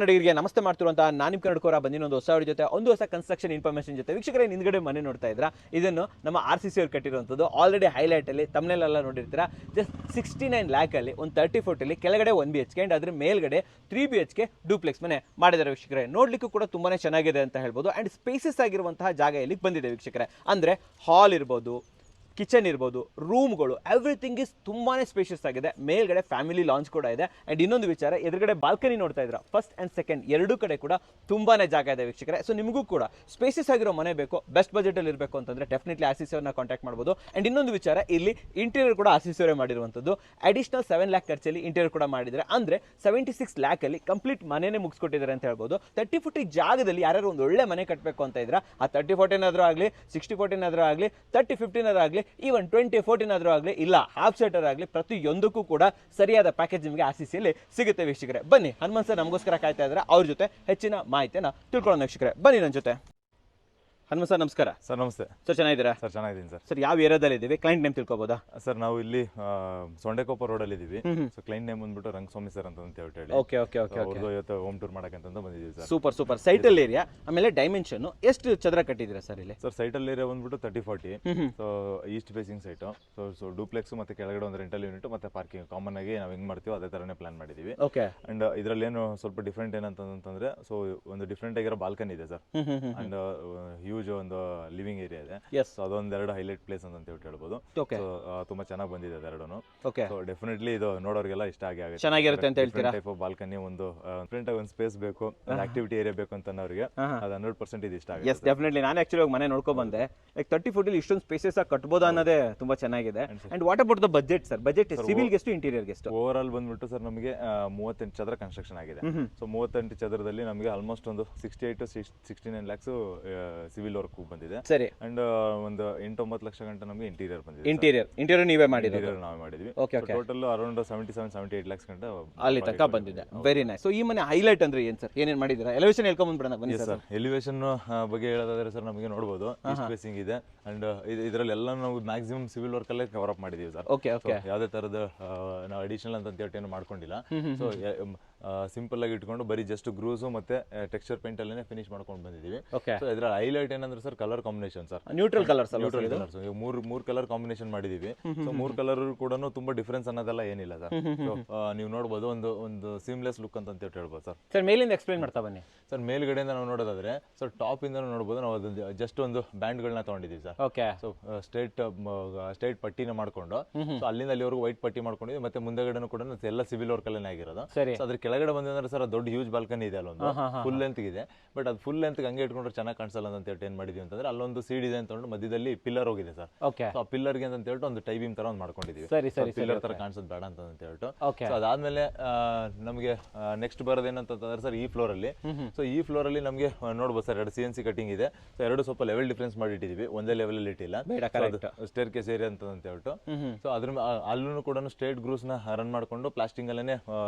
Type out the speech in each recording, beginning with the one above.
ಕನ್ನಡಿಗರಿಗೆ ನಮಸ್ತೆ ಮಾಡ್ತಿರುವಂತಹ ನಾನು ನಿಮ್ಮ ಕನ್ನಡಕೋರ ಬಂದಿನ ಒಂದು ಹೊಸ ಜೊತೆ ಒಂದು ಹೊಸ ಕನ್ಸ್ಟ್ರಕ್ಷನ್ ಇನ್ಫಾರ್ಮೇಷನ್ ಜೊತೆ ವೀಕ್ಷಕರೇ ಹಿಂದ್ಗಡೆ ಮನೆ ನೋಡ್ತಾ ಇದ್ರಾ ಇದನ್ನು ನಮ್ಮ RCC ಅವರು ಕಟ್ಟಿರುವಂಥದ್ದು ಆಲ್ರೆಡಿ ಹೈಲೈಟ್ ಅಲ್ಲಿ ತಮ್ಮನೆಲ್ಲ ನೋಡಿರ್ತೀರಾ ಜಸ್ಟ್ 69 lakh ಅಲ್ಲಿ ಒಂದು 30 foot ಅಲ್ಲಿ ಕೆಳಗಡೆ 1 BHK ಅಂಡ್ ಅದ್ರ ಮೇಲ್ಗಡೆ 3 BHK ಡೂಪ್ಲೆಕ್ಸ್ ಮನೆ ಮಾಡಿದ್ದಾರೆ ವೀಕ್ಷಕರೇ. ನೋಡ್ಲಿಕ್ಕೂ ಕೂಡ ತುಂಬಾನೇ ಚೆನ್ನಾಗಿದೆ ಅಂತ ಹೇಳ್ಬೋದು ಅಂಡ್ ಸ್ಪೇಸಸ್ ಆಗಿರುವಂತಹ ಜಾಗ ಇಲ್ಲಿಗೆ ಬಂದಿದೆ ವೀಕ್ಷಕರೇ. ಅಂದ್ರೆ ಹಾಲ್ ಇರ್ಬೋದು, ಕಿಚನ್ ಇರ್ಬೋದು, ರೂಮ್ಗಳು ಎವ್ರಿಥಿಂಗ್ ಇಸ್ ತುಂಬಾನೇ ಸ್ಪೇಷಿಯಸ್ ಆಗಿದೆ. ಮೇಲ್ಗಡೆ ಫ್ಯಾಮಿಲಿ ಲಾಂಚ್ ಕೂಡ ಇದೆ ಅಂಡ್ ಇನ್ನೊಂದು ವಿಚಾರ ಎದುರುಗಡೆ ಬಾಲ್ಕನಿ ನೋಡ್ತಾ ಇದ್ರ ಫಸ್ಟ್ ಅಂಡ್ ಸೆಕೆಂಡ್ ಎರಡೂ ಕಡೆ ಕೂಡ ತುಂಬಾನೇ ಜಾಗ ಇದೆ ವೀಕ್ಷಕರೇ. ಸೊ ನಿಮಗೂ ಕೂಡ ಸ್ಪೇಸಸ್ ಆಗಿರೋ ಮನೆ ಬೇಕು, ಬೆಸ್ಟ್ ಬಜೆಟ್ ಅಲ್ಲಿ ಇರಬೇಕು ಅಂತಂದ್ರೆ ಡೆಫಿನೆಟ್ಲಿ RCC ಅವ್ರನ್ನ ಕಾಂಟ್ಯಾಕ್ಟ್ ಮಾಡಬಹುದು. ಅಂಡ್ ಇನ್ನೊಂದು ವಿಚಾರ ಇಲ್ಲಿ ಇಂಟೀರಿಯರ್ ಕೂಡ RCC ಅವರೇ ಮಾಡಿರುವಂತದ್ದು. ಅಡಿಷನಲ್ 7 lakh ಖರ್ಚಲ್ಲಿ ಇಂಟೀರಿಯರ್ ಕೂಡ ಮಾಡಿದ್ರೆ ಅಂದ್ರೆ 76 lakh ಅಲ್ಲಿ ಕಂಪ್ಲೀಟ್ ಮನೆನೇ ಮುಗಿಸ್ಕೊಟ್ಟಿದ್ದಾರೆ ಅಂತ ಹೇಳ್ಬೋದು. 30 foot ಜಾಗದಲ್ಲಿ ಯಾರು ಒಂದು ಒಳ್ಳೆ ಮನೆ ಕಟ್ಟಬೇಕು ಅಂತ ಇದ್ರ ಆ 30-40 ಏನಾದ್ರೂ ಆಗಲಿ, 60-40 ಏನಾದ್ರೂ ಆಗಲಿ, 30-15 ಏನಾದ್ರೂ ಆಗಲಿ, ಈವನ್ 20-14 ಆದ್ರೂ ಆಗಲಿ, ಇಲ್ಲ ಹಾಫ್ ಸೆಟರ್ ಆಗಲಿ, ಪ್ರತಿಯೊಂದಕ್ಕೂ ಕೂಡ ಸರಿಯಾದ ಪ್ಯಾಕೇಜ್ ನಿಮಗೆ RCC ಅಲ್ಲಿ ಸಿಗುತ್ತೆ ವೀಕ್ಷಕರೇ. ಬನ್ನಿ ಹನುಮಂತ್ ಸರ್ ನಮಗೋಸ್ಕರ ಕಾಯ್ತಾ ಇದ್ದಾರೆ, ಅವ್ರ ಜೊತೆ ಹೆಚ್ಚಿನ ಮಾಹಿತಿಯನ್ನ ತಿಳ್ಕೊಳ್ಳೋಣ ವೀಕ್ಷಕರೇ. ಬನ್ನಿ ನನ್ನ ಜೊತೆ. ಹನುಮಂತ್ ಸರ್ ನಮಸ್ಕಾರ. ಸರ್ ನಮಸ್ತೆ. ಸರ್ ಚೆನ್ನಾಗಿದ್ದೀರಾ? ಸರ್ ಚೆನ್ನಾಗಿದ್ದೀನಿ ಸರ್. ಸರ್ ಯಾವ ಏರಿಯಾದಲ್ಲಿ ಇದ್ದೀವಿ, ಕ್ಲೈಂಟ್ ನೇಮ್ ತಿಳ್ಕೊಬೋದಾ? ಸರ್ ನಾವು ಇಲ್ಲಿ ಸೊಂಡೆಕೊಪ್ಪ ರೋಡ್ ಅಲ್ಲಿ ಇದೀವಿ. ಸೊ ಕ್ಲೈಂಟ್ ನೇಮ್ ಬಂದ್ಬಿಟ್ಟು ರಂಗಸ್ವಾಮಿ ಸರ್ ಅಂತ ಹೇಳಿ. Okay okay okay okay. ಇವತ್ತು ಹೋಮ್ ಟೂರ್ ಮಾಡಕ್ಕೆ ಅಂತ ಬಂದಿದ್ದೀವಿ ಸರ್. Super super. ಸೈಟಲ್ ಏರಿಯಾ, ಆಮೇಲೆ ಡೈಮೆನ್ಷನ್ ಎಷ್ಟು ಚದರ ಕಟ್ಟಿದ್ದೀರಾ ಸರ್ ಇಲ್ಲಿ? ಸರ್ ಸೈಟಲ್ ಏರಿಯಾ ಬಂದ್ಬಿಟ್ಟು 30-40. So east facing site. So duplex ಮತ್ತೆ ಕೆಳಗಡೆ ಒಂದು ರೆಂಟಲ್ ಯೂನಿಟ್ ಮತ್ತೆ ಪಾರ್ಕಿಂಗ್ ಕಾಮನ್ ಆಗಿ ನಾವು ಹೆಂಗ್ ಮಾಡ್ತೀವಿ ಅದೇ ತರನೇ ಪ್ಲಾನ್ ಮಾಡಿದೀವಿ. ಓಕೆ. ಅಂಡ್ ಇದ್ರಲ್ಲಿ ಏನು ಸ್ವಲ್ಪ ಡಿಫ್ರೆಂಟ್ ಏನಂತಂದ್ರೆ ಸೊ ಒಂದು ಡಿಫ್ರೆಂಟ್ ಆಗಿರೋ ಬಾಲ್ಕನಿ ಇದೆ ಸರ್. ಅಂಡ್ ಹ್ಯೂಜ್ ಒಂದು ಲಿವಿಂಗ್ ಏರಿಯಾ ಇದೆ. ಸೊ ಅದೊಂದೆರಡು ಹೈಲೈಟ್ ಪ್ಲೇಸ್ ಅಂತ ಹೇಳ್ಬೋದು. ಸೊ ತುಂಬಾ ಚೆನ್ನಾಗಿ ಬಂದಿದೆ ಅದೆರಡೂ. ಸೊ ಡೆಫಿನೆಟ್ಲಿ ಇದು ನೋಡೋರಿಗೆಲ್ಲ ಇಷ್ಟ ಆಗುತ್ತೆ, ಚೆನ್ನಾಗಿರುತ್ತೆ ಅಂತ ಹೇಳ್ತೀರಾ. ಟೈಪ್ ಆಫ್ ಬಾಲ್ಕನಿ, ಒಂದು ಡಿಫರೆಂಟ್ ಆಗಿ ಒಂದು ಸ್ಪೇಸ್ ಬೇಕು, ಆಕ್ಟಿವಿಟಿ ಏರಿಯಾ ಬೇಕು ಅಂತ ಅನ್ನೋರಿಗೆ ಅದು 100% ಇದು ಇಷ್ಟ ಆಗುತ್ತೆ. Yes definitely. ನಾನು ಆಕ್ಚುಲಿ ಮನೆ ನೋಡ್ಕೊಂಡ್ ಬಂದೆ. ಲೈಕ್ 30 foot ಇಷ್ಟೊಂದು ಸ್ಪೇಸಸ್ ಕಟ್ಬೋದು ಅನ್ನೋದೇ ತುಂಬಾ ಚೆನ್ನಾಗಿದೆ. And what about the budget sir? Budget civil guest, interior guest? Over all ಬಂದ್ಬಿಟ್ಟು ಸರ್ ನಮಗೆ 38 ಚದರ ಕನ್ಸ್ಟ್ರಕ್ಷನ್ ಆಗಿದೆ. ಸೊ 38 ಚದರದಲ್ಲಿ ನಮಗೆ ಆಲ್ಮೋಸ್ಟ್ ಒಂದು 68 to 69 lakhs ಸಿವಿಲ್ ವರ್ಕ್ ಬಂದಿದೆ. ಸರಿ. ಅಂಡ್ ಒಂದು 8-9 ಲಕ್ಷ ಗಂಟೆ ನಮಗೆ ಇಂಟೀರಿಯರ್ ಬಂದಿದೆ. ಇಂಟೀರಿಯರ್ ನೀವೇ ಮಾಡಿದ್ದೀರಾ? ನಾವೇ ಮಾಡಿದ್ವಿ. Okay okay. Total around 77-78 lakhs ಗಂಟೆ ಅಲ್ಲಿ ತನಕ ಬಂದಿದೆ. Very nice. ಸೊ ಈ ಮನೆ ಹೈಲೈಟ್ ಅಂದ್ರೆ ಏನ್ ಸರ್? ಏನೇನ್ ಮಾಡಿದ್ದೀರಾ? ಎಲಿವೇಶನ್ ಹೇಳ್ಕೊಂಡ್ ಬಂದ್ಬಿಡೋಣ ಬನ್ನಿ ಸರ್. ಎಲಿವೇಶನ್ ಬಗ್ಗೆ ಹೇಳೋದಾದ್ರೆ ಸರ್ ನಮಗೆ ನೋಡಬಹುದು ಈಸ್ಟ್ ಫೇಸಿಂಗ್ ಇದೆ. ಅಂಡ್ ಇದರಲ್ಲಿ ಎಲ್ಲ ನಾವು ಮ್ಯಾಕ್ಸಿಮಮ್ ಸಿವಿಲ್ ವರ್ಕ್ ಅಲ್ಲೇ ಕವರ್ ಅಪ್ ಮಾಡಿದೀವಿ ಸರ್. Okay okay. ಯಾವುದೇ ತರದ ನಾವು ಅಡಿಷನಲ್ ಅಂತ ಹೇಳ್ಬಿಟ್ಟು ಏನು ಮಾಡ್ಕೊಂಡಿಲ್ಲ. ಸೊ ಸಿಂಪಲ್ ಆಗಿ ಇಟ್ಕೊಂಡು ಬರೀ ಜಸ್ಟ್ ಗ್ರೂಸ್ ಮತ್ತೆ ಟೆಕ್ಸ್ಚರ್ ಪೇಂಟ್ ಅಲ್ಲೇ ಫಿನಿಶ್ ಮಾಡ್ಕೊಂಡು ಬಂದಿದೀವಿ. ಸೊ ಇದ್ರ ಹೈಲೈಟ್ ಏನಂದ್ರೆ sir colour combination sir. Neutral colours. Neutral colours ಮೂರ್ ಕಲರ್ ಕಾಂಬಿನೇಷನ್ ಮಾಡಿದೀವಿ. ಸೊ 3 ಕಲರ್ ಕೂಡ ತುಂಬಾ ಡಿಫರೆನ್ಸ್ ಅನ್ನೋದೆಲ್ಲ ಏನಿಲ್ಲ ಸರ್. ನೀವು ನೋಡಬಹುದು ಒಂದು ಸೀಮ್ಲೆಸ್ ಲುಕ್ ಅಂತ ಹೇಳ್ಬೋದು ಸರ್. ಸರ್ ಮೇಲಿಂದ ಎಕ್ಸ್ಪ್ಲೈನ್ ಮಾಡ್ತಾ ಬನ್ನಿ ಸರ್. ಮೇಲ್ಗಡೆಯಿಂದ ನಾವು ನೋಡೋದಾದ್ರೆ ಸೊ ಟಾಪ್ ಇಂದ ನೋಡಬಹುದು, ನಾವು ಜಸ್ಟ್ ಒಂದು ಬ್ಯಾಂಡ್ ಗಳನ್ನ ತಗೊಂಡಿದ್ದೀವಿ ಸರ್. ಓಕೆ. ಸೊ ಸ್ಟ್ರೈಟ್ ಪಟ್ಟಿನ ಮಾಡ್ಕೊಂಡು ಸೊ ಅಲ್ಲಿಂದ ಅಲ್ಲಿವರೆಗೂ ವೈಟ್ ಪಟ್ಟಿ ಮಾಡ್ಕೊಂಡಿದ್ವಿ. ಮತ್ತೆ ಮುಂದೆಗಡೆನೂ ಕೂಡ ಎಲ್ಲ ಸಿವಿಲ್ ವರ್ಕ್ ಅಲ್ಲೇ ಆಗಿರೋದು. ಅದ್ರ ಕೆಳಗಡೆ ಬಂದ್ರೆ ಸರ್ ದೊಡ್ಡ ಹ್ಯೂಜ್ ಬಾಲ್ಕನಿ ಇದೆ, ಅಲ್ಲೊಂದು ಫುಲ್ ಲೆಂತ್ ಇದೆ. ಬಟ್ ಅದು ಫುಲ್ ಲೆಂತ್ ಹಂಗೆ ಇಟ್ಕೊಂಡ್ರೆ ಚೆನ್ನಾಗಿ ಕಾಣಿಸಲ್ಲ ಅಂತ ಹೇಳ್ಬಿಟ್ಟು ಏನ್ ಮಾಡಿದೀವಿ ಅಂತಂದ್ರೆ ಅಲ್ಲೊಂದು ಸೀಡ್ ಇದೆ ಅಂತ ತಗೊಂಡು ಮಧ್ಯದಲ್ಲಿ ಪಿಲ್ಲರ್ ಹೋಗಿದೆ ಸರ್. ಸೊ ಆ ಪಿಲ್ಲರ್ ಗೆ ಅಂತ ಹೇಳ್ಬಿಟ್ಟು ಒಂದು ಟೈಬಿಮ್ ತರ ಒಂದು ಮಾಡ್ಕೊಂಡಿದೀವಿ. ಪಿಲ್ಲರ್ ತರ ಕಾಣಿಸೋದು ಬೇಡ ಅಂತ ಹೇಳ್ಬಿಟ್ಟು. ಸೊ ಅದಾದ್ಮೇಲೆ ನಮಗೆ ನೆಕ್ಸ್ಟ್ ಬರೋದೇನಂತಂದ್ರೆ ಸರ್ ಈ ಫ್ಲೋರ್ ಅಲ್ಲಿ, ಸೊ ಈ ಫ್ಲೋರ್ ಅಲ್ಲಿ ನಮಗೆ ನೋಡ್ಬೋದು ಸರ್ 2 CNC ಕಟಿಂಗ್ ಇದೆ. ಸೊ ಎರಡು ಸ್ವಲ್ಪ ಲೆವೆಲ್ ಡಿಫರೆನ್ಸ್ ಮಾಡಿ ಇಟ್ಟಿದೀವಿ, ಒಂದೇ ಲೆವೆಲ್ ಅಲ್ಲಿ ಇಟ್ಟಿಲ್ಲ. ಸ್ಟೇರ್ ಕೇಸ್ ಏರಿಯಾ ಅಂತ ಹೇಳ್ಬಿಟ್ಟು. ಸೊ ಅದ್ರ ಅಲ್ಲೂ ಕೂಡ ಸ್ಟ್ರೇಟ್ ಗ್ರೂಸ್ ನ ರನ್ ಮಾಡ್ಕೊಂಡು ಪ್ಲಾಸ್ಟಿಂಗ್ ಅಲ್ಲೇ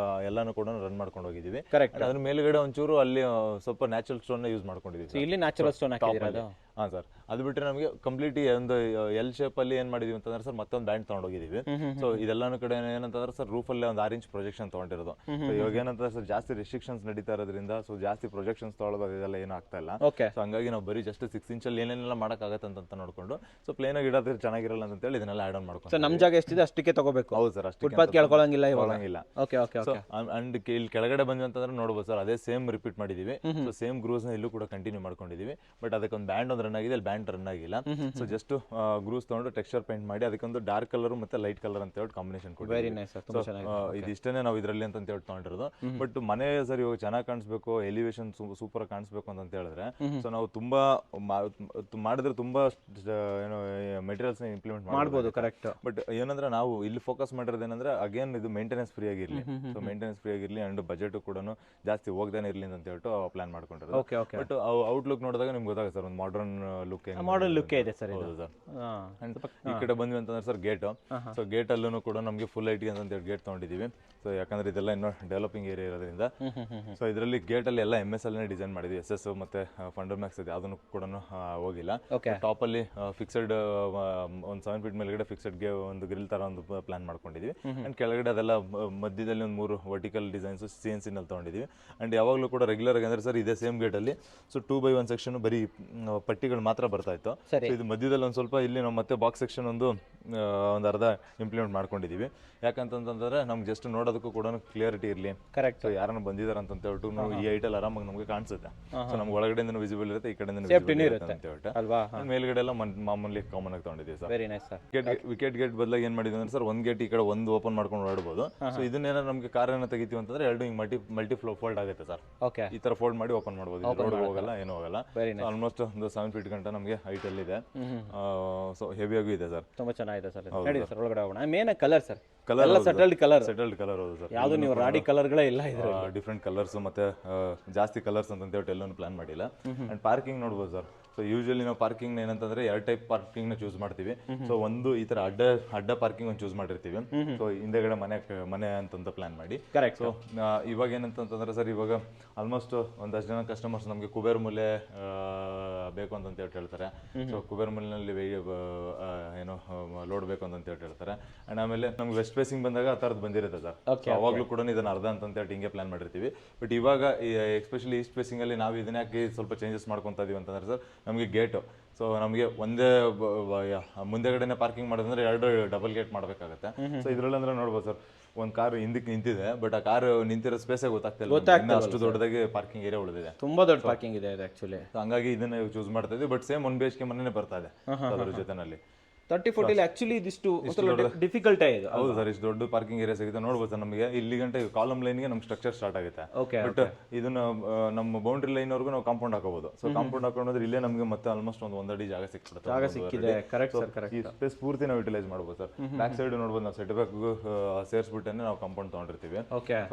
ಎಲ್ಲಾನು ಕೂಡ ರನ್ ಮಾಡ್ಕೊಂಡು ಹೋಗಿದೀವಿ. ಅದ್ರ ಮೇಲ್ಗಡೆ ಒಂಚೂರು ಅಲ್ಲಿ ಸ್ವಲ್ಪ ನ್ಯಾಚುರಲ್ ಸ್ಟೋನ್ ಯೂಸ್ ಮಾಡ್ಕೊಂಡಿದೀವಿ. ಇಲ್ಲಿ ನ್ಯಾಚುರಲ್ ಸ್ಟೋನ್ ಹಾಕಿದ್ದೀರಾ? ಹಾ ಸರ್. ಅದು ಬಿಟ್ಟರೆ ನಮಗೆ ಕಂಪ್ಲೀಟ್ ಒಂದು ಎಲ್ ಶೇಪ್ ಅಲ್ಲಿ ಏನ್ ಮಾಡಿದೀವಿ ಅಂತಂದ್ರೆ ಸರ್ ಮತ್ತೊಂದು ಬ್ಯಾಂಡ್ ತಗೊಂಡೋಗಿದೀವಿ. ಸೊ ಇದೆಲ್ಲಾನು ಕಡೆ ಏನಂತಂದ್ರೆ ಸರ್ ರೂಫ್ ಅಲ್ಲೇ ಒಂದು 6 inch ಪ್ರೊಜೆಕ್ಷನ್ ತಗೊಂಡಿರೋದು. ಸೊ ಇವಾಗ ಏನಂತಂದ್ರೆ ಸರ್ ಜಾಸ್ತಿ ರೆಸ್ಟ್ರಿಕ್ಷನ್ಸ್ ನಡೀತಾ ಇರೋದ್ರಿಂದ ಸೊ ಜಾಸ್ತಿ ಪ್ರೊಜೆಕ್ಷನ್ಸ್ ತಗೊಳ್ಳೋದು ಇದೆಲ್ಲ ಏನು ಆಗ್ತಾ ಇಲ್ಲ. ಸೊ ಹಂಗಾಗಿ ನಾವು ಬರೀ ಜಸ್ಟ್ 6 inch ಅಲ್ಲಿ ಏನೇನೆಲ್ಲ ಮಾಡಕ್ ಆಗತ್ತೆ ಅಂತ ನೋಡ್ಕೊಂಡು ಸೊ ಪ್ಲೇನ್ ಆಗಿ ಇಡೋದ್ರೆ ಚೆನ್ನಾಗಿರಲ್ಲ ಅಂತ ಹೇಳಿ ಇದನ್ನೆಲ್ಲ ಆಡ್ ಆನ್ ಮಾಡ್ಕೊಂಡು ನಮ್ ಜಾಗ ಎಷ್ಟಿದೆ ಅಷ್ಟಕ್ಕೆ ತಗೋಬೇಕು. ಹೌದು ಸರ್, ಅಷ್ಟೇ ಫುಟ್ಪಾತ್ ಕೇಳ್ಕೊಳ್ಳಂಗಿಲ್ಲ. Okay okay. ಅಂಡ್ ಇಲ್ಲಿ ಕೆಳಗಡೆ ಬಂದ್ವಿ ಅಂತಂದ್ರೆ ನೋಡ್ಬೋದು ಸರ್ ಅದೇ ಸೇಮ್ ರಿಪೀಟ್ ಮಾಡಿದೀವಿ. ಸೊ ಸೇಮ್ ಗ್ರೂಸ್ ನ ಇಲ್ಲೂ ಕೂಡ ಕಂಟಿನ್ಯೂ ಮಾಡ್ಕೊಂಡಿದೀವಿ. ಬಟ್ ಅದಕ್ಕೆ ಒಂದು ಬ್ಯಾಂಡ್ ಒಂದು ರನ್ ಆಗಿದೆ, ಅಲ್ಲಿ ಬ್ಯಾಂಡ್ ರನ್ ಆಗಿಲ್ಲ. ಸೊ ಜಸ್ಟ್ ಗ್ರೂಸ್ ತಗೊಂಡು ಟೆಕ್ಸ್ಚರ್ ಪೇಂಟ್ ಮಾಡಿ ಅದಕ್ಕೊಂದು ಡಾರ್ಕ್ ಕಲರ್ ಮತ್ತೆ ಲೈಟ್ ಕಲರ್ ಅಂತ ಹೇಳಿ ಕಾಂಬಿನೇಷನ್ ಇದಿಷ್ಟೇ ನಾವು ಇದರಲ್ಲಿ ಅಂತ ಹೇಳಿ ತಗೊಂಡಿರೋದು. ಬಟ್ ಮನೆ ಸರ್ ಇವಾಗ ಚೆನ್ನಾಗಿ ಕಾಣಿಸ್ಬೇಕು, ಎಲಿವೇಶನ್ ಸೂಪರ್ ಕಾಣಿಸ್ಬೇಕು ಅಂತ ಹೇಳಿದ್ರೆ ಸೊ ನಾವು ತುಂಬಾ ಮಾಡಿದ್ರೆ ತುಂಬಾ ಏನೋ ಮೆಟೀರಿಯಲ್ಸ್ ಇಂಪ್ಲಿಮೆಂಟ್ ಮಾಡಬಹುದು. ಕರೆಕ್ಟ್. ಬಟ್ ಏನಂದ್ರೆ ನಾವು ಇಲ್ಲಿ ಫೋಕಸ್ ಮಾಡಿರೋದು ಏನಂದ್ರೆ ಅಗೇನ್ ಇದು ಮೇಂಟೆನೆನ್ಸ್ ಫ್ರೀ ಆಗಿರ್ಲಿ. ಸೊ ಮೇಂಟೆನೆನ್ಸ್ ಫ್ರೀ ಆಗಿರ್ಲಿ ಅಂಡ್ ಬಜೆಟ್ ಕೂಡ ಜಾಸ್ತಿ ಹೋಗದೇನೆ ಇರ್ಲಿ ಅಂತ ಹೇಳ್ಬಿಟ್ಟು ಪ್ಲಾನ್ ಮಾಡ್ಕೊಂಡಿರೋದು. ಬಟ್ ಔಟ್ಲುಕ್ ನೋಡಿದಾಗ ನಿಮ್ಗೆ ಗೊತ್ತಾಗುತ್ತೆ ಸರ್ ಒಂದು ಮಾಡರ್ನ್ ಲುಕ್ ಮಾಡರ್ನ್ ಲುಕ್ ಇದೆ ಸರ್ ಇದು. ಹೌದು ಸರ್. ಅಂಡ್ ಈ ಕಡೆ ಬಂದ್ವಿ ಅಂತಂದ್ರೆ ಸರ್ ಗೇಟ್. ಸೊ ಗೇಟ್ ಅಲ್ಲೂ ಕೂಡ ನಮಗೆ ಫುಲ್ ಐಟಿ ಅಂತ ಹೇಳಿ ಗೇಟ್ ತಗೊಂಡಿದೀವಿ. ಸೊ ಯಾಕಂದ್ರೆ ಇದೆಲ್ಲ ಇನ್ನೂ ಡೆವಲಪಿಂಗ್ ಏರಿಯಾ ಇರೋದ್ರಿಂದ ಸೊ ಇದರಲ್ಲಿ ಗೇಟ್ ಅಲ್ಲಿ ಎಲ್ಲ MS ಅಲ್ಲೇ ಡಿಸೈನ್ ಮಾಡಿದ್ವಿ. SS ಮತ್ತೆ ಫಂಡರ್ ಮ್ಯಾಕ್ಸ್ ಇದೆ, ಅದನ್ನು ಕೂಡ ಹೋಗಿಲ್ಲ. ಟಾಪ್ ಅಲ್ಲಿ ಫಿಕ್ಸೆಡ್ ಒಂದು 7 ಫೀಟ್ ಮೇಲ್ಗಡೆ ಫಿಕ್ಸೆಡ್ ಗೆ ಒಂದು ಗ್ರಿಲ್ ತರ ಒಂದು ಪ್ಲಾನ್ ಮಾಡ್ಕೊಂಡಿದೀವಿ. ಅಂಡ್ ಕೆಳಗಡೆ ಅದೆಲ್ಲ ಮಧ್ಯದಲ್ಲಿ ಒಂದು 3 ವರ್ಟಿಕಲ್ ಡಿಸೈನ್ಸ್ CNC ನಲ್ಲಿ ತಗೊಂಡಿದೀವಿ. ಅಂಡ್ ಯಾವಾಗಲೂ ಕೂಡ ರೆಗ್ಯುಲರ್ ಆಗಿ ಅಂದ್ರೆ ಸರ್ ಇದೇ ಸೇಮ್ ಗೇಟ್ ಅಲ್ಲಿ ಸೊ 2x1 ಸೆಕ್ಷನ್ ಬರೀ ಪಟ್ಟಿಗಳು ಮಾತ್ರ ಬರ್ತಾ ಇತ್ತು. ಇದು ಮಧ್ಯದಲ್ಲಿ ಒಂದು ಸ್ವಲ್ಪ ಇಲ್ಲಿ ನಾವು ಮತ್ತೆ ಬಾಕ್ಸ್ ಸೆಕ್ಷನ್ ಒಂದು ಅರ್ಧ ಇಂಪ್ಲಿಮೆಂಟ್ ಮಾಡ್ಕೊಂಡಿದೀವಿ. ಯಾಕಂತಂದ್ರೆ ನಮ್ಗೆ ಜಸ್ಟ್ ನೋಡೋದಕ್ಕೂ ಕೂಡ ಕ್ಲಿಯರಿಟಿ ಇರಲಿ. ಕರೆಕ್ಟ್. ಸೊ ಯಾರನ್ನ ಬಂದಿದ್ದಾರೆ ಅಂತ ಹೇಳ್ಬಿಟ್ಟು ನಾವು ಈ ಐಟಲ್ ಆರಾಮಾಗಿ ನಮಗೆ ಕಾಣಿಸುತ್ತೆ. ಸೊ ನಮ್ಗೆ ಒಳಗಡೆಯಿಂದ ವಿಸಿಬಲ್ ಇರುತ್ತೆ, ಈ ಕಡೆಯಿಂದ ವಿಸಿಬಲ್ ಇರುತ್ತೆ ಅಂತ ಹೇಳ್ಬಿಟ್ಟು ಅಲ್ವಾ. ಮೇಲ್ಗಡೆ ಎಲ್ಲ ಮಾಮೂಲಿ ಕಾಮನ್ ಆಗಿ ತಗೊಂಡಿದ್ದೀವಿ sir. Very nice sir. Wicket gate ಬದಲಾಗಿ ಏನ್ ಮಾಡಿದ್ವಿ ಅಂದ್ರೆ ಸರ್ ಒಂದ್ ಗೇಟ್ ಈ ಕಡೆ ಒಂದು ಓಪನ್ ಮಾಡ್ಕೊಂಡು ಓಡಬಹುದು. ಸೊ ಇದನ್ನೇನಾದ್ರು ನಮಗೆ ಕಾರನ್ನ ತೆಗಿತೀವಿ ಅಂತಂದ್ರೆ ಎರಡು ಹಿಂಗ್ ಮಲ್ಟಿ ಫೋಲ್ಡ್ ಆಗುತ್ತೆ ಸರ್. ಓಕೆ. ಈ ತರ ಫೋಲ್ಡ್ ಮಾಡಿ ಓಪನ್ ಮಾಡಬಹುದು. ರೋಡ್ ಹೋಗಲ್ಲ, ಏನು ಹೋಗಲ್ಲ. ಆಲ್ಮೋಸ್ಟ್ ಒಂದು 7 ಫೀಟ್ ಗಂಟ ನಮಗೆ ಹೈಟ್ ಅಲ್ಲಿ ಇದೆ. ಸೊ ಹೆವಿ ಆಗಿ ಇದೆ ಸರ್. ತುಂಬಾ ಚೆನ್ನಾಗಿದೆ ಸರ್. ಹೇಳಿ ಸರ್ ಒಳಗಡೆ ಹೋಗೋಣ. Main colour sir. ಕಲರ್ ಎಲ್ಲ ಸೆಟಲ್ಡ್ ಕಲರ್. ಹೌದು ಸರ್. ಯಾವುದು ನೀವು ರಾಡಿ ಕಲರ್ಗಳೇ ಇಲ್ಲ ಇದ್ರೆ ಡಿಫ್ರೆಂಟ್ ಕಲರ್ಸ್ ಮತ್ತೆ ಜಾಸ್ತಿ ಕಲರ್ಸ್ ಅಂತ ಹೇಳ್ಬಿಟ್ಟು ಎಲ್ಲೂ ಪ್ಲಾನ್ ಮಾಡಿಲ್ಲ. ಅಂಡ್ ಪಾರ್ಕಿಂಗ್ ನೋಡ್ಬೋದು ಸರ್. ಸೊ ಯೂಶಲಿ ನಾವು ಪಾರ್ಕಿಂಗ್ ಏನಂತಂದ್ರೆ 2 ಟೈಪ್ ಪಾರ್ಕಿಂಗ್ ನ ಚೂಸ್ ಮಾಡ್ತೀವಿ. ಸೊ ಒಂದು ಈ ತರ ಅಡ್ಡ ಪಾರ್ಕಿಂಗ್ ಒಂದು ಚೂಸ್ ಮಾಡಿರ್ತೀವಿ. ಸೊ ಹಿಂದೆಗಡೆ ಮನೆ ಅಂತಂತ ಪ್ಲಾನ್ ಮಾಡಿ. ಕರೆಕ್ಟ್. ಸೊ ಇವಾಗ ಏನಂತಂದ್ರೆ ಸರ್ ಇವಾಗ ಆಲ್ಮೋಸ್ಟ್ ಒಂದಷ್ಟು ಜನ ಕಸ್ಟಮರ್ಸ್ ನಮಗೆ ಕುಬೇರ್ ಮೂಲೆ ಬೇಕು ಅಂತ ಹೇಳ್ತಾರೆ. ಸೊ ಕುಬೇರ್ ಮೂಲೆನಲ್ಲಿ ಏನೋ ಲೋಡ್ ಬೇಕು ಅಂತ ಹೇಳ್ತಾರೆ. ಅಂಡ್ ಆಮೇಲೆ ನಮ್ಗೆ ವೆಸ್ಟ್ ಫೇಸಿಂಗ್ ಬಂದಾಗ ಆ ತರದ್ ಬಂದಿರುತ್ತೆ ಸರ್. ಅವಾಗ್ಲೂ ಕೂಡ ಇದನ್ನ ಅರ್ಧ ಅಂತ ಹೇಳಿ ಹಿಂಗೆ ಪ್ಲಾನ್ ಮಾಡಿರ್ತೀವಿ. ಬಟ್ ಇವಾಗ ಎಸ್ಪೆಷಲಿ ಈಸ್ಟ್ ಫೇಸಿಂಗ್ ಅಲ್ಲಿ ನಾವು ಇದನ್ನ ಯಾಕೆ ಸ್ವಲ್ಪ ಚೇಂಜಸ್ ಮಾಡ್ಕೊಂತ ಇದೀವಿ ಅಂತಂದ್ರೆ ಸರ್ ನಮಗೆ ಗೇಟು ಸೊ ನಮಗೆ ಒಂದೇ ಮುಂದೆಗಡೆನೆ ಪಾರ್ಕಿಂಗ್ ಮಾಡೋದಂದ್ರೆ 2 ಡಬಲ್ ಗೇಟ್ ಮಾಡಬೇಕಾಗುತ್ತೆ. ಸೊ ಇದ್ರಲ್ಲಿ ಅಂದ್ರೆ ನೋಡ್ಬೋದು ಸರ್ ಒಂದು ಕಾರ್ ಹಿಂದಕ್ಕೆ ನಿಂತಿದೆ, ಬಟ್ ಆ ಕಾರ್ ನಿಂತಿರೋ ಸ್ಪೇಸೇ ಗೊತ್ತಾಗ್ತಿಲ್ಲ. ಅಷ್ಟು ದೊಡ್ಡದಾಗಿ ಪಾರ್ಕಿಂಗ್ ಏರಿಯಾ ಉಳಿದಿದೆ. ತುಂಬಾ ದೊಡ್ಡ ಪಾರ್ಕಿಂಗ್ ಇದೆ ಆಕ್ಚುಲಿ. ಹಂಗಾಗಿ ಇದನ್ನ ಚೂಸ್ ಮಾಡ್ತಾ ಇದ್ವಿ. ಬಟ್ ಸೇಮ್ 1 BHK ಮನೆನೇ ಬರ್ತಾ ಇದೆ ಅದ್ರ ಜೊತೆನಲ್ಲಿ. 30-40 ಆಕ್ಚುಲಿ ಇದಿಷ್ಟು ಡಿಫಿಕಲ್ಟ್ ಇದು. ಹೌದು ಸರ್, ಇಷ್ಟು ದೊಡ್ಡ ಪಾರ್ಕಿಂಗ್ ಏರಿಯಾ ಸಿಗುತ್ತೆ. ನೋಡ್ಬೋದು ಸರ್ ನಮಗೆ ಇಲ್ಲಿ ಗಂಟೆ ಕಾಲಮ್ ಲೈನ್ಗೆ ನಮ್ಗೆ ಸ್ಟ್ರಕ್ಚರ್ ಸ್ಟಾರ್ಟ್ ಆಗುತ್ತೆ. ಬಟ್ ಇದನ್ನ ನಮ್ಮ ಬೌಂಡ್ರಿ ಲೈನ್ ವರೆಗೂ ನಾವು ಕಾಂಪೌಂಡ್ ಹಾಕೋಬಹುದು. ಸೊ ಕಾಂಪೌಂಡ್ ಹಾಕೊಂಡ್ರೆ ಇಲ್ಲೇ ನಮಗೆ ಮತ್ತೆ ಆಲ್ಮೋಸ್ಟ್ ಒಂದು ಅಡಿ ಜಾಗ ಸಿಕ್ಕಿದೆ. ಈ ಸ್ಪೇಸ್ ಪೂರ್ತಿ ನಾವು ಯುಟಿಲೈಸ್ ಮಾಡ್ಬೋದು ಸರ್. ಬ್ಯಾಕ್ ಸೈಡ್ ನೋಡ್ಬೋದು ನಾವು ಸೆಟ್ ಬ್ಯಾಕ್ ಸೇರಿಸ್ಬಿಟ್ಟೆ ನಾವು ಕಾಂಪೌಂಡ್ ತಗೊಂಡಿರ್ತೀವಿ.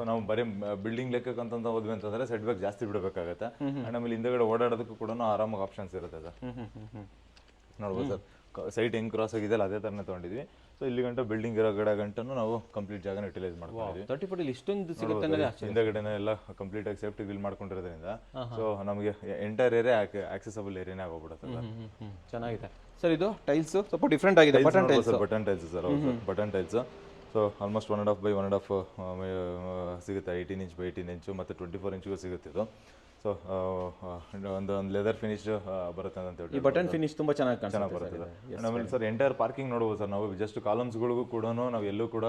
ಸೊ ನಾವು ಬರೀ ಬಿಲ್ಡಿಂಗ್ ಲೆಕ್ಕಕ್ಕೆ ಅಂತ ಹೋದ್ವಿ ಅಂತಂದ್ರೆ ಸೆಟ್ ಬ್ಯಾಕ್ ಜಾಸ್ತಿ ಬಿಡಬೇಕಾಗುತ್ತೆ. ಅಂಡ್ ಆಮೇಲೆ ಹಿಂದೆಗಡೆ ಓಡಾಡೋದಕ್ಕೂ ಕೂಡ ಆರಾಮಾಗಿ ಆಪ್ಷನ್ಸ್ ಇರುತ್ತೆ ಸರ್. ನೋಡ್ಬೋದು ಸರ್ ಸೈಟ್ ಹೆಂಗ್ ಕ್ರಾಸ್ ಆಗಿದೆಯಲ್ಲ ಅದೇ ತರನೇ ತಗೊಂಡಿದ್ವಿ. ಸೊ ಇಲ್ಲಿ ಗಂಟ ಬಿಲ್ಡಿಂಗ್ ಇರೋ ಗಂಟನು ನಾವು ಕಂಪ್ಲೀಟ್ ಜಾಗನ ಯುಟಿಲೈಸ್ ಮಾಡ್ಕೊಂಡಿದ್ವಿ. 30-40 ಇಷ್ಟೊಂದು ಸಿಗುತ್ತೆ. ಹಿಂದೆಗಡೆನೆ ಎಲ್ಲ ಕಂಪ್ಲೀಟ್ ಆಗಿ ಸೇಫ್ಟಿ ಬಿಲ್ ಮಾಡ್ಕೊಂಡಿರೋದ್ರಿಂದ ಸೊ ನಮಗೆ ಎಂಟೈರ್ ಏರಿಯಾ ಆಕ್ಸೆಸಬಲ್ ಏರಿಯಾನೇ ಆಗೋಗ್ಬಿಡುತ್ತೆ. ಚೆನ್ನಾಗಿದೆ ಸರ್. ಇದು ಟೈಲ್ಸ್ ಸ್ವಲ್ಪ ಡಿಫ್ರೆಂಟ್ ಆಗಿದೆ. Button tiles sir. Button tiles so almost 1.5 by 1.5 ಸಿಗುತ್ತೆ. 18 inch by 18 inch ಮತ್ತೆ 24 inch ಸಿಗುತ್ತೆ ಇದು. ಸೊ ಒಂದು ಲೆದರ್ ಫಿನಿಶ್ ಬರುತ್ತೆ ಅಂತ ಹೇಳಿ. ಈ ಬಟನ್ ಫಿನಿಶ್ ತುಂಬಾ ಚೆನ್ನಾಗಿ ಬರುತ್ತೆ. ಆಮೇಲೆ ಸರ್ ಎಂಟೈರ್ ಪಾರ್ಕಿಂಗ್ ನೋಡ್ಬೋದು ಸರ್. ನಾವು ಜಸ್ಟ್ ಕಾಲಮ್ಸ್ಗಳಿಗೂ ಕೂಡ ನಾವು ಎಲ್ಲೂ ಕೂಡ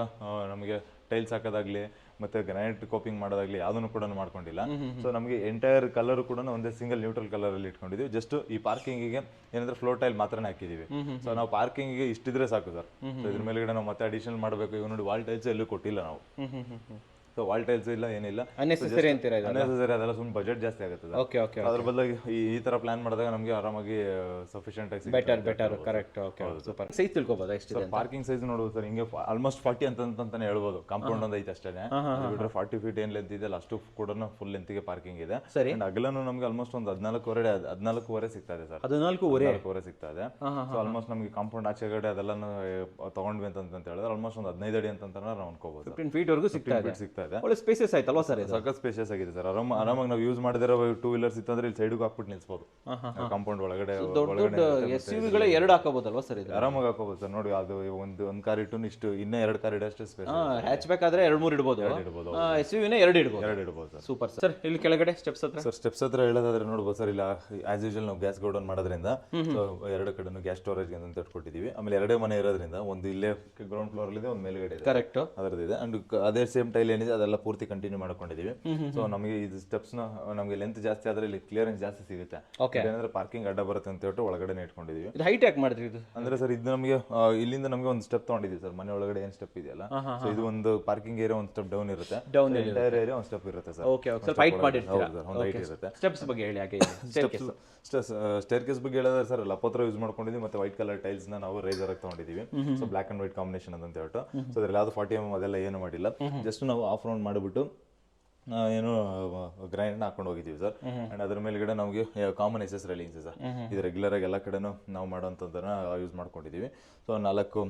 ನಮಗೆ ಟೈಲ್ಸ್ ಹಾಕೋದಾಗ್ಲಿ ಮತ್ತೆ ಗ್ರಾನೈಟ್ ಕೋಪಿಂಗ್ ಮಾಡೋದಾಗ್ಲಿ ಯಾವುದನ್ನು ಕೂಡ ಮಾಡ್ಕೊಂಡಿಲ್ಲ. ಸೊ ನಮಗೆ ಎಂಟೈರ್ ಕಲರ್ ಕೂಡ ಒಂದೇ ಸಿಂಗಲ್ ನ್ಯೂಟ್ರಲ್ ಕಲರ್ ಅಲ್ಲಿ ಇಟ್ಕೊಂಡಿದ್ವಿ. ಜಸ್ಟ್ ಈ ಪಾರ್ಕಿಂಗಿಗೆ ಏನಂದ್ರೆ ಫ್ಲೋರ್ ಟೈಲ್ ಮಾತ್ರನೇ ಹಾಕಿದೀವಿ. ಸೊ ನಾವು ಪಾರ್ಕಿಂಗಿಗೆ ಇಷ್ಟಿದ್ರೆ ಸಾಕು ಸರ್. ಸೊ ಇದ್ರ ಮೇಲ್ಗಡೆ ನಾವು ಮತ್ತೆ ಅಡಿಷನಲ್ ಮಾಡಬೇಕು. ಇವಾಗ ನೋಡಿ ವಾಲ್ ಟೈಲ್ಸ್ ಎಲ್ಲೂ ಕೊಟ್ಟಿಲ್ಲ ನಾವು. ಸೊ ವಾಲ್ ಟೈಲ್ಸ್ ಇಲ್ಲ, ಏನಿಲ್ಲ. ಅನ್ನೆಸೆಸರಿ ಅಂತೀರಾ ಇದು? ಅನ್ನೆಸೆಸರಿ, ಅದೆಲ್ಲ ಸುಮ್ಮನೆ ಬಜೆಟ್ ಜಾಸ್ತಿ ಆಗುತ್ತೆ ಸರ್. Okay okay. ಅದ್ರ ಬದಲಾಗಿ ಈ ತರ ಪ್ಲಾನ್ ಮಾಡಿದಾಗ ನಮಗೆ ಆರಾಮಾಗಿ ಸಫಿಷಿಯಂಟ್ ಆಗಿ better correct. Okay super. Size ತಿಳ್ಕೊಬೋದಾ ಎಷ್ಟು ಇದೆ? ಪಾರ್ಕಿಂಗ್ ಸೈಜ್ ನೋಡೋದು ಸರ್ ಹಿಂಗೆ ಆಲ್ಮೋಸ್ಟ್ 40 ಅಂತಾನೆ ಹೇಳ್ಬೋದು. ಕಾಂಪೌಂಡ್ ಒಂದು ಐತೆ ಅಷ್ಟೇ. ಬಿಟ್ರೆ 40 ಫೀಟ್ ಏನ್ ಲೆಂತ್ ಇದೆ ಅಷ್ಟು ಕೂಡ ಫುಲ್ ಲೆಂತ್ಗೆ ಪಾರ್ಕಿಂಗ್ ಇದೆ. ಅಂಡ್ ಅಗಲನು ನಮಗೆ ಆಲ್ಮೋಸ್ಟ್ ಒಂದು 14.5 ಸಿಗ್ತಾ ಇದೆ ಸರ್. 14.5 ಸಿಗ್ತಾ ಇದೆ. ಸೊ ಆಲ್ಮೋಸ್ಟ್ ನಮಗೆ ಕಾಂಪೌಂಡ್ ಆಚೆಗಡೆ ಅದೆಲ್ಲ ತಗೊಂಡ್ವಿ ಅಂತ ಹೇಳಿದ್ರೆ ಆಲ್ಮೋಸ್ಟ್ ಒಂದು 15 ಅಡಿ ಅಂತ ನಾವು ಅನ್ಕೋಬಹುದು. 15 ಫೀಟ್ ವರೆಗೂ ಸಿಗ್ತಾ ಇದೆ. ಒಳ್ಳೆ ಸ್ಪೇಸಸ್ ಆಯ್ತಲ್ವಾ ಸರ್? ಸಖತ್ ಸ್ಪೇಷಿಯಸ್ ಆಗಿದೆ ಸರ್. ಆರಾಮಾಗಿ ನಾವು ಯೂಸ್ ಮಾಡಿದಿರೋ 2 ವೀಲರ್ಸ್ ಇತ್ತಂದ್ರೆ ಇಲ್ಲಿ ಸೈಡ್ಗೆ ಹಾಕ್ಬಿಟ್ಟು ನಿಲ್ಸಬಹುದು. ಕಾಂಪೌಂಡ್ ಒಳಗಡೆ ಎಸ್ಯುವಿಗಳೇ 2 ಹಾಕಬಹುದಲ್ವಾ ಸರ್? ಇದು ಆರಾಮಾಗಿ ಹಾಕೋಬಹುದು ಸರ್. ನೋಡಿ ಅದು ಒಂದು ಕಾರ್ ಇಟ್ಟು ಇಷ್ಟು ಇನ್ನೂ 2 ಕಾರ್ ಇಡೋಷ್ಟು ಸ್ಪೇಸ್. ಹ್ಯಾಚ್ ಬ್ಯಾಕ್ ಆದ್ರೆ 2-3 ಇಡಬಹುದು. ಎಸ್ಯುವಿನೇ 2 ಇಡಬಹುದು ಸರ್. Super sir. ಇಲ್ಲಿ ಕೆಳಗಡೆ ಸ್ಟೆಪ್ಸ್ ಹತ್ರ ಸರ್, ಸ್ಟೆಪ್ಸ್ ಹತ್ರ ಹೇಳೋದಾದ್ರೆ ನೋಡ್ಬೋದು ಸರ್. ಇಲ್ಲ ಆಸ್ ಯೂಶುವಲ್ ನಾವು ಗ್ಯಾಸ್ ಗೋಡೌನ್ ಮಾಡೋದ್ರಿಂದ ಎರಡು ಕಡೆನೂ ಗ್ಯಾಸ್ ಸ್ಟೋರೇಜ್ ಅಂತ ಇಟ್ಕೊಟ್ಟಿದೀವಿ. ಆಮೇಲೆ 2 ಮನೆ ಇರೋದ್ರಿಂದ ಒಂದು ಇಲ್ಲೇ ಗ್ರೌಂಡ್ ಫ್ಲೋರ್ ಇದೆ, ಒಂದು ಮೇಲ್ಗಡೆ ಇದೆ. ಕರೆಕ್ಟ್. ಅದರದಿದೆ. ಅಂಡ್ ಅದೇ ಸೇಮ್ ಟೈಲ್ ಏನಿದೆ ಅದೆಲ್ಲ ಪೂರ್ತಿ ಕಂಟಿನ್ಯೂ ಮಾಡ್ಕೊಂಡಿದೀವಿ. ಸೊ ನಮಗೆ ಇದು ಸ್ಟೆಪ್ಸ್ ನಮಗೆ ಲೆಂತ್ ಜಾಸ್ತಿ ಆದ್ರೆ ಇಲ್ಲಿ ಕ್ಲಿಯರೆನ್ಸ್ ಜಾಸ್ತಿ ಸಿಗುತ್ತೆ. ಏನಂದ್ರೆ ಪಾರ್ಕಿಂಗ್ ಅಡ್ಡ ಬರುತ್ತೆ ಅಂತ ಹೇಳ್ಬಿಟ್ಟು ಒಳಗಡೆ ಇಟ್ಕೊಂಡಿದೀವಿ. ಹೈಟ್ ಯಾಕೆ ಮಾಡಿದ್ರಿ ಇದು? ಅಂದ್ರೆ ಸರ್ ಇದು ನಮಗೆ ಇಲ್ಲಿಂದ ನಮಗೆ ಒಂದು ಸ್ಟೆಪ್ ತಗೊಂಡಿದ್ದೀವಿ ಸರ್. ಮನೆ ಒಳಗಡೆ ಏನ್ ಸ್ಟೆಪ್ ಇದೆಯಲ್ಲ, ಸೊ ಇದು ಒಂದು ಪಾರ್ಕಿಂಗ್ ಏರಿಯಾ ಒಂದು ಸ್ಟೆಪ್ ಡೌನ್ ಇರುತ್ತೆ. ಎಂಟೈರ್ ಏರಿಯಾ ಒಂದು ಸ್ಟೆಪ್ ಇರುತ್ತೆ ಸರ್. Okay okay. ಸ್ವಲ್ಪ ಹೈಟ್ ಮಾಡಿರ್ತೀರಾ? ಒಂದು ಹೈಟ್ ಇರುತ್ತೆ. ಸ್ಟೆಪ್ಸ್ ಬಗ್ಗೆ ಹೇಳಿ. ಹಾಗೆ ಸ್ಟೇರ್ಕೇಸ್ ಬಗ್ಗೆ ಹೇಳಿದ್ರೆ ಸರ್ ಲಪೋತ್ರ ಯೂಸ್ ಮಾಡ್ಕೊಂಡಿದ್ವಿ. ಮತ್ತೆ ವೈಟ್ ಕಲರ್ ಟೈಲ್ಸ್ ನಾವು ರೈಸರ್ ಆಗಿ ತಗೊಂಡಿದ್ದೀವಿ. So black and white combination ಅಂತ ಹೇಳ್ಬಿಟ್ಟು. ಸೊ ಅದ್ರಲ್ಲಿ ಯಾವ್ದು 40 mm ಅದೆಲ್ಲ ಏನು ಮಾಡಿಲ್ಲ. ಜಸ್ಟ್ ನಾವು ಆಫ್ ರೌಂಡ್ ಮಾಡಿಬಿಟ್ಟು ಏನು ಗ್ರೈಂಡ್ ಹಾಕೊಂಡು ಹೋಗಿದ್ದೀವಿ ಸರ್. ಅಂಡ್ ಅದ್ರ ಮೇಲ್ಗಡೆ ನಮಗೆ ಕಾಮನ್ ಎಸ್ ರೈಲಿಂಗ್ಸ್ ಸರ್. ಇದು ರೆಗ್ಯುಲರ್ ಆಗಿ ಎಲ್ಲ ಕಡೆನೂ ನಾವು ಮಾಡೋಂಥದ್ದನ್ನ ಯೂಸ್ ಮಾಡ್ಕೊಂಡಿದ್ದೀವಿ. ಸೊ 4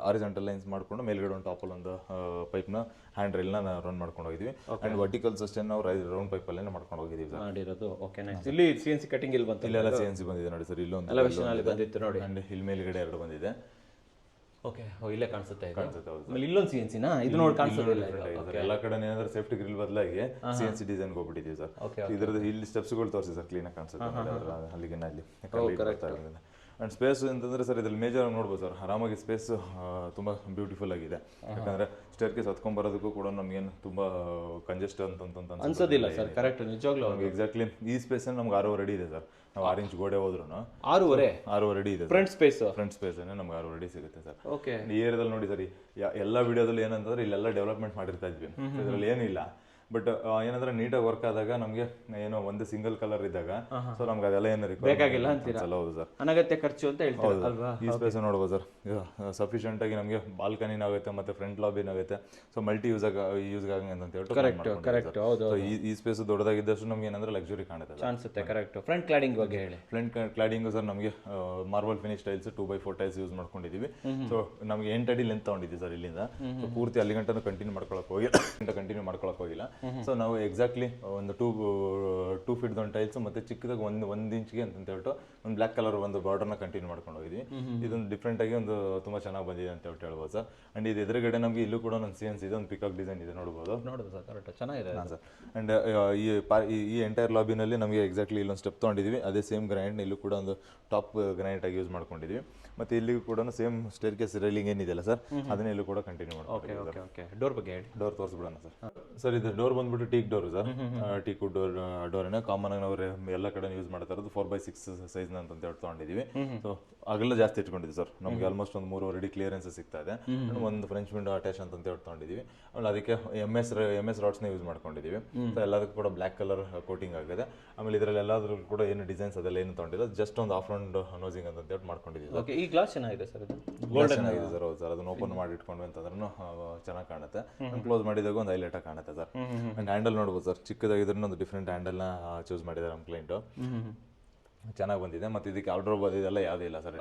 ಹಾರಿಜಾಂಟಲ್ ಲೈನ್ಸ್ ಮಾಡ್ಕೊಂಡು ಮೇಲ್ಗಡೆ ಒಂದು ಟಾಪಲ್ಲಿ ಒಂದು ಪೈಪ್ನ ಹ್ಯಾಂಡ್ ರೈಲ್ನ ರನ್ ಮಾಡ್ಕೊಂಡು ಹೋಗಿದ್ದೀವಿ. ಅಂಡ್ ವರ್ಟಿಕಲ್ಸ್ ಅಷ್ಟೇ ನಾವು ರೌಂಡ್ ಪೈಪಲ್ಲೇ ಮಾಡ್ಕೊಂಡು ಹೋಗಿದ್ದೀವಿ ಸರ್. ಮಾಡಿರೋದು ಓಕೆ ನೈಸ್. ಇಲ್ಲಿ CNC ಕಟಿಂಗ್ ಇಲ್ಲಿ ಬಂತು, ಇಲ್ಲೆಲ್ಲ CNC ಬಂದಿದೆ ನೋಡಿ ಸರ್. ಇಲ್ಲೊಂದು ಬಂದಿತ್ತು ನೋಡಿ. ಅಂಡ್ ಇಲ್ಲಿ ಮೇಲ್ಗಡೆ 2 ಬಂದಿದೆ. ಓಕೆ ಇಲ್ಲೇ ಕಾಣಿಸುತ್ತೆ ಕಾಣಿಸುತ್ತೆ. ಹೌದು. ಆಮೇಲೆ ಇಲ್ಲೊಂದು CNC ನಾ ಇದು ನೋಡಿ ಕಾಣಿಸೋದಿಲ್ಲ. ಎಲ್ಲ ಕಡೆ ಏನಾದ್ರೆ ಸೇಫ್ಟಿ ಗ್ರಿಲ್ ಬದಲಾಗಿ CNC ಡಿಸೈನ್ ಹೋಗ್ಬಿಟ್ಟಿದ್ದೀವಿ ಸರ್. ಇದ್ರದ್ದು ಇಲ್ಲಿ ಸ್ಟೆಪ್ಸ್ಗಳು ತೋರಿಸಿ ಸರ್, ಕ್ಲೀನಾಗಿ ಕಾಣಿಸುತ್ತೆ ಅಲ್ಲಿಗೆ ಅಲ್ಲಿ. ಅಂಡ್ ಸ್ಪೇಸ್ ಅಂತಂದ್ರೆ ಸರ್ ಇದ್ರಲ್ಲಿ ಮೇಜರ್ ನೋಡ್ಬೋದು ಸರ್, ಆರಾಮಾಗಿ ಸ್ಪೇಸ್ ತುಂಬಾ ಬ್ಯೂಟಿಫುಲ್ ಆಗಿದೆ. ಯಾಕಂದ್ರೆ ಸ್ಟೇರ್ ಕೇಸ್ ಹತ್ಕೊಂಡ್ ಬರೋದಕ್ಕೂ ಕೂಡ ನಮ್ಗೇನು ತುಂಬಾ ಕಂಜೆಸ್ಟ್ ಅಂತ ಅನ್ಸೋದಿಲ್ಲ ಸರ್. ಕರೆಕ್ಟ್, ನಿಜವಾಗ್ಲೂ ಎಕ್ಸಾಕ್ಟ್ಲಿ ಈ ಸ್ಪೇಸ್ ನಮ್ಗೆ 6.5 ಅಡಿ ಇದೆ ಸರ್. ನಾವು 6 ಇಂಚ್ ಗೋಡೆ ಹೋದ್ರು 6.5 ಅಡಿ ಇದೆ. ಫ್ರಂಟ್ ಸ್ಪೇಸ್ ನಮ್ಗೆ 6 ಅಡಿ ಸಿಗುತ್ತೆ ಸರ್. ಓಕೆ. ಈ ಏರಿಯಾದಲ್ಲಿ ನೋಡಿ ಸರ್, ಎಲ್ಲ ವಿಡಿಯೋದಲ್ಲಿ ಏನಂತಂದ್ರೆ ಇಲ್ಲೆಲ್ಲ ಡೆವಲಪ್ಮೆಂಟ್ ಮಾಡಿರ್ತಾ ಇದ್ವಿ, ಇದ್ರಲ್ಲಿ ಏನಿಲ್ಲ. ಬಟ್ ಏನಂದ್ರೆ ನೀಟಾಗಿ ವರ್ಕ್ ಆದಾಗ ನಮ್ಗೆ ಏನೋ ಒಂದು ಸಿಂಗಲ್ ಕಲರ್ ಇದ್ದಾಗ ಸೊ ನಮ್ಗೆ ಅದೆಲ್ಲ ಏನು ಬೇಕಾಗಿಲ್ಲ ಅಂತೀರಾ? ಹೌದು ಸರ್, ಅನಗತ್ಯ ಖರ್ಚು ಅಂತ ಹೇಳ್ತಾರೆ ಅಲ್ವಾ? ಈ ಸ್ಪೇಸ್ ನೋಡ್ಬೋದು ಸರ್, ಸಫಿಷಿಯಂಟ್ ಆಗಿ ನಮಗೆ ಬಾಲ್ಕನಿನ ಆಗುತ್ತೆ ಮತ್ತೆ ಫ್ರಂಟ್ ಲಾಬಿನ ಆಗುತ್ತೆ. ಸೊ ಮಲ್ಟಿ ಯೂಸ್ ಆಗಂಗೆ ಅಂತ ಹೇಳ್ಬಿಟ್ಟು ಕರೆಕ್ಟ್. ಹೌದು, ಈ ಸ್ಪೇಸ್ ದೊಡ್ಡದಾಗಿದ್ದಷ್ಟು ನಮ್ಗೆ ಏನಂದ್ರೆ ಲಕ್ಸುರಿ ಕಾಣುತ್ತೆ. ಕರೆಕ್ಟ್. ಫ್ರಂಟ್ ಕ್ಲಾಡಿಂಗ್ ಬಗ್ಗೆ ಹೇಳಿ. ಫ್ರಂಟ್ ಕ್ಲಾಡಿಂಗ್ ಸರ್ ನಮಗೆ marble finish tiles 2x4 tiles use ಮಾಡ್ಕೊಂಡಿದೀವಿ. ಸೊ ನಮ್ಗೆ 8 ಅಡಿ ಲೆಂತ್ ತಗೊಂಡಿದ್ದೀವಿ ಸರ್ ಇಲ್ಲಿಂದ. ಸೊ ಪೂರ್ತಿ ಅಲ್ಲಿ ಗಂಟನೂ ಕಂಟಿನ್ಯೂ ಮಾಡ್ಕೊಳಕ್ ಹೋಗಿಲ್ಲ. ಸೊ ನಾವು ಎಕ್ಸಾಕ್ಟ್ಲಿ ಒಂದು 2 ಫೀಟ್ ಒಂದು ಟೈಲ್ಸ್ ಮತ್ತೆ ಚಿಕ್ಕದಾಗಿ ಒಂದು ಇಂಚ್ಗೆ ಅಂತ ಹೇಳ್ಬಿಟ್ಟು ಒಂದು ಬ್ಲಾಕ್ ಕಲರ್ ಒಂದು ಬಾರ್ಡರ್ನ ಕಂಟಿನ್ಯೂ ಮಾಡ್ಕೊಂಡು ಹೋಗಿದ್ವಿ. ಇದೊಂದು ಡಿಫ್ರೆಂಟ್ ಆಗಿ ಒಂದು ತುಂಬಾ ಚೆನ್ನಾಗಿ ಬಂದಿದೆ ಅಂತ ಹೇಳ್ಬೋದು ಸರ್. ಅಂಡ್ ಇದು ಎದುರುಗಡೆ ನಮಗೆ ಇಲ್ಲೂ ಕೂಡ ಒಂದು CNC ಇದೆ, ಒಂದು ಪಿಕಾಕ್ ಡಿಸೈನ್ ಇದೆ ನೋಡ್ಬೋದು ಸರ್. ಕರೆಕ್ಟ್, ಚೆನ್ನಾಗಿದೆ ಸರ್. ಅಂಡ್ ಈ ಎಂಟೈರ್ ಲಾಬಿನಲ್ಲಿ ನಮಗೆ ಎಕ್ಸಾಕ್ಟ್ಲಿ ಇಲ್ಲೊಂದು ಸ್ಟೆಪ್ ತೊಗೊಂಡಿದ್ವಿ. ಅದೇ ಸೇಮ್ ಗ್ರೈಂಡ್ ಇಲ್ಲೂ ಕೂಡ ಒಂದು ಟಾಪ್ ಗ್ರೈಂಡ್ ಆಗಿ ಯೂಸ್ ಮಾಡ್ಕೊಂಡಿದ್ವಿ. ಮತ್ತೆ ಇಲ್ಲಿಗೂ ಕೂಡ ಸೇಮ್ ಸ್ಟೇರ್ ಕೇಸ್ ರೈಲಿಂಗ್ ಏನಿದೆಯಲ್ಲ ಸರ್, ಅದನ್ನ ಇಲ್ಲೂ ಕೂಡ ಕಂಟಿನ್ಯೂ ಮಾಡ್ಕೊಂಡಿದ್ದೀವಿ. ಡೋರ್ ಬಗ್ಗೆ ಹೇಳಿ. ಡೋರ್ ತೋರಿಸ್ಬಿಡೋಣ ಸರ್. ಇದು ಡೋರ್ ಬಂದ್ಬಿಟ್ಟು teak door sir. Teak wood ಡೋರ್ನ ಕಾಮನ್ ಆಗಿ ನಾವು ಎಲ್ಲ ಕಡೆ ಯೂಸ್ ಮಾಡ್ತಾ ಇರೋದು 4x6 ಸೈಜ್ ಅಂತ ಹೇಳಿ ತಗೊಂಡಿದ್ದೀವಿ. ಸೊ ಅಗಲ ಜಾಸ್ತಿ ಇಟ್ಕೊಂಡಿದ್ವಿ ಸರ್. ನಮ್ಗೆ ಆಲ್ಮೋಸ್ಟ್ ಒಂದು 3.5 ಅಡಿ ಕ್ಲಿಯರೆನ್ಸ್ ಸಿಗ್ತಾ ಇದೆ. ಒಂದು ಫ್ರೆಂಚ್ ವಿಂಡೋ ಅಟ್ಯಾಚ್ ಅಂತ ಹೇಳಿ ತಗೊಂಡಿದ್ದೀವಿ. ಆಮೇಲೆ ಅದಕ್ಕೆ MS ರಾಡ್ಸ್ನ ಯೂಸ್ ಮಾಡ್ಕೊಂಡಿದ್ದೀವಿ. ಸೊ ಎಲ್ಲದಕ್ಕೂ ಕೂಡ ಬ್ಲಾಕ್ ಕಲರ್ ಕೋಟಿಂಗ್ ಆಗಿದೆ. ಆಮೇಲೆ ಇದರಲ್ಲಿ ಎಲ್ಲಾದ್ರೂ ಕೂಡ ಏನು ಡಿಸೈನ್ಸ್ ಅದೆಲ್ಲ ಏನು ತಗೊಂಡಿಲ್ಲ, ಜಸ್ಟ್ ಒಂದು ಆಫ್ ರೌಂಡ್ ನೋಸಿಂಗ್ ಅಂತ ಹೇಳಿ ಮಾಡ್ಕೊಂಡಿದ್ದೀವಿ. ಈ ಗ್ಲಾಸ್ ಚೆನ್ನಾಗಿದೆ ಸರ್, ಇದು ಗೋಲ್ಡನ್ ಚೆನ್ನಾಗಿದೆ ಸರ್. ಹೌದು ಸರ್, ಅದನ್ನ ಓಪನ್ ಮಾಡಿ ಇಟ್ಕೊಂಡ್ವಿ ಅಂತಂದ್ರೂ ಚೆನ್ನಾಗಿ ಕಾಣುತ್ತೆ. ಕ್ಲೋಸ್ ಮಾಡಿದಾಗ ಒಂದು ಹೈಲೈಟ್ ಆಗಿ ಕಾಣುತ್ತೆ ಸರ್. ಅಂಡ್ ಹ್ಯಾಂಡಲ್ ನೋಡ್ಬೋದು ಸರ್, ಚಿಕ್ಕದಾಗಿದ್ರೆ ಒಂದು ಡಿಫ್ರೆಂಟ್ ಹ್ಯಾಂಡಲ್ನ ಚೂಸ್ ಮಾಡಿದ್ದಾರೆ ನಮ್ಮ ಕ್ಲೈಂಟು. ಚೆನ್ನಾಗಿ ಬಂದಿದೆ. ಮತ್ತೆ ಇದಕ್ಕೆ ಔಟ್ಡೋರ್ ಇದೆಲ್ಲ ಯಾವುದೂ ಇಲ್ಲ ಸರ್,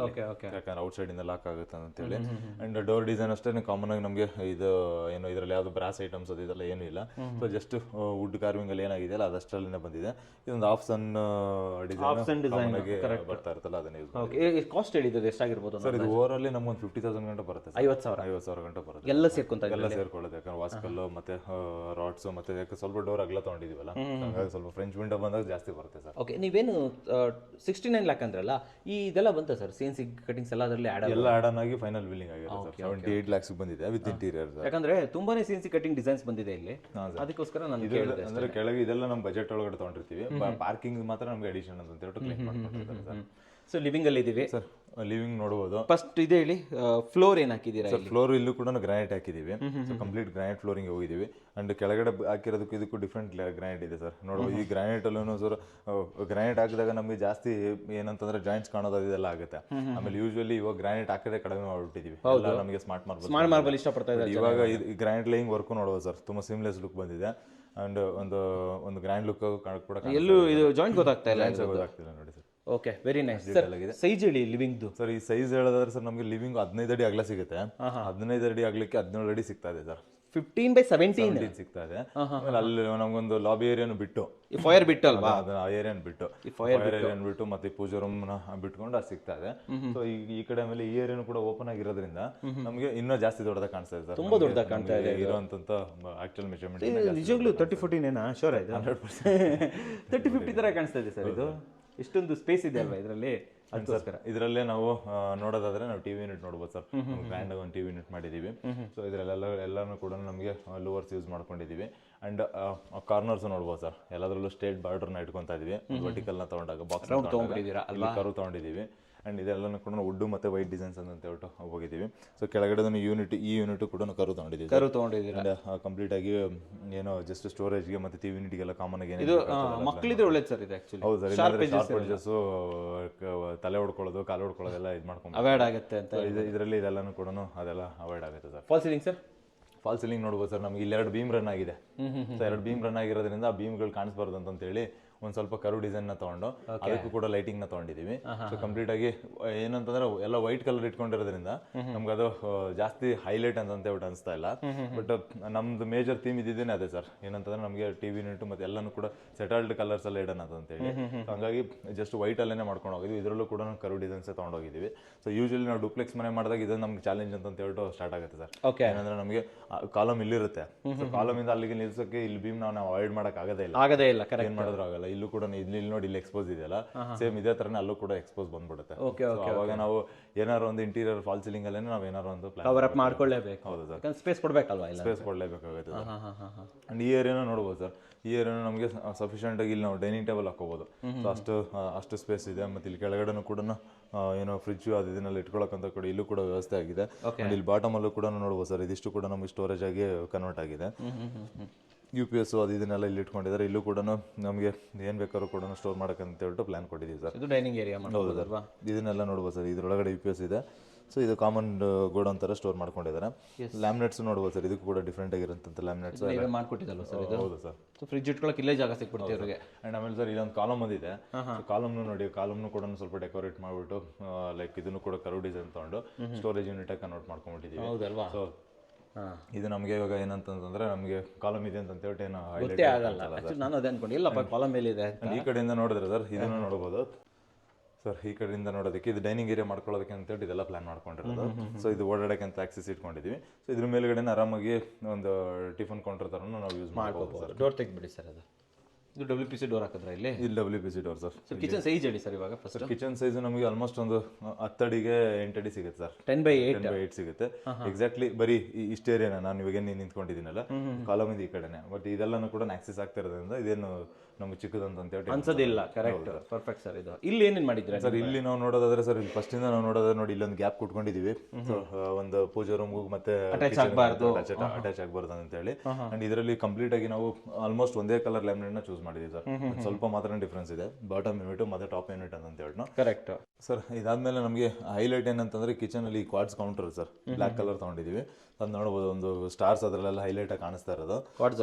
ಯಾಕಂದ್ರೆ ಔಟ್ ಸೈಡ್ ಇಂದ ಲಾಕ್ ಆಗುತ್ತೆ ಅಂತೇಳಿ. ಅಂಡ್ ಡೋರ್ ಡಿಸೈನ್ ಅಷ್ಟೇ ಕಾಮನ್ ಆಗಿ ನಮಗೆ ಇದು ಏನು ಇದರಲ್ಲಿ ಯಾವ್ದು ಬ್ರಾಸ್ ಐಟಮ್ಸ್ ಅದು ಇದೆಲ್ಲ ಏನೂ ಇಲ್ಲ. ಸೊ ಜಸ್ಟ್ ವುಡ್ ಕಾರ್ವಿಂಗ್ ಅಲ್ಲಿ ಏನಾಗಿದೆಯಲ್ಲ ಅದಷ್ಟರಲ್ಲೇ ಬಂದಿದೆ. ಇದೊಂದು ಆಫ್ ಸನ್ ಡಿಸೈನ್ ಬರ್ತಾ ಇರ್ತಲ್ಲ ಅದನ್ನ ಯೂಸ್. ಕಾಸ್ಟ್ ಹೇಳಿದ್ರೆ ಎಷ್ಟಾಗಿರ್ಬೋದು ಸರ್? ಇದು ಓವರ್ ಅಲ್ಲಿ ನಮ್ಗೆ ಒಂದು 50,000 ಗಂಟೆ ಬರುತ್ತೆ. 50,000 ಗಂಟೆ ಬರುತ್ತೆ. ಎಲ್ಲ ಸೇರ್ಕೊಳ್ಳೋದು. ಯಾಕಂದ್ರೆ ವಾಸ್ಕಲ್ಲು ಮತ್ತೆ ರಾಡ್ಸ್ ಮತ್ತೆ ಯಾಕೆ ಸ್ವಲ್ಪ ಡೋರ್ ಅಗಲ ತಗೊಂಡಿದೀವಲ್ಲ, ಹಾಗಾಗಿ ಸ್ವಲ್ಪ ಫ್ರೆಂಚ್ ವಿಂಡೋ ಬಂದಾಗ ಜಾಸ್ತಿ ಬರುತ್ತೆ ಸರ್. ಓಕೆ, ನೀವೇನು 69 ಲ್ಯಾಕ್ ಅಂದ್ರಲ್ಲ, ಈ ಇದೆಲ್ಲ ಬಂತ ಸರ್ CNC ಕಟಿಂಗ್ಸ್ ಎಲ್ಲ ಅದರಲ್ಲಿ ಎಲ್ಲ ಆಡ್ ಆನ್ ಆಗಿ ಫೈನಲ್ ಬಿಲ್ಲಿಂಗ್ ಆಗಿದೆ ಸರ್. 78 lakhs ಬಂದಿದೆ ವಿತ್ ಇಂಟೀರಿಯರ್. ಯಾಕಂದ್ರೆ ತುಂಬಾನೇ CNC ಕಟಿಂಗ್ ಡಿಸೈನ್ಸ್ ಬಂದಿದೆ ಇಲ್ಲಿ, ಅದಕ್ಕೋಸ್ಕರ ನಾನು ಕೇಳಿದೆ. ಅಂದ್ರೆ ಕೆಳಗೆ ಇದೆಲ್ಲ ನಮ್ಮ ಬಜೆಟ್ ಒಳಗಡೆ ತಗೊಂಡಿರ್ತೀವಿ. ಪಾರ್ಕಿಂಗ್ ಮಾತ್ರ ನಮಗೆ ಅಡಿಷನ್ ಅಂತ ಹೇಳ್ಬಿಟ್ಟು ಕ್ಲೇಮ್ ಮಾಡ್ಕೊಂಡಿರ್ತಾರೆ ಸರ್. ಸೊ ಲಿವಿಂಗ್ ಅಲ್ಲಿ ಇದೀವಿ ಸರ್. ಲಿವಿಂಗ್ ನೋಡಬಹುದು. ಫಸ್ಟ್ ಇದೆ ಹೇಳಿ, ಫ್ಲೋರ್ ಏನ್ ಹಾಕಿದೀರಾ? ಸರ್ ಫ್ಲೋರ್ ಇಲ್ಲೂ ಕೂಡ ಗ್ರಾನೈಟ್ ಹಾಕಿದೀವಿ. ಸೊ ಕಂಪ್ಲೀಟ್ ಗ್ರಾನೈಟ್ ಫ್ಲೋರಿಂಗ್ ಹೋಗಿದೀವಿ. ಅಂಡ್ ಕೆಳಗಡೆ ಹಾಕಿರೋದಕ್ಕೂ ಇದಕ್ಕೂ ಡಿಫ್ರೆಂಟ್ ಗ್ರಾನೈಟ್ ಇದೆ ಸರ್. ನೋಡಬಹುದು ಈ ಗ್ರಾನೈಟ್ ಅಲ್ಲೂ ಸರ್, ಗ್ರಾನೈಟ್ ಹಾಕಿದಾಗ ನಮಗೆ ಜಾಸ್ತಿ ಏನಂತಂದ್ರೆ ಜಾಯಿಂಟ್ಸ್ ಕಾಣೋದು ಇದೆಲ್ಲ ಆಗುತ್ತೆ. ಆಮೇಲೆ ಯೂಶುವಲಿ ಇವಾಗ ಗ್ರಾನೈಟ್ ಹಾಕದೆ ಕಡಿಮೆ ಮಾಡ್ಬಿಟ್ಟಿದೀವಿ. ನಮಗೆ ಸ್ಮಾರ್ಟ್ ಮಾರ್ಬಲ್ ಇಷ್ಟಪಡ್ತಾ ಇದ್ದಾರೆ. ಇವಾಗ ಈ ಗ್ರಾನೈಟ್ ಲೈಯಿಂಗ್ ವರ್ಕ್ ನೋಡಬಹುದು ಸರ್, ತುಂಬಾ ಸಿಮ್ಲೆಸ್ ಲುಕ್ ಬಂದಿದೆ. ಅಂಡ್ ಒಂದು ಗ್ರ್ಯಾಂಡ್ ಲುಕ್ ಕೂಡ ಎಲ್ಲೂ ಇದು ಜಾಯಿಂಟ್ ಗೊತ್ತಾಗ್ತಾ ಇಲ್ಲ ನೋಡಿ sir. Okay, very nice sir. Size ಹೇಳಿ ಲಿವಿಂಗ್ ಸರ್. ಈ ಸೈಜ್ ಹೇಳೋದಾದ್ರೆ ಸರ್ ನಮಗೆ ಲಿವಿಂಗ್ 15 ಅಡಿ ಅಗಲ ಸಿಗುತ್ತೆ. 15 ಅಡಿ ಆಗ್ಲಿಕ್ಕೆ 17 ಅಡಿ ಸಿಗ್ತಾ ಇದೆ ಸರ್. 15/17 ಸಿಗ್ತಾ ಇದೆ. ಅಲ್ಲಿ ನಮ್ಗೊಂದು ಲಾಬಿ ಏರಿಯಾನು ಬಿಟ್ಟು, ಫೈರ್ ಬಿಟ್ಟು ಅಲ್ವಾ, ಆ ಏರಿಯಾನ್ ಬಿಟ್ಟು ಮತ್ತೆ ಪೂಜಾ ರೂಮ್ ಬಿಟ್ಕೊಂಡು ಅದು ಸಿಗ್ತಾ ಇದೆ. ಸೊ ಈ ಕಡೆ ಆಮೇಲೆ ಈ ಏರಿಯಾನು ಕೂಡ ಓಪನ್ ಆಗಿರೋದ್ರಿಂದ ನಮಗೆ ಇನ್ನೂ ಜಾಸ್ತಿ ದೊಡ್ಡದಾಗಿ ಕಾಣಿಸ್ತಾ ಇದೆ ಸರ್. ತುಂಬಾ ದೊಡ್ಡದಾಗಿ ಕಾಣ್ತಾ ಇದೆ ಇರುವಂತ ಆಕ್ಚುಯಲ್ ಮೆಜರ್ಮೆಂಟ್. ನಿಜವಾಗ್ಲೂ 30-40 ಏನಾ? ಶೋರ್ ಆಯ್ತು. 30-50 ತರ ಕಾಣಿಸ್ತಾ ಇದೆ ಸರ್. ಇದು ಇಷ್ಟೊಂದು ಸ್ಪೇಸ್ ಇದೆ ಅಲ್ವಾ ಇದರಲ್ಲಿ? ಅದಕ್ಕೋಸ್ಕರ ಇದರಲ್ಲೇ ನಾವು ನೋಡೋದಾದ್ರೆ ನಾವು ಟಿವಿ ಯೂನಿಟ್ ನೋಡ್ಬೋದು ಸರ್. ಗ್ರ್ಯಾಂಡ್ ಆಗಿ ಒಂದು ಟಿವಿ ಯೂನಿಟ್ ಮಾಡಿದೀವಿ. ಸೊ ಇದರಲ್ಲೆಲ್ಲ ಎಲ್ಲಾನು ಕೂಡ ನಮಗೆ ಲೂವರ್ಸ್ ಯೂಸ್ ಮಾಡ್ಕೊಂಡಿದೀವಿ. ಅಂಡ್ ಕಾರ್ನರ್ಸ್ ನೋಡ್ಬೋದು ಸರ್, ಎಲ್ಲದರಲ್ಲೂ ಸ್ಟೇಟ್ ಬಾರ್ಡರ್ನ ಇಟ್ಕೊಂತಾ ಇದೀವಿ. ವರ್ಟಿಕಲ್ನ ತಗೊಂಡಾಗ ಬಾಕ್ಸ್ ಕರು ತಗೊಂಡಿದೀವಿ. ಅಂಡ್ ಇದೆಲ್ಲನೂ ಕೂಡ ವುಡ್ ಮತ್ತೆ ವೈಟ್ ಡಿಸೈನ್ಸ್ ಅಂತ ಹೇಳ್ಬಿಟ್ಟು ಹೋಗಿದ್ದೀವಿ. ಸೊ ಕೆಳಗಡೆ ಈ ಯೂನಿಟ್ ಕೂಡ ಕರು ತಗೊಂಡಿದ್ದೀವಿ. ಕಂಪ್ಲೀಟ್ ಆಗಿ ಏನೋ ಜಸ್ಟ್ ಸ್ಟೋರೇಜ್ಗೆ ಮತ್ತೆ ಟಿವಿ ಯೂನಿಟ್ಗೆಲ್ಲ ಕಾಮನ್ ಆಗಿ ಮಕ್ಕಳಿದ್ರೆ ಒಳ್ಳೇದು ಸರ್ ಇದು. ಆಕ್ಚುಲಿ ಹೌದು ಸರ್. ಶಾರ್ಪ್ ಎಡ್ಜಸ್, ತಲೆ ಹೊಡ್ಕೊಳ್ಳೋದು, ಕಾಲು ಹೊಡ್ಕೊಳ್ಳೋದೆಲ್ಲ ಇದು ಮಾಡ್ಕೊಂಡು ಅವಾಯ್ಡ್ ಆಗುತ್ತೆ ಅಂತ ಇದರಲ್ಲಿ ಇದೆಲ್ಲನೂ ಕೂಡ ಅದೆಲ್ಲ ಅವಾಯ್ಡ್ ಆಗುತ್ತೆ sir. Fall ceiling sir? Fall ceiling ನೋಡ್ಬೋದು ಸರ್, ನಮಗೆ ಇಲ್ಲಿ 2 ಬೀಮ್ ರನ್ ಆಗಿದೆ. ಸೊ 2 ಬೀಮ್ ರನ್ ಆಗಿರೋದ್ರಿಂದ ಆ ಬೀಮ್ಗಳು ಕಾಣಿಸ್ಬಾರ್ದು ಅಂತೇಳಿ ಒಂದು ಸ್ವಲ್ಪ ಕರು ಡಿಸೈನ್ ನ ತಗೊಂಡು ಅದಕ್ಕೂ ಕೂಡ ಲೈಟಿಂಗ್ ನ ತಗೊಂಡಿದೀವಿ. ಸೊ ಕಂಪ್ಲೀಟ್ ಆಗಿ ಏನಂತಂದ್ರೆ ಎಲ್ಲ ವೈಟ್ ಕಲರ್ ಇಟ್ಕೊಂಡಿರೋದ್ರಿಂದ ನಮ್ಗೆ ಅದು ಜಾಸ್ತಿ ಹೈಲೈಟ್ ಅಂತ ಹೇಳ್ಬಿಟ್ಟು ಅನಿಸ್ತಾ ಇಲ್ಲ. ಬಟ್ ನಮ್ದು ಮೇಜರ್ ಥೀಮ್ ಇದ್ದಿದ್ದೇನೆ ಅದೇ ಸರ್, ಏನಂತಂದ್ರೆ ನಮಗೆ ಟಿವಿ ಯೂನಿಟ್ ಮತ್ತೆ ಎಲ್ಲಾನು ಕೂಡ ಸೆಟಲ್ಡ್ ಕಲರ್ಸ್ ಎಲ್ಲ ಇಡೋಣ ಅಂತ ಹೇಳಿ. ಹಂಗಾಗಿ ಜಸ್ಟ್ ವೈಟ್ ಅಲ್ಲೇನೆ ಮಾಡ್ಕೊಂಡು ಹೋಗಿದ್ವಿ. ಇದರಲ್ಲೂ ಕೂಡ ನಾವು ಕರು ಡಿಸೈನ್ಸ್ ತಗೊಂಡೋಗಿದ್ದೀವಿ. ಸೊ ಯೂಶಲಿ ನಾವು ಡೂಪ್ಲೆಕ್ಸ್ ಮನೆ ಮಾಡಿದಾಗ ಇದು ನಮ್ಗೆ ಚಾಲೆಂಜ್ ಅಂತ ಹೇಳ್ಬಿಟ್ಟು ಸ್ಟಾರ್ಟ್ ಆಗುತ್ತೆ ಸರ್. ಏನಂದ್ರೆ ನಮಗೆ ಕಾಲಮ್ ಇಲ್ಲಿರುತ್ತೆ, ಸೊ ಕಾಲಮ್ ಇಂದ ಅಲ್ಲಿಗೆ ನಿಲ್ಸೋಕೆ ಇಲ್ಲಿ ಬೀಮ್ ನಾವು ಅವಾಯ್ಡ್ ಮಾಡಕ್ ಆಗದೇ ಇಲ್ಲ, ಏನ್ ಮಾಡಿದ್ರು ಆಗಲ್ಲ. ಇಲ್ಲೂ ಕೂಡ ಇಲ್ಲಿ ನೋಡಿ ಇಲ್ಲಿ ಎಕ್ಸ್ಪೋಸ್ ಇದೆಯಲ್ಲ, ಸೇಮ್ ಇದೇ ತರನೇ ಅಲ್ಲೂ ಕೂಡ ಎಕ್ಸ್ಪೋಸ್ ಬಂದ್ಬಿಡುತ್ತೆ. ಅವಾಗ ನಾವು ಏನಾರು ಒಂದು ಇಂಟೀರಿಯರ್ ಫಾಲ್ ಸೀಲಿಂಗ್ ಅಲ್ಲೇ ನಾವು ಏನಾರು ಒಂದು ಕವರ್ ಅಪ್ ಮಾಡ್ಕೊಳ್ಳೇಬೇಕು. ಹೌದು ಸರ್, ಸ್ಪೇಸ್ ಕೊಡ್ಬೇಕಲ್ವಾ, ಸ್ಪೇಸ್ ಕೊಡ್ಲೇಬೇಕಾಗುತ್ತೆ. ಅಂಡ್ ಈ ಏರಿಯಾನು ನೋಡ್ಬೋದು ಸರ್, ಈ ಏರಿಯಾನು ನಮಗೆ ಸಫಿಷಿಯಂಟ್ ಆಗಿ ಇಲ್ಲಿ ನಾವು ಡೈನಿಂಗ್ ಟೇಬಲ್ ಹಾಕೋಬಹುದು. ಸೊ ಅಷ್ಟು ಸ್ಪೇಸ್ ಇದೆ. ಮತ್ತೆ ಇಲ್ಲಿ ಕೆಳಗಡೆನೂ ಕೂಡ ಏನೋ ಫ್ರಿಜ್ ಅದು ಇದನ್ನೆಲ್ಲ ಇಟ್ಕೊಳ್ಳೋಕಂತ ಕೂಡ ಇಲ್ಲೂ ಕೂಡ ವ್ಯವಸ್ಥೆ ಆಗಿದೆ. ಇಲ್ಲಿ ಬಾಟಮ್ ಅಲ್ಲೂ ಕೂಡ ನೋಡ್ಬೋದು ಸರ್, ಇದಿಷ್ಟು ಕೂಡ ನಮಗೆ ಸ್ಟೋರೇಜ್ ಆಗಿ ಕನ್ವರ್ಟ್ ಆಗಿದೆ. UPS ಅದು ಇದನ್ನೆಲ್ಲ ಇಲ್ಲಿ ಇಟ್ಕೊಂಡಿದ್ದಾರೆ. ಇಲ್ಲೂ ಕೂಡ ನಮಗೆ ಏನ್ ಬೇಕಾದ್ರೂ ಕೂಡ ಸ್ಟೋರ್ ಮಾಡಕ್ಕಂತ ಹೇಳ್ಬಿಟ್ಟು ಪ್ಲಾನ್ ಕೊಟ್ಟಿದ್ದೀವಿ ಸರ್. ಇದು ಡೈನಿಂಗ್ ಏರಿಯಾ. ಹೌದು ಸರ್, ಇದನ್ನೆಲ್ಲ ನೋಡ್ಬೋದು ಸರ್, ಇದ್ರೊಳಗಡೆ UPS ಇದೆ. ಸೊ ಇದು ಕಾಮನ್ ಗೋಡೌನ್ ತರ ಸ್ಟೋರ್ ಮಾಡ್ಕೊಂಡಿದ್ದಾರೆ. ಲ್ಯಾಮಿನೇಟ್ಸ್ ನೋಡ್ಬೋದು ಸರ್, ಇದಕ್ಕೂ ಕೂಡ ಡಿಫ್ರೆಂಟ್ ಆಗಿರುವಂತ ಲ್ಯಾಮಿನೇಟ್ಸ್ ಮಾಡ್ಕೊಟ್ಟಿದ್ದಲ್ಲ ಸರ್ ಇದು. ಹೌದು ಸರ್, ಫ್ರಿಜ್ ಇಟ್ಕೊಳ್ಳೋಕೆ ಇಲ್ಲೇ ಜಾಗ ಸಿಕ್ಬಿಡ್ತೀವಿ ಅವರಿಗೆ. ಅಂಡ್ ಆಮೇಲೆ ಸರ್ ಇಲ್ಲೊಂದು ಕಾಲಮ್ ಬಂದಿದೆ. ಕಾಲಮ್ನು ನೋಡಿ, ಕಾಲಮ್ನು ಕೂಡ ಸ್ವಲ್ಪ ಡೆಕೋರೇಟ್ ಮಾಡಿಬಿಟ್ಟು ಲೈಕ್ ಇದನ್ನು ಕೂಡ ಕರು ಡಿಸೈನ್ ತಗೊಂಡು ಸ್ಟೋರೇಜ್ ಯೂನಿಟ್ ಆಗಿ ಕನ್ವರ್ಟ್ ಮಾಡ್ಕೊಂಡ್ಬಿಟ್ಟಿದ್ದೀವಿ. ಹೌದಲ್ವಾ? ಸೊ ಇದು ನಮಗೆ ಇವಾಗ ಏನಂತಂದ್ರೆ ನಮಗೆ ಕಾಲಮ್ ಇದೆ ಅಂತ ಹೇಳ್ಬಿಟ್ಟು ಏನು ಗೊತ್ತೇ ಆಗಲ್ಲ. ನಾನು ಅದೇ ಅನ್ಕೊಂಡು ಇಲ್ಲಪ್ಪ ಕಾಲಮ್ ಮೇಲೆ ಇದೆ. ಈ ಕಡೆಯಿಂದ ನೋಡಿದ್ರೆ ಸರ್ ಇದನ್ನು ನೋಡಬಹುದು ಸರ್, ಈ ಕಡೆಯಿಂದ ನೋಡೋದಕ್ಕೆ ಇದು ಡೈನಿಂಗ್ ಏರಿಯಾ ಮಾಡ್ಕೊಳ್ಳೋದಕ್ಕೆ ಅಂತ ಹೇಳಿ ಇದೆಲ್ಲ ಪ್ಲಾನ್ ಮಾಡ್ಕೊಂಡಿರೋದು. ಸೊ ಇದು ಓಡಾಡಕ್ಕೆ ಅಂತ ಆಕ್ಸೆಸ್ ಇಟ್ಕೊಂಡಿದ್ದೀವಿ. ಸೊ ಇದ್ರ ಮೇಲ್ಗಡೆ ಆರಾಮಾಗಿ ಒಂದು ಟಿಫನ್ ಕೌಂಟರ್ ತರನು ನಾವು ಯೂಸ್ ಮಾಡ್ಬೋದು ಸರ್. ಡೋರ್ ತೆಗ್ಬಿಡಿ ಸರ್, ಅದು ಇದು WPC ಡೋರ್ ಹಾಕಿದ್ರೆ ಇಲ್ಲಿ WPC door sir. So kitchen size ಹೇಳಿ ಸರ್ ಇವಾಗ ಫಸ್ಟ್. ಕಿಚನ್ ಸೈಜ್ ನಮಗೆ ಆಲ್ಮೋಸ್ಟ್ ಒಂದು 10 ಅಡಿಗೆ 8 ಅಡಿ ಸಿಗುತ್ತೆ ಸರ್. 10x8 ಸಿಗುತ್ತೆ. ಎಕ್ಸಾಕ್ಟ್ಲಿ ಬರೀ ಇಷ್ಟ ಏರಿಯಾನ ನಾನು ಇವಾಗ ನಿಂತ್ಕೊಂಡಿದ್ದೀನಲ್ಲ, ಕಾಲಮ್ ಇದೆ ಈ ಕಡೆನೆ. ಬಟ್ ಇದೆಲ್ಲಾನು ಕೂಡ ಆಕ್ಸೆಸ್ ಆಗ್ತಿರೋದ್ರಿಂದ ಇದೇನು ನಮ್ಗೆ ಚಿಕ್ಕದಂತ ಅಂತ ಹೇಳಿ ಅನ್ಸೋದಿಲ್ಲ. Correct, perfect sir. ಇದು ಇಲ್ಲಿ ಏನೇನು ಮಾಡಿದ್ರೆ ಸರ್, ಇಲ್ಲಿ ನಾವು ನೋಡೋದಾದ್ರೆ ಸರ್, ಇಲ್ಲಿ ಫಸ್ಟ್ ಇಂದ ನಾವು ನೋಡೋದಾದ್ರೆ ನೋಡಿ ಇಲ್ಲೊಂದು ಗ್ಯಾಪ್ ಕೊಟ್ಕೊಂಡಿದೀವಿ. ಒಂದು ಪೂಜಾ ರೂಮ್ಗೂ ಮತ್ತೆ ಅಟ್ಯಾಚ್ ಆಗಬಾರ್ದು ಅಂತ ಹೇಳಿ. ಅಂಡ್ ಇದರಲ್ಲಿ ಕಂಪ್ಲೀಟ್ ಆಗಿ ನಾವು ಆಲ್ಮೋಸ್ಟ್ ಒಂದೇ ಕಲರ್ ಲ್ಯಾಮಿನೇಟ್ ನ ಚೂಸ್ ಮಾಡಿದೀವಿ ಸರ್. ಸ್ವಲ್ಪ ಮಾತ್ರ ಡಿಫ್ರೆನ್ಸ್ ಇದೆ, ಬಾಟಮ್ ಯೂನಿಟ್ ಮತ್ತೆ ಟಾಪ್ ಯೂನಿಟ್ ಅಂತ ಹೇಳಿ. Correct sir. ಇದಾದ್ಮೇಲೆ ನಮಗೆ ಹೈಲೈಟ್ ಏನಂತಂದ್ರೆ ಕಿಚನ್ ಅಲ್ಲಿ quartz counter sir, black colour ತಗೊಂಡಿದೀವಿ. ಅದ್ ನೋಡಬಹುದು, ಒಂದು ಸ್ಟಾರ್ಸ್ ಅದ್ರಲ್ಲೆಲ್ಲ ಹೈಲೈಟ್ ಆಗಿ ಕಾಣಿಸ್ತಾ ಇರೋದು.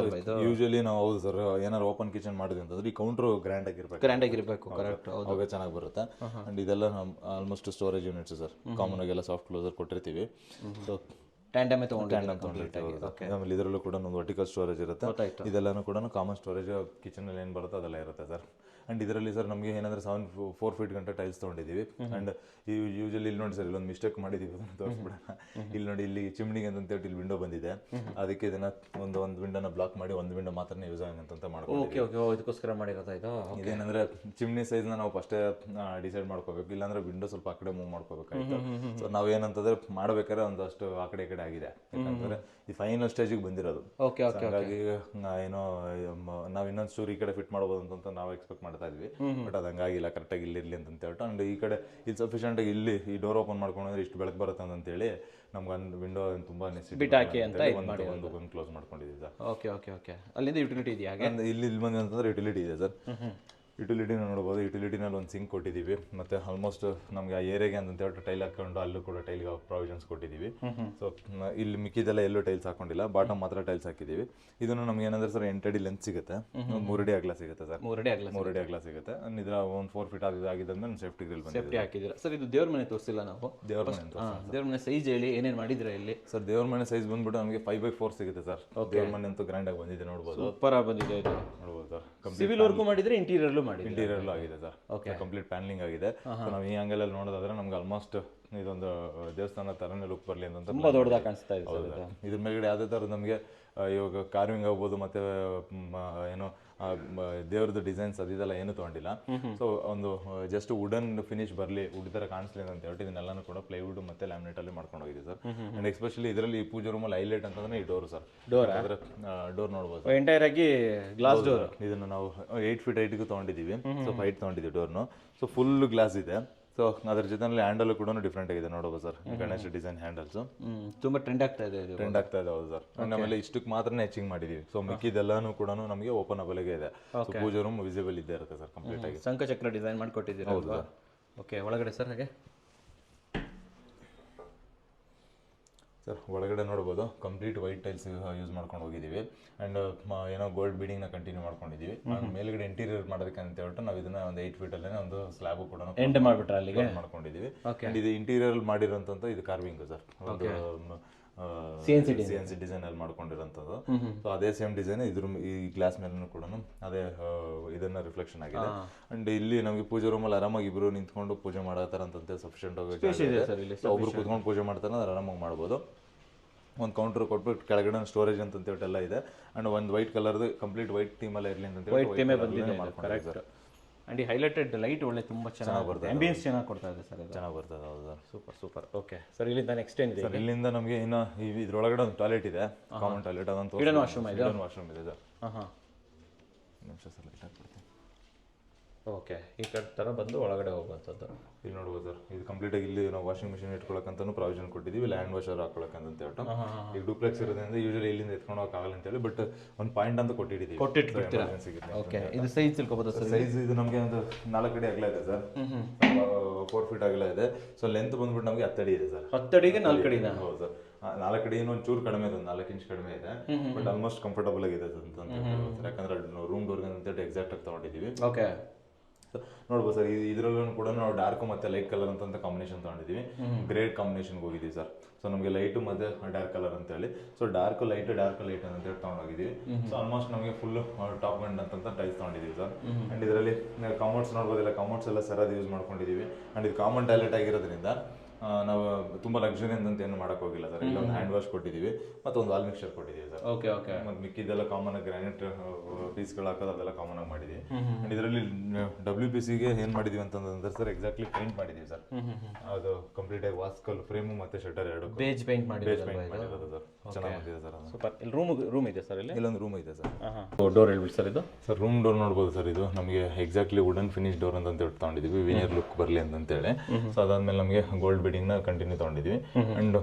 ಯೂಶಲಿ ನಾವು ಹೌದು ಸರ್, ಏನಾರು ಓಪನ್ ಕಿಚನ್ ಮಾಡಿದ್ವಿ ಅಂತಂದ್ರೆ ಈ ಕೌಂಟರ್ ಗ್ರ್ಯಾಂಡ್ ಆಗಿರ್ಬೇಕು. ಕರೆಕ್ಟ್, ಅವಾಗ ಚೆನ್ನಾಗಿ ಬರುತ್ತೆ. ಅಂಡ್ ಇದೆಲ್ಲ almost storage units sir. Common ಆಗಿ ಎಲ್ಲ ಸಾಫ್ಟ್ ಕ್ಲೋಸರ್ ಕೊಟ್ಟಿರ್ತೀವಿ. ಸೊ ಟ್ಯಾಂಡಮ್ ಆಮೇಲೆ ಇದರಲ್ಲೂ ಕೂಡ ಒಂದು ವರ್ಟಿಕಲ್ ಸ್ಟೋರೇಜ್ ಇರುತ್ತೆ. ಇದೆಲ್ಲಾನು ಕೂಡ ಕಾಮನ್ ಸ್ಟೋರೇಜ್ ಕಿಚನ್ ಅಲ್ಲಿ ಏನ್ ಬರುತ್ತೆ ಅದೆಲ್ಲ ಇರುತ್ತೆ ಸರ್. ಅಂಡ್ ಇದರಲ್ಲಿ ಸರ್ ನಮಗೆ ಏನಂದ್ರೆ 4 ಫೀಟ್ ಗಂಟೆ ಟೈಲ್ಸ್ ತಗೊಂಡಿದ್ದೀವಿ. ಅಂಡ್ ಯೂಶಲಿ ಇಲ್ಲಿ ನೋಡಿ ಸರ್, ಇಲ್ಲೊಂದು ಮಿಸ್ಟೇಕ್ ಮಾಡಿದೀವಿ ಅಂತ ತೋರಿಸ್ಬಿಡೋಣ. ಇಲ್ಲಿ ನೋಡಿ, ಇಲ್ಲಿ ಚಿಮ್ನಿಗೆ ಅಂತ ಹೇಳಿ ಇಲ್ಲಿ ವಿಂಡೋ ಬಂದಿದೆ. ಅದಕ್ಕೆ ಇದನ್ನ ಒಂದು ವಿಂಡೋನ ಬ್ಲಾಕ್ ಮಾಡಿ ಒಂದು ವಿಂಡೋ ಮಾತ್ರ ಯೂಸ್ ಆಗಂತ ಮಾಡ್ಕೊಂಡು ಇದಕ್ಕೋಸ್ಕರ ಮಾಡಿರೋದು. ಇದೇನಂದ್ರೆ ಚಿಮ್ನಿ ಸೈಜ್ ನ ನಾವು ಫಸ್ಟೇ ಡಿಸೈಡ್ ಮಾಡ್ಕೋಬೇಕು, ಇಲ್ಲಾಂದ್ರೆ ವಿಂಡೋ ಸ್ವಲ್ಪ ಆ ಕಡೆ ಮೂವ್ ಮಾಡ್ಕೋಬೇಕಾಯ್ತು. ಸೊ ನಾವ್ ಏನಂತಂದ್ರೆ ಮಾಡ್ಬೇಕಾದ್ರೆ ಒಂದಷ್ಟು ಆ ಕಡೆ ಈ ಕಡೆ ಆಗಿದೆ, ಯಾಕಂದ್ರೆ ಈ ಫೈನಲ್ ಸ್ಟೇಜಿಗೆ ಬಂದಿರೋದು. ಹಾಗಾಗಿ ಏನೋ ನಾವ್ ಇನ್ನೊಂದು ಸ್ಟೋರಿ ಈ ಕಡೆ ಫಿಟ್ ಮಾಡಬಹುದು ಅಂತ ನಾವು ಎಕ್ಸ್ಪೆಕ್ಟ್ ಮಾಡ್ತಾ ಇದ್ವಿ. ಬಟ್ ಅದು ಹಂಗಾಗಿಲ್ಲ, ಕರೆಕ್ಟಾಗಿ ಇಲ್ಲಿರ್ಲಿ ಅಂತ ಹೇಳ್ಬಿಟ್ಟು. ಅಂಡ್ ಈ ಕಡೆ ಇಲ್ಲಿ ಸಫಿಷಿಯಂಟ್ ಆಗಿ ಇಲ್ಲಿ ಈ ಡೋರ್ ಓಪನ್ ಮಾಡ್ಕೊಂಡ್ರೆ ಇಷ್ಟು ಬೆಳಕು ಬರುತ್ತೆ ಅಂತೇಳಿ ನಮ್ಗೆ ಒಂದು ವಿಂಡೋ ತುಂಬಾ ಒಂದು ಕ್ಲೋಸ್ ಮಾಡ್ಕೊಂಡಿದ್ದೀವಿ ಸರ್. ಓಕೆ. ಅಲ್ಲಿಂದ ಯುಟಿಲಿಟಿ ಇದೆಯಾ? ಇಲ್ಲಿ ಬಂದ ಅಂತಂದ್ರೆ ಯುಟಿಲಿಟಿ ಇದೆ ಸರ್. ಯುಟಿಲಿಟಿನ ನೋಡ್ಬೋದು. ಯುಟಿಲಿಟಿನಲ್ಲಿ ಒಂದು ಸಿಂಕ್ ಕೊಟ್ಟಿದ್ದೀವಿ. ಮತ್ತೆ ಆಲ್ಮೋಸ್ಟ್ ನಮಗೆ ಆ ಏರಿಯಾಗೆ ಅಂತ ಹೇಳ್ಬಿಟ್ಟು ಟೈಲ್ ಹಾಕೊಂಡು ಅಲ್ಲೂ ಕೂಡ ಟೈಲ್ ಪ್ರಾವಿಷನ್ಸ್ ಕೊಟ್ಟಿದ್ದೀವಿ. ಸೊ ಇಲ್ಲಿ ಮಿಕ್ಕಿದೆಲ್ಲ ಎಲ್ಲೂ ಟೈಲ್ಸ್ ಹಾಕೊಂಡಿಲ್ಲ, ಬಾಟಮ್ ಮಾತ್ರ ಟೈಲ್ಸ್ ಹಾಕಿದ್ದೀವಿ. ಇದನ್ನು ನಮ್ಗೆ ಏನಂದ್ರೆ ಸರ್ 8 ಅಡಿ ಲೆಂತ್ ಸಿಗುತ್ತೆ, 3 ಅಡಿ ಅಗಲ ಸಿಗುತ್ತೆ ಸರ್. 3 ಅಡಿ ಅಗಲ ಸಿಗುತ್ತೆ. ಇದರ ಒಂದು 4 ಫೀಟ್ ಆಗಿದ್ದಂದ್ರೆ ಸೇಫ್ಟಿ ಗ್ರಿಲ್ ಸೇಫ್ಟಿ ಹಾಕಿದ್ದೀರಾ ಸರ್. ಇದು ದೇವ್ರ ಮನೆ ತೋರಿಸಿಲ್ಲ ನಾವು. ದೇವ್ರ ಮನೆ ಸೈಜ್ ಹೇಳಿ, ಏನೇನು ಮಾಡಿದ್ರೆ ಇಲ್ಲಿ ಸರ್? ದೇವ್ರ ಮನೆ ಸೈಜ್ ಬಂದ್ಬಿಟ್ಟು ನಮಗೆ 5x4 ಸಿಗುತ್ತೆ ಸರ್. ದೇವ್ರ ಮನೆ ಅಂತೂ ಗ್ರ್ಯಾಂಡ್ ಆಗಿ ಬಂದಿದೆ, ನೋಡ್ಬೋದು. ಸೂಪರ್ ಆಗಿ ಬಂದಿದೆ ಇದು, ನೋಡ್ಬೋದು ಸರ್. ಸಿವಿಲ್ ವರ್ಕ್ ಮಾಡಿದ್ರೆ ಇಂಟೀರಿಯರ್ ಆಗಿದೆ ಸರ್. ಕಂಪ್ಲೀಟ್ ಪ್ಯಾನಲಿಂಗ್ ಆಗಿದೆ. ನಾವು ಈ ಆಂಗಲ್ ಅಲ್ಲಿ ನೋಡೋದಾದ್ರೆ ನಮ್ಗೆ ಆಲ್ಮೋಸ್ಟ್ ಇದೊಂದು ದೇವಸ್ಥಾನ ತರನೇ ಲುಕ್ ಬರಲಿ ಅಂತ ತುಂಬಾ ದೊಡ್ಡದಾಗಿ ಕಾಣಿಸ್ತಾ ಇದೆ. ಇದ್ರ ಮೇಲ್ಗಡೆ ಯಾವುದೇ ಥರ ನಮಗೆ ಇವಾಗ ಕಾರ್ವಿಂಗ್ ಆಗ್ಬೋದು, ಮತ್ತೆ ಏನೋ ದೇವ್ರದ್ದು ಡಿಸೈನ್ಸ್ ಅದೆಲ್ಲ ಏನು ತೊಗೊಂಡಿಲ್ಲ. ಸೊ ಒಂದು ಜಸ್ಟ್ ವುಡನ್ ಫಿನಿಶ್ ಬರಲಿ, ವುಡ್ ಥರ ಕಾಣಿಸ್ಲಿ ಅಂತ ಹೇಳ್ಬಿಟ್ಟು ಇದನ್ನೆಲ್ಲಾನು ಕೂಡ ಪ್ಲೈವುಡ್ ಮತ್ತೆ ಲ್ಯಾಮಿನೇಟ್ ಅಲ್ಲಿ ಮಾಡ್ಕೊಂಡು ಹೋಗಿದೆ ಸರ್. ಅಂಡ್ ಎಸ್ಪೆಷಲಿ ಇದರಲ್ಲಿ ಈ ಪೂಜಾ ರೂಮಲ್ಲಿ ಹೈಲೈಟ್ ಅಂತಂದ್ರೆ ಈ ಡೋರ್ ಸರ್. ಡೋರ್ ನೋಡ್ಬೋದು, ಎಂಟೈರ್ ಆಗಿ ಗ್ಲಾಸ್ ಡೋರ್. ಇದನ್ನು ನಾವು 8 ಫೀಟ್ ಹೈಟ್ಗೂ ತೊಗೊಂಡಿದ್ದೀವಿ. ಸೊ ಹೈಟ್ ತೊಗೊಂಡಿದ್ದೀವಿ ಡೋರ್ನು. ಸೊ ಫುಲ್ ಗ್ಲಾಸ್ ಇದೆ. ಸೊ ಅದ್ರ ಜೊತೆನಲ್ಲಿ ಹ್ಯಾಂಡಲ್ ಕೂಡ ಡಿಫ್ರೆಂಟ್ ಆಗಿದೆ, ನೋಡಬಹುದು ಸರ್. ಗಣೇಶ ಡಿಸೈನ್ ಹ್ಯಾಂಡಲ್ಸ್ ತುಂಬಾ ಟ್ರೆಂಡ್ ಆಗ್ತಾ ಇದೆ. ಹೌದು ಸರ್. ಆಮೇಲೆ ಇಷ್ಟಕ್ಕೆ ಮಾತ್ರನೇ ಹೆಚ್ಚಿಂಗ್ ಮಾಡಿದೀವಿ. ಸೊ ಮಿಕ್ಕಿದೆಲ್ಲಾನು ಕೂಡ ನಮಗೆ ಓಪನ್ ಅಬಲ್ಗೆ ಇದೆ. ಪೂಜಾ ರೂಮ್ ವಿಸಿಬಲ್ ಇದ್ದೇ ಇರುತ್ತೆ ಸರ್ ಕಂಪ್ಲೀಟ್ ಆಗಿ. ಶಂಖಚಕ್ರ ಡಿಸೈನ್ ಮಾಡ್ಕೊಟ್ಟಿದ್ದೀರಾ? ಹೌದು. ಓಕೆ, ಒಳಗಡೆ ಸರ್ ಹಾಗೆ ಸರ್ ಒಳಗಡೆ ನೋಡ್ಬೋದು ಕಂಪ್ಲೀಟ್ ವೈಟ್ ಟೈಲ್ಸ್ ಯೂಸ್ ಮಾಡ್ಕೊಂಡು ಹೋಗಿದ್ದೀವಿ ಆ್ಯಂಡ್ ಏನೋ ಗೋಲ್ಡ್ ಬೀಡಿಂಗ್ನ ಕಂಟಿನ್ಯೂ ಮಾಡ್ಕೊಂಡಿದ್ದೀವಿ. ಮೇಲ್ಗಡೆ ಇಂಟೀರಿಯರ್ ಮಾಡೋದಕ್ಕೆ ಅಂತ ಹೇಳ್ಬಿಟ್ಟು ನಾವು ಇದನ್ನ ಒಂದು 8 ಫೀಟಲ್ಲೇ ಒಂದು ಸ್ಲ್ಯಾಬ್ ಕೂಡ ಎಂಡ್ ಮಾಡ್ಬಿಟ್ರೆ ಅಲ್ಲಿಗೆ ಮಾಡ್ಕೊಂಡಿದ್ದೀವಿ. ಇದು ಇಂಟೀರಿಯರ್ ಮಾಡಿರೋಂಥ ಇದು ಕಾರ್ವಿಂಗ್ ಸರ್, ಒಂದು ಸಿ ಎನ್ ಸಿ ಡಿಸೈನ್ ಅಲ್ಲಿ ಮಾಡ್ಕೊಂಡಿರೋಂಥದ್ದು. ಸೊ ಅದೇ ಸೇಮ್ ಡಿಸೈನ್ ಇದ್ರ ಈ ಗ್ಲಾಸ್ ಮೇಲೂ ಕೂಡ ಅದೇ ಇದನ್ನ ರಿಫ್ಲೆಕ್ಷನ್ ಆಗಿದೆ. ಅಂಡ್ ಇಲ್ಲಿ ನಮಗೆ ಪೂಜೆ ರೂಮಲ್ಲಿ ಆರಾಮಾಗಿ ಇಬ್ರು ನಿಂತ್ಕೊಂಡು ಪೂಜೆ ಮಾಡತ್ತಾರ ಅಂತಂತೆ ಸಫಿಷಿಯಂಟ್ ಒಬ್ರು ಕೂತ್ಕೊಂಡು ಪೂಜೆ ಮಾಡ್ತಾರ ಆರಾಮಾಗಿ ಮಾಡ್ಬೋದು. ಒಂದು ಕೌಂಟರ್ ಕೊಟ್ಬಿಟ್ಟು ಕೆಳಗಡೆ ಸ್ಟೋರೇಜ್ ಅಂತಂತೇಳಿ ಎಲ್ಲ ಇದೆ. ಅಂಡ್ ಒಂದು ವೈಟ್ ಕಲರ್ದು ಕಂಪ್ಲೀಟ್ ವೈಟ್ ಥೀಮಲ್ಲೇ ಇರಲಿ ಅಂತ ವೈಟ್ ಥೀಮೇ ಬಂದಿದೆ ಕರೆಕ್ಟ್. ಅಂಡ್ ಈ ಹೈಲೈಟೆಡ್ ಲೈಟ್ ಒಳ್ಳೆ ತುಂಬ ಚೆನ್ನಾಗಿ ಬರ್ತದೆ, ಆಂಬಿಯನ್ಸ್ ಚೆನ್ನಾಗಿ ಕೊಡ್ತಾ ಇದೆ ಸರ್, ಚೆನ್ನಾಗಿ ಬರ್ತದೆ. ಹೌದು sir, super super. Okay sir, ಇಲ್ಲಿಂದ ನೆಕ್ಸ್ಟ್ ಏನಿದೆ ಸರ್? ಇಲ್ಲಿಂದ ನಮಗೆ ಇನ್ನು ಇದ್ರೊಳಗಡೆ ಒಂದು ಟಾಯ್ಲೆಟ್ ಇದೆ, ಕಾಮನ್ ಟಾಯ್ಲೆಟ್, ಅದಂತೂ ಹಿಡನ್ ವಾಶ್ರೂಮ್ ಇದೆ. ವಾಶ್ರೂಮ್ ಇದೆ ಸರ್. ಹಾಂ ನಿಮಿಷ ಸರ್ ಲೈಟ್ ಹಾಕ್ಬಿಡ್ತೀನಿ. ಓಕೆ, ಈ ಕಡೆ ಥರ ಬಂದು ಒಳಗಡೆ ಹೋಗುವಂಥದ್ದು. ಇಲ್ಲಿ ನೋಡ್ಬೋದು ಸರ್, ಇದು ಕಂಪ್ಲೀಟಾಗಿ ಇಲ್ಲಿ ನಾವು ವಾಷಿಂಗ್ ಮಿಷಿನ್ ಇಟ್ಕೊಳ್ಳೋಕ್ಕಂತೂ ಪ್ರಾವಿಷನ್ ಕೊಟ್ಟಿದ್ದೀವಿ, ಲ್ಯಾಂಡ್ ವಾಷರ್ ಹಾಕೊಳ್ಳೋಕ್ಕಂತ ಹೇಳ್ಬಿಟ್ಟು. ಈಗ ಡೂಪ್ಲೆಕ್ಸ್ ಇರೋದ್ರಿಂದ ಯೂಶಲಿ ಇಲ್ಲಿಂದ ಎತ್ಕೊಂಡು ಹೋಗಕ್ಕಾಗಲ್ಲ ಅಂತೇಳಿ ಬಟ್ ಒಂದು ಪಾಯಿಂಟ್ ಅಂತ ಕೊಟ್ಟಿದ್ದೀವಿ. ಓಕೆ, ಇದು ಸೈಜ್ ತಿಳ್ಕೊಬೋದು ಸರ್? ಸೈಜ್ ಇದು ನಮಗೆ ಒಂದು 4 ಅಡಿ ಅಗಲ ಇದೆ ಸರ್, 4 ಫೀಟ್ ಅಗಲ ಇದೆ. ಸೊ ಲೆಂತ್ ಬಂದ್ಬಿಟ್ಟು ನಮಗೆ 10 ಅಡಿ ಇದೆ ಸರ್. 10 ಅಡಿಗೆ 4 ಅಡಿ? ಹೌದು ಸರ್, 4 ಅಡಿ ಒಂದು ಚೂರು ಕಡಿಮೆ ಇದೆ, ಒಂದು 4 ಇಂಚ್ ಕಡಿಮೆ ಇದೆ. ಬಟ್ ಆಲ್ಮೋಸ್ಟ್ ಕಂಫರ್ಟಬಲ್ ಆಗಿದೆ ಅಂತ, ಯಾಕಂದ್ರೆ ರೂಮ್ ಡೋರ್ಗೆ ಅಂತೇಳಿ ಎಕ್ಸಾಕ್ಟ್ ಆಗಿ ತಗೊಂಡಿದ್ದೀವಿ. ಓಕೆ, ನೋಡ್ಬೋದು ಸರ್, ಇದರಲ್ಲೂ ಕೂಡ ನಾವು ಡಾರ್ಕ್ ಮತ್ತೆ ಲೈಟ್ ಕಲರ್ ಅಂತ ಕಾಂಬಿನೇಷನ್ ತಗೊಂಡಿದ್ದೀವಿ. ಗ್ರೇಡ್ ಕಾಂಬಿನೇಷನ್ಗೆ ಹೋಗಿದ್ದೀವಿ ಸರ್. ಸೊ ನಮಗೆ ಲೈಟು ಮತ್ತೆ ಡಾರ್ಕ್ ಕಲರ್ ಅಂತೇಳಿ, ಸೊ ಡಾರ್ಕ್ ಲೈಟ್ ಅಂತೇಳಿ ತಗೊಂಡೋಗಿದ್ದೀವಿ. ಸೊ ಆಲ್ಮೋಸ್ಟ್ ನಮಗೆ ಫುಲ್ ಟಾಪ್ ಎಂಡ್ ಅಂತ ಟೈಲ್ಸ್ ತಗೊಂಡಿದ್ದೀವಿ ಸರ್. ಅಂಡ್ ಇದರಲ್ಲಿ ಕಾಮೌಂಟ್ಸ್ ನೋಡ್ಬೋದಿಲ್ಲ, ಕಾಮೌಂಟ್ಸ್ ಎಲ್ಲ ಸರಿಯಾಗಿ ಯೂಸ್ ಮಾಡ್ಕೊಂಡಿದ್ದೀವಿ. ಅಂಡ್ ಇದು ಕಾಮನ್ ಟಾಯ್ಲೆಟ್ ಆಗಿರೋದ್ರಿಂದ ನಾವು ತುಂಬ ಲಕ್ಸುರಿ ಅಂತ ಏನು ಮಾಡಕ್ಕೆ ಹೋಗಿಲ್ಲ ಸರ್. ಇಲ್ಲಿ ಒಂದು ಹ್ಯಾಂಡ್ ವಾಶ್ ಕೊಟ್ಟಿದ್ದೀವಿ ಮತ್ತು ಒಂದು ವಾಲ್ ಮಿಕ್ಸ್ಚರ್ ಕೊಟ್ಟಿದ್ದೀವಿ ಸರ್. Okay okay. ಮತ್ತು ಮಿಕ್ಕಿದೆಲ್ಲ ಕಾಮನ್ ಆಗಿ ಗ್ರಾನೈಟ್ ಪೀಸ್ಗಳು ಹಾಕೋದು ಅದೆಲ್ಲ ಕಾಮನ್ ಆಗಿ ಮಾಡಿದ್ದೀವಿ. ಅಂಡ್ ಇದರಲ್ಲಿ WPCಗೆ ಏನು ಮಾಡಿದ್ದೀವಿ ಅಂತಂದ್ರೆ ಸರ್, ಎಕ್ಸಾಕ್ಟ್ಲಿ ಪೇಂಟ್ ಮಾಡಿದ್ದೀವಿ ಸರ್. ಅದು ಕಂಪ್ಲೀಟ್ ಆಗಿ ವಾಸ್ಕಲ್ ಫ್ರೇಮು ಮತ್ತು ಶಟರ್ ಎರಡು ಬೇಜ್ ಪೇಂಟ್ ಮಾಡಿರೋದು ಸರ್. ಚೆನ್ನಾಗಿ ಬಂದಿದೆ ಸರ್. ಸೂಪರ್. ಇಲ್ಲಿ ರೂಮ್ ಇದೆ ಸರ್? ಇಲ್ಲೊಂದು ರೂಮ್ ಇದೆ ಸರ್. ಡೋರ್ ಹೇಳ್ಬಿಟ್ಟು ಸರ್, ಇದು ಸರ್ ರೂಮ್ ಡೋರ್ ನೋಡ್ಬೋದು ಸರ್. ಇದು ನಮಗೆ ಎಕ್ಸಾಕ್ಟ್ಲಿ ವುಡನ್ ಫಿನಿಶ್ ಡೋರ್ ಅಂತ ತಗೊಂಡಿದ್ದೀವಿ, ವಿನಿಯರ್ ಲುಕ್ ಬರಲಿ ಅಂತೇಳಿ. ಸೊ ಅದಾದ್ಮೇಲೆ ನಮಗೆ ಗೋಲ್ಡ್ ಬಿಡಿಂಗ್ನ ಕಂಟಿನ್ಯೂ ತಗೊಂಡಿದ್ವಿ. ಅಂಡ್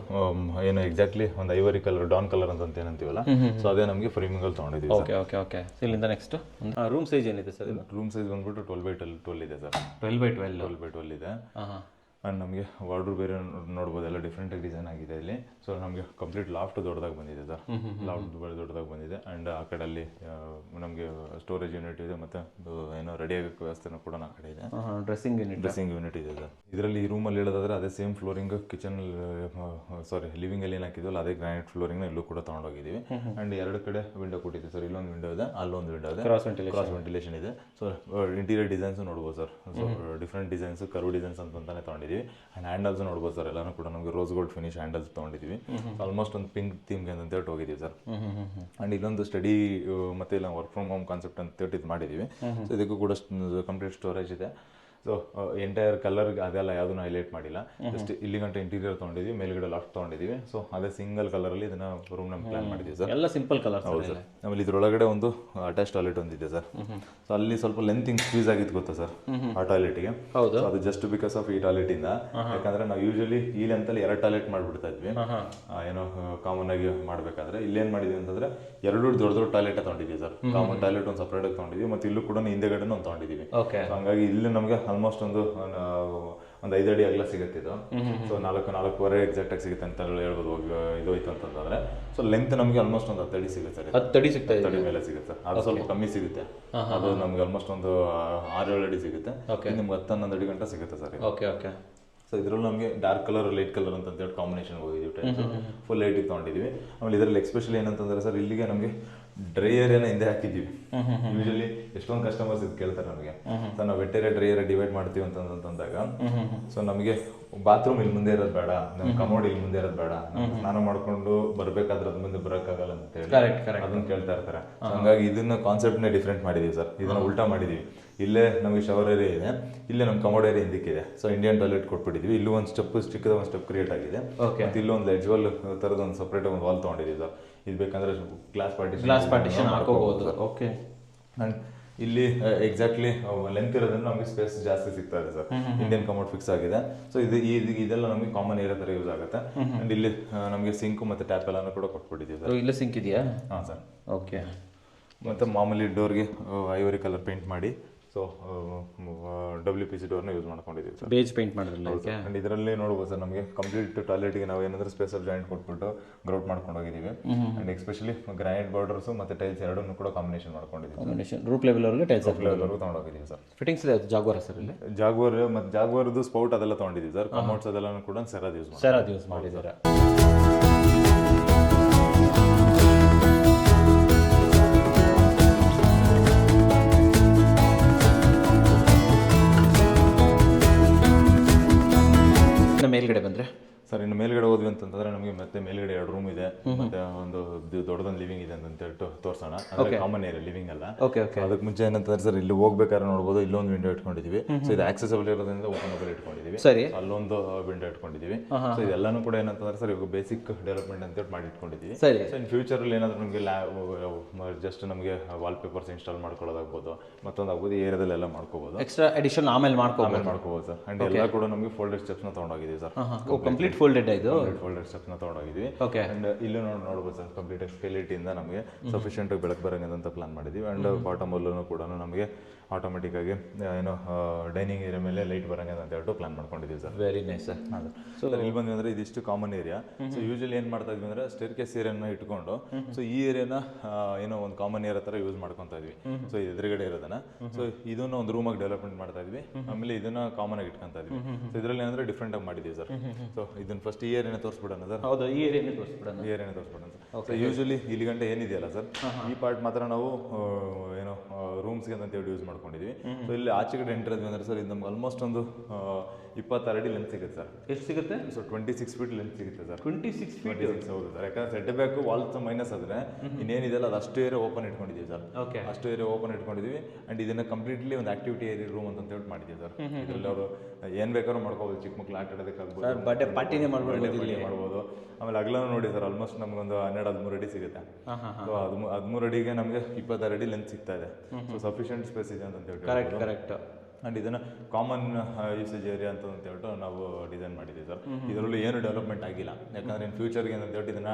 ಏನು ಎಕ್ಸಾಕ್ಟ್ಲಿ ಒಂದು ಐವರಿ ಕಲರ್, ಡಾನ್ ಕಲರ್ ಅಂತ ಏನಂತೀವಲ್ಲ, ಸೊ ಅದೇ ನಮಗೆ ಫ್ರೇಮಿಂಗ್ ಅಲ್ಲಿ ತಗೊಂಡಿದ್ವಿ. Okay okay okay. ಇಲ್ಲಿಂದ ನೆಕ್ಸ್ಟ್ ರೂಮ್ ಸೈಜ್ ಏನಿದೆ ಸರ್? ರೂಮ್ ಸೈಜ್ ಬಂದ್ಬಿಟ್ಟು 12x12 ಇದೆ ಸರ್. 12x12 ಇದೆ. ಆ್ಯಂಡ್ ನಮಗೆ ವಾರ್ಡ್ರೋಬ್ ಬೇರೆ ನೋಡ್ಬೋದು, ಎಲ್ಲ ಡಿಫ್ರೆಂಟಾಗಿ ಡಿಸೈನ್ ಆಗಿದೆ ಇಲ್ಲಿ. ಸೊ ನಮಗೆ ಕಂಪ್ಲೀಟ್ ಲಾಫ್ಟ್ ದೊಡ್ಡದಾಗಿ ಬಂದಿದೆ ಸರ್, ಲಾಫ್ಟ್ ದೊಡ್ಡದಾಗಿ ಬಂದಿದೆ. ಆ್ಯಂಡ್ ಆ ಕಡೆ ಅಲ್ಲಿ ನಮಗೆ ಸ್ಟೋರೇಜ್ ಯೂನಿಟ್ ಇದೆ, ಮತ್ತು ಏನೋ ರೆಡಿ ಆಗೋಕ್ಕೆ ವ್ಯವಸ್ಥೆನೂ ಕೂಡ ಆ ಕಡೆ ಇದೆ. ಡ್ರೆಸ್ಸಿಂಗ್ ಯೂನಿಟ್ ಇದೆ ಸರ್. ಇದರಲ್ಲಿ ಈ ರೂಮಲ್ಲಿ ಹೇಳೋದಾದ್ರೆ ಅದೇ ಸೇಮ್ ಫ್ಲೋರಿಂಗ್ ಕಿಚನ್, ಲಿವಿಂಗಲ್ಲಿ ಏನು ಹಾಕಿದ್ವಲ್ಲ ಅದೇ ಗ್ರಾನೈಟ್ ಫ್ಲೋರಿಂಗ್ನ ಇಲ್ಲೂ ಕೂಡ ತೊಗೊಂಡೋಗಿದ್ದೀವಿ. ಆ್ಯಂಡ್ 2 ಕಡೆ ವಿಂಡೋ ಕೊಟ್ಟಿದ್ದೀವಿ ಸರ್. ಇಲ್ಲೊಂದು ವಿಂಡೋ ಇದೆ, ಅಲ್ಲೊಂದು ವಿಂಡೋ ಇದೆ, ಕ್ರಾಸ್ ವೆಂಟಿಲೇಷನ್ ಇದೆ. ಸೊ ಇಂಟೀರಿಯರ್ ಡಿಸೈನ್ಸು ನೋಡ್ಬೋದು sir. So different designs, curve designs ಅಂತಾನೆ ತೊಗೊಂಡಿದ್ದೀವಿ. ಆ್ಯಂಡ್ ಹ್ಯಾಂಡಲ್ಸ್ ನೋಡ್ಬೋದು ಸರ್, ಎಲ್ಲಾನು ಕೂಡ ನಮಗೆ ರೋಸ್ ಗೋಲ್ಡ್ ಫಿನಿಶ್ ಹ್ಯಾಂಡಲ್ಸ್ ತೊಗೊಂಡಿದ್ದೀವಿ. ಆಲ್ಮೋಸ್ಟ್ ಒಂದು ಪಿಂಕ್ ಥೀಮ್ಗೆ ಅಂತೇಳಿ ಹೋಗಿದ್ದೀವಿ ಸರ್. ಆ್ಯಂಡ್ ಇಲ್ಲೊಂದು ಸ್ಟಡಿ ಮತ್ತೆ ಇಲ್ಲ ವರ್ಕ್ ಫ್ರಮ್ ಹೋಮ್ ಕಾನ್ಸೆಪ್ಟ್ ಅಂತ ಇದು ಮಾಡಿದ್ದೀವಿ. ಸೊ ಇದಕ್ಕೂ ಕೂಡ ಕಂಪ್ಲೀಟ್ ಸ್ಟೋರೇಜ್ ಇದೆ. ಸೊ ಎಂಟೈರ್ ಕಲರ್ ಅದೆಲ್ಲ ಯಾವುದನ್ನು ಹೈಲೈಟ್ ಮಾಡಿಲ್ಲ, ಜಸ್ಟ್ ಇಲ್ಲಿ ಗಂಟೆ ಇಂಟೀರಿಯರ್ ತೊಗೊಂಡಿದ್ದೀವಿ, ಮೇಲ್ಗಡೆ ಲಾಫ್ಟ್ ತೊಗೊಂಡಿದ್ದೀವಿ. ಸೊ ಅದೇ ಸಿಂಗಲ್ ಕಲರಲ್ಲಿ ಇದನ್ನ ರೂಮ್ ನಮ್ಮ ಪ್ಲಾನ್ ಮಾಡಿದ್ದೀವಿ ಸರ್. ಎಲ್ಲ ಸಿಂಪಲ್ ಕಲರ್. ಹೌದು ಸರ್. ಆಮೇಲೆ ಇದ್ರೊಳಗಡೆ ಒಂದು ಅಟ್ಯಾಚ್ ಟಾಯ್ಲೆಟ್ ಒಂದಿದೆ ಸರ್. ಸೊ ಅಲ್ಲಿ ಸ್ವಲ್ಪ ಲೆಂತ್ ಸ್ಕ್ವೀಸ್ ಆಗಿತ್ತು ಗೊತ್ತಾ ಸರ್ ಆ ಟಾಯ್ಲೆಟ್ಗೆ. ಹೌದು, ಅದು ಜಸ್ಟ್ ಬಿಕಾಸ್ ಆಫ್ ಈ ಟಾಯ್ಲೆಟ್ ಇಂದ. ಯಾಕಂದ್ರೆ ನಾವು ಯೂಶಲಿ ಈ ಲೆಂತಲ್ಲಿ 2 ಟಾಯ್ಲೆಟ್ ಮಾಡ್ಬಿಡ್ತಾ ಇದ್ವಿ, ಏನೋ ಕಾಮನ್ ಆಗಿ ಮಾಡ್ಬೇಕಾದ್ರೆ. ಇಲ್ಲೇನ್ ಮಾಡಿದ್ವಿ ಅಂತಂದ್ರೆ 2 ದೊಡ್ಡ ಟಾಯ್ಲೆಟ್ ತಗೊಂಡಿದ್ವಿ ಸರ್. ಕಾಮನ್ ಟಾಯ್ಲೆಟ್ ಒಂದು ಸಪ್ರೇಟ್ ಆಗಿ ತಗೊಂಡಿದ್ವಿ, ಮತ್ತೆ ಇಲ್ಲೂ ಕೂಡ ಹಿಂದೆಗಡೆ ಒಂದು ತಗೊಂಡಿದ್ವಿ. ಹಂಗಾಗಿ ಇಲ್ಲಿ ನಮಗೆ ಆಲ್ಮೋಸ್ಟ್ ಒಂದು 5 ಅಡಿ ಅಗಲ ಸಿಗುತ್ತೆ ಇದು. ಸೊ 4.5 ಎಕ್ಸಾಕ್ಟ್ ಆಗಿ ಸಿಗುತ್ತೆ ಅಂತ ಹೇಳ್ಬೋದು. ಇದು ಹೋಯ್ತು ಅಂತಂದ್ರೆ ಸೊ ಲೆಂತ್ ನಮಗೆ ಆಲ್ಮೋಸ್ಟ್ ಒಂದು 10 ಅಡಿ ಸಿಗುತ್ತೆ ಸರ್. 10 ಅಡಿ ಸಿಗ್ತಾ ಇದೆ, 10 ಅಡಿ ಮೇಲೆ ಸಿಗುತ್ತೆ ಸರ್. ಅದು ಸ್ವಲ್ಪ ಕಮ್ಮಿ ಸಿಗುತ್ತೆ, ಅದು ನಮ್ಗೆ ಆಲ್ಮೋಸ್ಟ್ ಒಂದು 6-7 ಅಡಿ ಸಿಗುತ್ತೆ. ನಿಮ್ಗೆ 10-11 ಅಡಿ ಗಂಟ ಸಿಗುತ್ತೆ ಸರ್. Okay okay. ಸೊ ಇದರಲ್ಲಿ ನಮಗೆ ಡಾರ್ಕ್ ಕಲರ್, ಲೈಟ್ ಕಲರ್ ಅಂತ ಹೇಳಿ ಕಾಂಬಿನೇಷನ್ ಹೋಗಿದ್ದೀವಿ. ಟೈಲ್ಸ್ ಫುಲ್ ಲೈಟಿಗೆ ತೊಗೊಂಡಿದ್ದೀವಿ. ಆಮೇಲೆ ಇದರಲ್ಲಿ ಎಸ್ಪೆಷಲಿ ಏನಂತಂದ್ರೆ ಸರ್, ಇಲ್ಲಿಗೆ ನಮಗೆ ಡ್ರೈ ಏರಿಯಾನ ಹಿಂದೆ ಹಾಕಿದ್ದೀವಿ. ಯೂಶಲಿ ಎಷ್ಟೊಂದು ಕಸ್ಟಮರ್ಸ್ ಇದು ಕೇಳ್ತಾರೆ ನಮಗೆ, ಸೊ ನಾವು wet area, dry area divide ಮಾಡ್ತೀವಿ ಅಂತಂದಾಗ, ಸೊ ನಮಗೆ ಬಾತ್ರೂಮ್ ಇಲ್ಲಿ ಮುಂದೆ ಇರೋದು ಬೇಡ, ನಮ್ಮ ಕಮೋಡ್ ಇಲ್ಲಿ ಮುಂದೆ ಇರೋದು ಬೇಡ, ಸ್ನಾನ ಮಾಡ್ಕೊಂಡು ಬರ್ಬೇಕಾದ್ರೆ ಅದ್ ಮುಂದೆ ಬರೋಕ್ಕಾಗಲ್ಲ ಅಂತ ಹೇಳಿ ಅದನ್ನ ಕೇಳ್ತಾ ಇರ್ತಾರೆ. ಹಂಗಾಗಿ ಇದನ್ನ ಕಾನ್ಸೆಪ್ಟ್ನೇ ಡಿಫ್ರೆಂಟ್ ಮಾಡಿದೀವಿ ಸರ್. ಇದನ್ನ ಉಲ್ಟಾ ಮಾಡಿದೀವಿ. ಇಲ್ಲೇ ನಮಗೆ ಶವರ್ ಏರಿಯಾ ಇದೆ, ಇಲ್ಲೇ ನಮ್ಮ ಕಮೋಡ್ ಏರಿಯಾ ಹಿಂದಕ್ಕಿದೆ. ಸೊ ಇಂಡಿಯನ್ ಟಾಯ್ಲೆಟ್ ಕೊಟ್ಬಿಟ್ಟಿದ್ವಿ. ಇಲ್ಲೂ ಒಂದು ಸ್ಟೆಪ್, ಚಿಕ್ಕದ ಒಂದು ಸ್ಟೆಪ್ ಕ್ರಿಯೇಟ್ ಆಗಿದೆ. ಮತ್ತೆ ಇಲ್ಲೊಂದು ಎಡ್ಜ್ವಲ್ ತರದ ಒಂದು ಸಪ್ರೇಟ್ ಒಂದು ವಾಲ್ ತಗೊಂಡಿದ್ದೀವಿ ಸರ್. ಇದು ಬೇಕಂದ್ರೆ ಗ್ಲಾಸ್ ಪಾರ್ಟಿಷನ್ ಹಾಕೋಬಹುದು. ಓಕೆ. ಅಂಡ್ ಇಲ್ಲಿ ಎಕ್ಸಾಕ್ಟ್ಲಿ ಲೆಂತ್ ಇರೋದ್ರಿಂದ ನಮಗೆ ಸ್ಪೇಸ್ ಜಾಸ್ತಿ ಸಿಗ್ತಾ ಇದೆ ಸರ್. ಇಂಡಿಯನ್ ಕಮೋಡ್ ಫಿಕ್ಸ್ ಆಗಿದೆ. ಸೊ ಇದೆಲ್ಲ ನಮಗೆ ಕಾಮನ್ ಏರಿಯಾ ತರ ಯೂಸ್ ಆಗುತ್ತೆ. ಅಂಡ್ ಇಲ್ಲಿ ನಮಗೆ ಸಿಂಕ್ ಮತ್ತೆ ಟ್ಯಾಪ್ ಎಲ್ಲಾನು ಕೂಡ ಕೊಟ್ಬಿಟ್ಟಿದ್ದೀವಿ ಸರ್. ಇಲ್ಲ ಸಿಂಕ್ ಇದೆಯಾ? ಹಾಂ ಸರ್. ಓಕೆ. ಮತ್ತೆ ಮಾಮೂಲಿ ಡೋರ್ಗೆ ಐವರಿ ಕಲರ್ ಪೇಂಟ್ ಮಾಡಿ ಸೊ WPC ಡೋರ್ನ ಯೂಸ್ ಮಾಡ್ಕೊಂಡಿದ್ದೀವಿ ಸರ್. ಬೇಜ್ ಪೇಂಟ್ ಮಾಡಿದ್ರಲ್ಲ ಇದಕ್ಕೆ. ಅಂಡ್ ಇದರಲ್ಲಿ ನೋಡ್ಬೋದು ಸರ್, ನಮಗೆ ಕಂಪ್ಲೀಟ್ ಟಾಯ್ಲೆಟ್ಗೆ ನಾವು ಏನಂದ್ರೆ ಸ್ಪೇಸರ್ ಜಾಯಿಂಟ್ ಕೊಟ್ಬಿಟ್ಟು ಗ್ರೌಟ್ ಮಾಡ್ಕೊಂಡು ಹೋಗಿದ್ದೀವಿ. ಅಂಡ್ ಎಸ್ಪೆಷಲಿ ಗ್ರಾನೈಟ್ ಬಾರ್ಡರ್ಸ್ ಮತ್ತೆ ಟೈಲ್ಸ್ ಎರಡನ್ನೂ ಕೂಡ ಕಾಂಬಿನೇಷನ್ ಮಾಡ್ಕೊಂಡಿದ್ದೀವಿ. ರೂಪ್ ಲೆವೆಲ್ ವರೆಗೆ ಟೈಲ್ಸ್ ಲೆವೆಲ್ವರೆಗೂ ತೊಗೊಂಡೋಗಿದ್ದೀವಿ ಸರ್. ಫಿಟ್ಟಿಂಗ್ಸ್ ಇದೆ ಜಾಗ್ವಾರ್ ಸರ್ ಇಲ್ಲಿ. ಜಾಗ್ವಾರ್ ಮತ್ತು ಜಾಗ್ವಾರ್ದು ಸ್ಪೌಟ್ ಅದೆಲ್ಲ ತೊಗೊಂಡಿದ್ದೀವಿ ಸರ್. ಕಮೋಟ್ಸ್ ಅದೆಲ್ಲ ಕೂಡ ಸೆರಾದ್ ಯೂಸ್ ಮಾಡಿದ್ದಾರೆ. ಮೇಲ್ಗಡೆ ಬಂದ್ರೆ ಸರ್, ಇನ್ನು ಮೇಲ್ಗಡೆ ಹೋದ್ವಿ ಅಂತಂದ್ರೆ ನಮಗೆ ಮತ್ತೆ ಮೇಲ್ಗಡೆ 2 ರೂಮ್ ಇದೆ, ಮತ್ತೆ ಒಂದು ದೊಡ್ಡದೊಂದು ಲಿವಿಂಗ್ ಇದೆ ಅಂತ ಹೇಳ್ಬಿಟ್ಟು ತೋರ್ಸೋಣ. ಕಾಮನ್ ಏರಿಯಾ ಲಿವಿಂಗ್ ಅಲ್ಲ. ಅದಕ್ಕೆ ಮುಂಚೆ ಏನಂತಂದ್ರೆ ಸರ್, ಇಲ್ಲಿ ಹೋಗ್ಬೇಕಾದ್ರೆ ನೋಡ್ಬೋದು, ಇಲ್ಲೊಂದು ವಿಂಡೋ ಇಟ್ಕೊಂಡಿದೀವಿ. ಸೊ ಇದು ಆಕ್ಸೆಸಿಬಲ್ ಇರೋದ್ರಿಂದ ಓಪನಬಲ್ ಇಟ್ಕೊಂಡಿದೀವಿ. ಸರಿ, ಅಲ್ಲೊಂದು ವಿಂಡೋ ಇಟ್ಕೊಂಡಿದೀವಿ. ಸೊ ಇದೆಲ್ಲಾನು ಕೂಡ ಏನಂತಂದ್ರೆ ಸರ್, ಇವಾಗ ಬೇಸಿಕ್ ಡೆವಲಪ್ಮೆಂಟ್ ಅಂತ ಹೇಳಿ ಮಾಡಿ ಇಟ್ಕೊಂಡಿದ್ದೀವಿ. ಸೊ ಇನ್ ಫ್ಯೂಚರ್ ಅಲ್ಲಿ ಏನಾದ್ರು ನಮಗೆ ಜಸ್ಟ್ ನಮಗೆ ವಾಲ್ ಪೇಪರ್ಸ್ ಇನ್ಸ್ಟಾಲ್ ಮಾಡ್ಕೊಳ್ಳೋದಾಗ್ಬೋದು, ಮತ್ತೊಂದು ಆಗ್ಬೋದು, ಏರಿಯಾದಲ್ಲಿ ಎಲ್ಲ ಮಾಡ್ಕೋಬಹುದು. ಎಕ್ಸ್ಟ್ರಾ ಅಡಿಷನ್ ಆಮೇಲೆ ಮಾಡ್ಕೋಬಹುದು ಸರ್. ಅಂಡ್ ಎಲ್ಲ ಕೂಡ ನಮಗೆ ಫೋಲ್ಡೆಡ್ ಸ್ಟೆಪ್ಸ್ ನ ತಗೊಂಡೋಗಿದ್ದೀವಿ ಸರ್. ಕಂಪ್ಲೀಟ್ ಫೋಲ್ಡೆಡ್ ಇದು ಫೋಲ್ಡೆಡ್ ಸ್ಟೆಪ್ಸ್ ನ ತಗೊಂಡೋಗಿದ್ವಿ. ಅಂಡ್ ಇಲ್ಲೂ ನೋಡ್ಬೋದು ಸರ್, ಕಂಪ್ಲೀಟ್ ಸ್ಕೆಲಿಟಿ ಇಂದ ನಮಗೆ ಸಫಿಷಿಯಂಟ್ ಬೆಳಕು ಬರಂಗೆ ಅಂತ ಪ್ಲಾನ್ ಮಾಡಿದ್ವಿ. ಅಂಡ್ ಬಾಟಮ್ ಅಲ್ಲೂ ಕೂಡ ನಮಗೆ ಆಟೋಮೆಟಿಕ್ ಆಗಿ ಏನು ಡೈನಿಂಗ್ ಏರಿಯಾ ಮೇಲೆ ಲೈಟ್ ಬರಂಗೆ ಅಂತ ಹೇಳ್ಬಿಟ್ಟು ಪ್ಲಾನ್ ಮಾಡ್ಕೊಂಡಿದ್ದೀವಿ sir. Very nice sir. So ಇಲ್ಲಿ ಬಂದ್ವಿ ಅಂದ್ರೆ ಇದಿಷ್ಟು ಕಾಮನ್ ಏರಿಯಾ. ಸೊ ಯೂಶಲಿ ಏನ್ ಮಾಡ್ತಾ ಇದ್ವಿ ಅಂದ್ರೆ ಸ್ಟೇರ್ ಕೇಸ್ ಏರಿಯಾನ ಇಟ್ಕೊಂಡು, ಸೊ ಈ ಏರಿಯಾನ ಏನೋ ಒಂದು ಕಾಮನ್ ಏರಿಯಾ ತರ ಯೂಸ್ ಮಾಡ್ಕೊಂತ ಇದ್ವಿ. ಸೊ ಎದುರುಗಡೆ ಇರೋದನ್ನ, ಸೊ ಇದನ್ನ ಒಂದು ರೂಮ್ ಆಗಿ ಡೆವಲಪ್ಮೆಂಟ್ ಮಾಡ್ತಾ ಇದ್ವಿ. ಆಮೇಲೆ ಇದನ್ನ ಕಾಮನ್ ಆಗಿ ಇಟ್ಕೊಂತ ಇದ್ವಿ. ಸೊ ಇದರಲ್ಲಿ ಅಂದ್ರೆ ಡಿಫ್ರೆಂಟ್ ಆಗಿ ಮಾಡಿದೀವಿ ಸರ್. ಸೊ ಇದನ್ನ ಫಸ್ಟ್ ಈ ಏರಿಯಾನ ತೋರಿಸ್ಬಿಡೋಣ ಸರ್. ಹೌದು, ಈ ಏರಿಯಾನೇ ತೋರಿಸ್ಬಿಡೋಣ. ಈ ಏರಿಯಾನೇ ತೋರಿಸ್ಬಿಡೋಣ ಸರ್. ಸೊ ಯೂಶಲಿ ಇಲ್ಲಿ ಗಂಟೆ ಏನಿದೆಯಲ್ಲ ಸರ್, ಈ ಪಾರ್ಟ್ ಮಾತ್ರ ನಾವು ಏನೋ ರೂಮ್ಸ್ಗೆ ಅಂತ ಹೇಳಿ ಯೂಸ್ ಮಾಡ್ಕೊಂಡಿದ್ವಿ. ಸೊ ಇಲ್ಲಿ ಆಚೆ ಕಡೆ ಎಂಟರ್ ಆದ್ವಿ ಅಂದ್ರೆ ಸರ್, ಇದು ನಮ್ಗೆ ಆಲ್ಮೋಸ್ಟ್ ಒಂದು 26 ಅಡಿ ಲೆಂತ್ ಸಿಗುತ್ತೆ ಸರ್. ಎಷ್ಟು ಸಿಗುತ್ತೆ? ಸೊ 26 ಫೀಟ್ ಲೆಂತ್ ಸಿಗುತ್ತೆ ಸರ್. 26 ಫೀಟ್? ಹೌದು ಸರ್. ಯಾಕಂದ್ರೆ ಸೆಟ್ ಬ್ಯಾಕ್ ವಾಲ್ಸ್ ಮೈನಸ್ ಆದ್ರೆ ಇನ್ನೇನಿದೆಲ್ಲ ಅದು ಅಷ್ಟು ಏರಿಯಾ ಓಪನ್ ಇಟ್ಕೊಂಡಿದ್ದೀವಿ ಸರ್. ಅಷ್ಟು ಏರಿಯಾ ಓಪನ್ ಇಟ್ಕೊಂಡಿದ್ದೀವಿ. ಅಂಡ್ ಇದನ್ನ ಕಂಪ್ಲೀಟ್ಲಿ ಒಂದು ಆಕ್ಟಿವಿಟಿ ಏರಿಯಾ ರೂಮ್ ಅಂತ ಹೇಳಿ ಮಾಡಿದ್ದೀವಿ ಸರ್. ಇದರಲ್ಲಿ ಅವರು ಏನ್ ಬೇಕಾದ್ರೂ ಮಾಡ್ಕೋಬಹುದು. ಚಿಕ್ಕ ಮಕ್ಳು ಆಟ ಆಡೋದಕ್ಕಾಗ್ಬೋದು, ಬರ್ಡೇ ಪಾರ್ಟಿನೇ ಮಾಡ್ಬೋದು. ಆಮೇಲೆ ಅಗಲೂ ನೋಡಿ ಸರ್, ಆಲ್ಮೋಸ್ಟ್ ನಮ್ಗೊಂದು 12-13 ಅಡಿ ಸಿಗುತ್ತೆ. ಸೊ 13 ಅಡಿಗೆ ನಮಗೆ 26 ಅಡಿ ಲೆಂತ್ ಸಿಗ್ತಾ ಇದೆ. ಸೊ ಸಫಿಷಿಯಂಟ್ ಸ್ಪೇಸ್ ಇದೆ ಅಂತ ಹೇಳಿ. ಕರೆಕ್ಟ್. ಅಂಡ್ ಇದನ್ನ ಕಾಮನ್ ಯೂಸೇಜ್ ಏರಿಯಾ ಅಂತ ಹೇಳ್ಬಿಟ್ಟು ನಾವು ಡಿಸೈನ್ ಮಾಡಿದ್ದೀವಿ ಸರ್. ಇದರಲ್ಲೂ ಏನು ಡೆವಲಪ್ಮೆಂಟ್ ಆಗಿಲ್ಲ. ಯಾಕಂದ್ರೆ ಇನ್ ಫ್ಯೂಚರ್ಗೆ ಅಂತ ಹೇಳ್ಬಿಟ್ಟು ಇದನ್ನ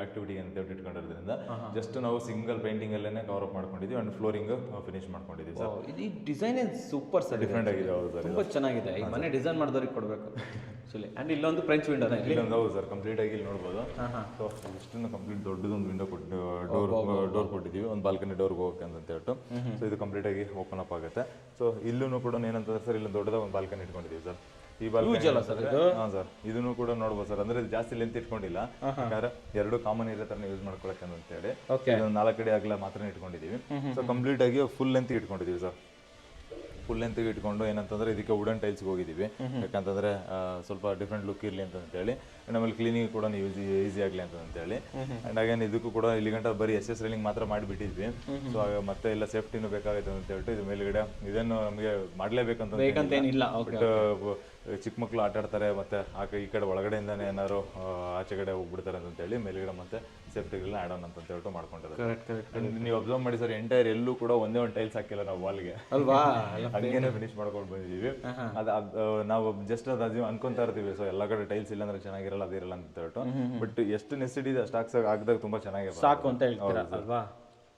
ಆಕ್ಟಿವಿಟಿಗೆ ಅಂತ ಹೇಳ್ಬಿಟ್ಟು ಇಟ್ಕೊಂಡಿರೋದ್ರಿಂದ ಜಸ್ಟ್ ನಾವು ಸಿಂಗಲ್ ಪೇಂಟಿಂಗ್ ಅಲ್ಲೇ ಕವರ್ ಅಪ್ ಮಾಡ್ಕೊಂಡಿದ್ದೀವಿ. ಅಂಡ್ ಫ್ಲೋರಿಂಗ್ ಫಿನಿಶ್ ಮಾಡ್ಕೊಂಡಿದ್ದೀವಿ ಸರ್. ಈ ಡಿಸೈನ್ ಸೂಪರ್ ಸರ್, ಡಿಫ್ರೆಂಟ್ ಆಗಿದೆ. ಹೌದು ಸರ್, ತುಂಬಾ ಚೆನ್ನಾಗಿದೆ. ಈ ಮನೆ ಡಿಸೈನ್ ಮಾಡಿದವ್ರಿಗೆ ಕೊಡಬೇಕು. ಅಂಡ್ ಇಲ್ಲೊಂದು ಫ್ರೆಂಚ್ ವಿಂಡೋ ಇಲ್ಲೊಂದು. ಹೌದು ಸರ್, ಕಂಪ್ಲೀಟ್ ಆಗಿ ಇಲ್ಲಿ ನೋಡ್ಬೋದು. ಸೊ ಇಷ್ಟನ್ನು ಕಂಪ್ಲೀಟ್ ದೊಡ್ಡದೊಂದು ವಿಂಡೋ ಡೋರ್ ಕೊಟ್ಟಿದ್ದೀವಿ, ಒಂದು ಬಾಲ್ಕನಿ ಡೋರ್ಗೆ ಹೋಗಕ್ಕೆ ಅಂತ ಹೇಳ್ಬಿಟ್ಟು. ಸೊ ಇದು ಕಂಪ್ಲೀಟ್ ಆಗಿ ಓಪನ್ ಅಪ್ ಆಗುತ್ತೆ. ಸೊ ಇಲ್ಲೂ ಕೂಡ ಏನಂತಂದ್ರೆ ಸರ್, ಇಲ್ಲಿ ದೊಡ್ಡದ ಒಂದು ಬಾಲ್ಕನಿ ಇಟ್ಕೊಂಡಿದ್ದೀವಿ ಸರ್. ಈ ಬಾಲ್ಕನಿ ಹಾಂ ಸರ್, ಇದನ್ನು ಕೂಡ ನೋಡ್ಬೋದು ಸರ್. ಅಂದ್ರೆ ಜಾಸ್ತಿ ಲೆಂತ್ ಇಟ್ಕೊಂಡಿಲ್ಲ, ಯಾಕಂದ್ರೆ 2 ಕಾಮನ್ ಏರಿಯಾ ತರ ಯೂಸ್ ಮಾಡ್ಕೊಳಕ್ಕೆ ಅಂತ ಹೇಳಿ 4 ಅಡಿ ಆಗಲ ಮಾತ್ರ ಇಟ್ಕೊಂಡಿದ್ದೀವಿ. ಸೊ ಕಂಪ್ಲೀಟ್ ಆಗಿ ಫುಲ್ ಲೆಂತ್ ಇಟ್ಕೊಂಡಿದ್ದೀವಿ ಸರ್. ಫುಲ್ ಲೆಂತ್ ಇಟ್ಕೊಂಡು ಏನಂತಂದ್ರೆ ಇದಕ್ಕೆ ವುಡನ್ ಟೈಲ್ಸ್ಗೆ ಹೋಗಿದ್ದೀವಿ. ಯಾಕಂತಂದ್ರೆ ಸ್ವಲ್ಪ ಡಿಫ್ರೆಂಟ್ ಲುಕ್ ಇರಲಿ ಅಂತೇಳಿ. ಆಮೇಲೆ ಕ್ಲೀನಿಂಗ್ ಕೂಡ ಈಸಿ ಆಗಲಿ ಅಂತೇಳಿ. ಅಂಡ್ ಅಗೇನ್ ಇದಕ್ಕೂ ಕೂಡ ಇಲ್ಲಿ ಗಂಟ ಬರೀ SS ರೈಲಿಂಗ್ ಮಾತ್ರ ಮಾಡಿಬಿಟ್ಟಿದ್ವಿ. ಸೊ ಮತ್ತೆ ಎಲ್ಲ ಸೇಫ್ಟಿನೂ ಬೇಕಾಗುತ್ತೆ ಅಂತ ಹೇಳ್ಬಿಟ್ಟು ಇದು ಮೇಲ್ಗಡೆ ಇದನ್ನು ನಮಗೆ ಮಾಡಲೇಬೇಕಂತ ಚಿಕ್ಕ ಮಕ್ಕಳು ಆಟ ಆಡ್ತಾರೆ, ಮತ್ತೆ ಈ ಕಡೆ ಒಳಗಡೆಯಿಂದಾನೆ ಏನಾದ್ರು ಆಚೆ ಕಡೆ ಹೋಗ್ಬಿಡ್ತಾರೆ ಅಂತ ಹೇಳಿ ಮೇಲ್ಗಡೆ ಮತ್ತೆ ಸೇಫ್ಟಿಗೆಲ್ಲ ಆಡ್ ಆನ್ ಅಂತ ಹೇಳ್ಬಿಟ್ಟು ಮಾಡ್ಕೊಂಡಿದ್ದಾರೆ. ನೀವು ಅಬ್ಸರ್ವ್ ಮಾಡಿ ಸರ್, ಎಂಟೈರ್ ಎಲ್ಲೂ ಕೂಡ ಒಂದೇ ಒಂದು ಟೈಲ್ಸ್ ಹಾಕಿಲ್ಲ ನಾವು ವಾಲ್ಗೆ ಅಲ್ವಾ, ಹಂಗೇನೆ ಫಿನಿಶ್ ಮಾಡ್ಕೊಂಡು ಬಂದಿದ್ದೀವಿ. ನಾವು ಜಸ್ಟ್ ಅದು ಅನ್ಕೊಂತಾ ಇರ್ತೀವಿ, ಸೊ ಎಲ್ಲ ಕಡೆ ಟೈಲ್ಸ್ ಇಲ್ಲ ಅಂದ್ರೆ ಚೆನ್ನಾಗಿರಲ್ಲ, ಅದಿರಲ್ಲ ಅಂತ ಹೇಳ್ಬಿಟ್ಟು. ಬಟ್ ಎಷ್ಟು ನೆಸಿಟಿ ಇದೆ ಅಷ್ಟು ಹಾಕಿದಾಗ ತುಂಬಾ ಚೆನ್ನಾಗಿ ಸಾಕು ಅಂತ ಹೇಳ್ತೀರಾ ಅಲ್ವಾ.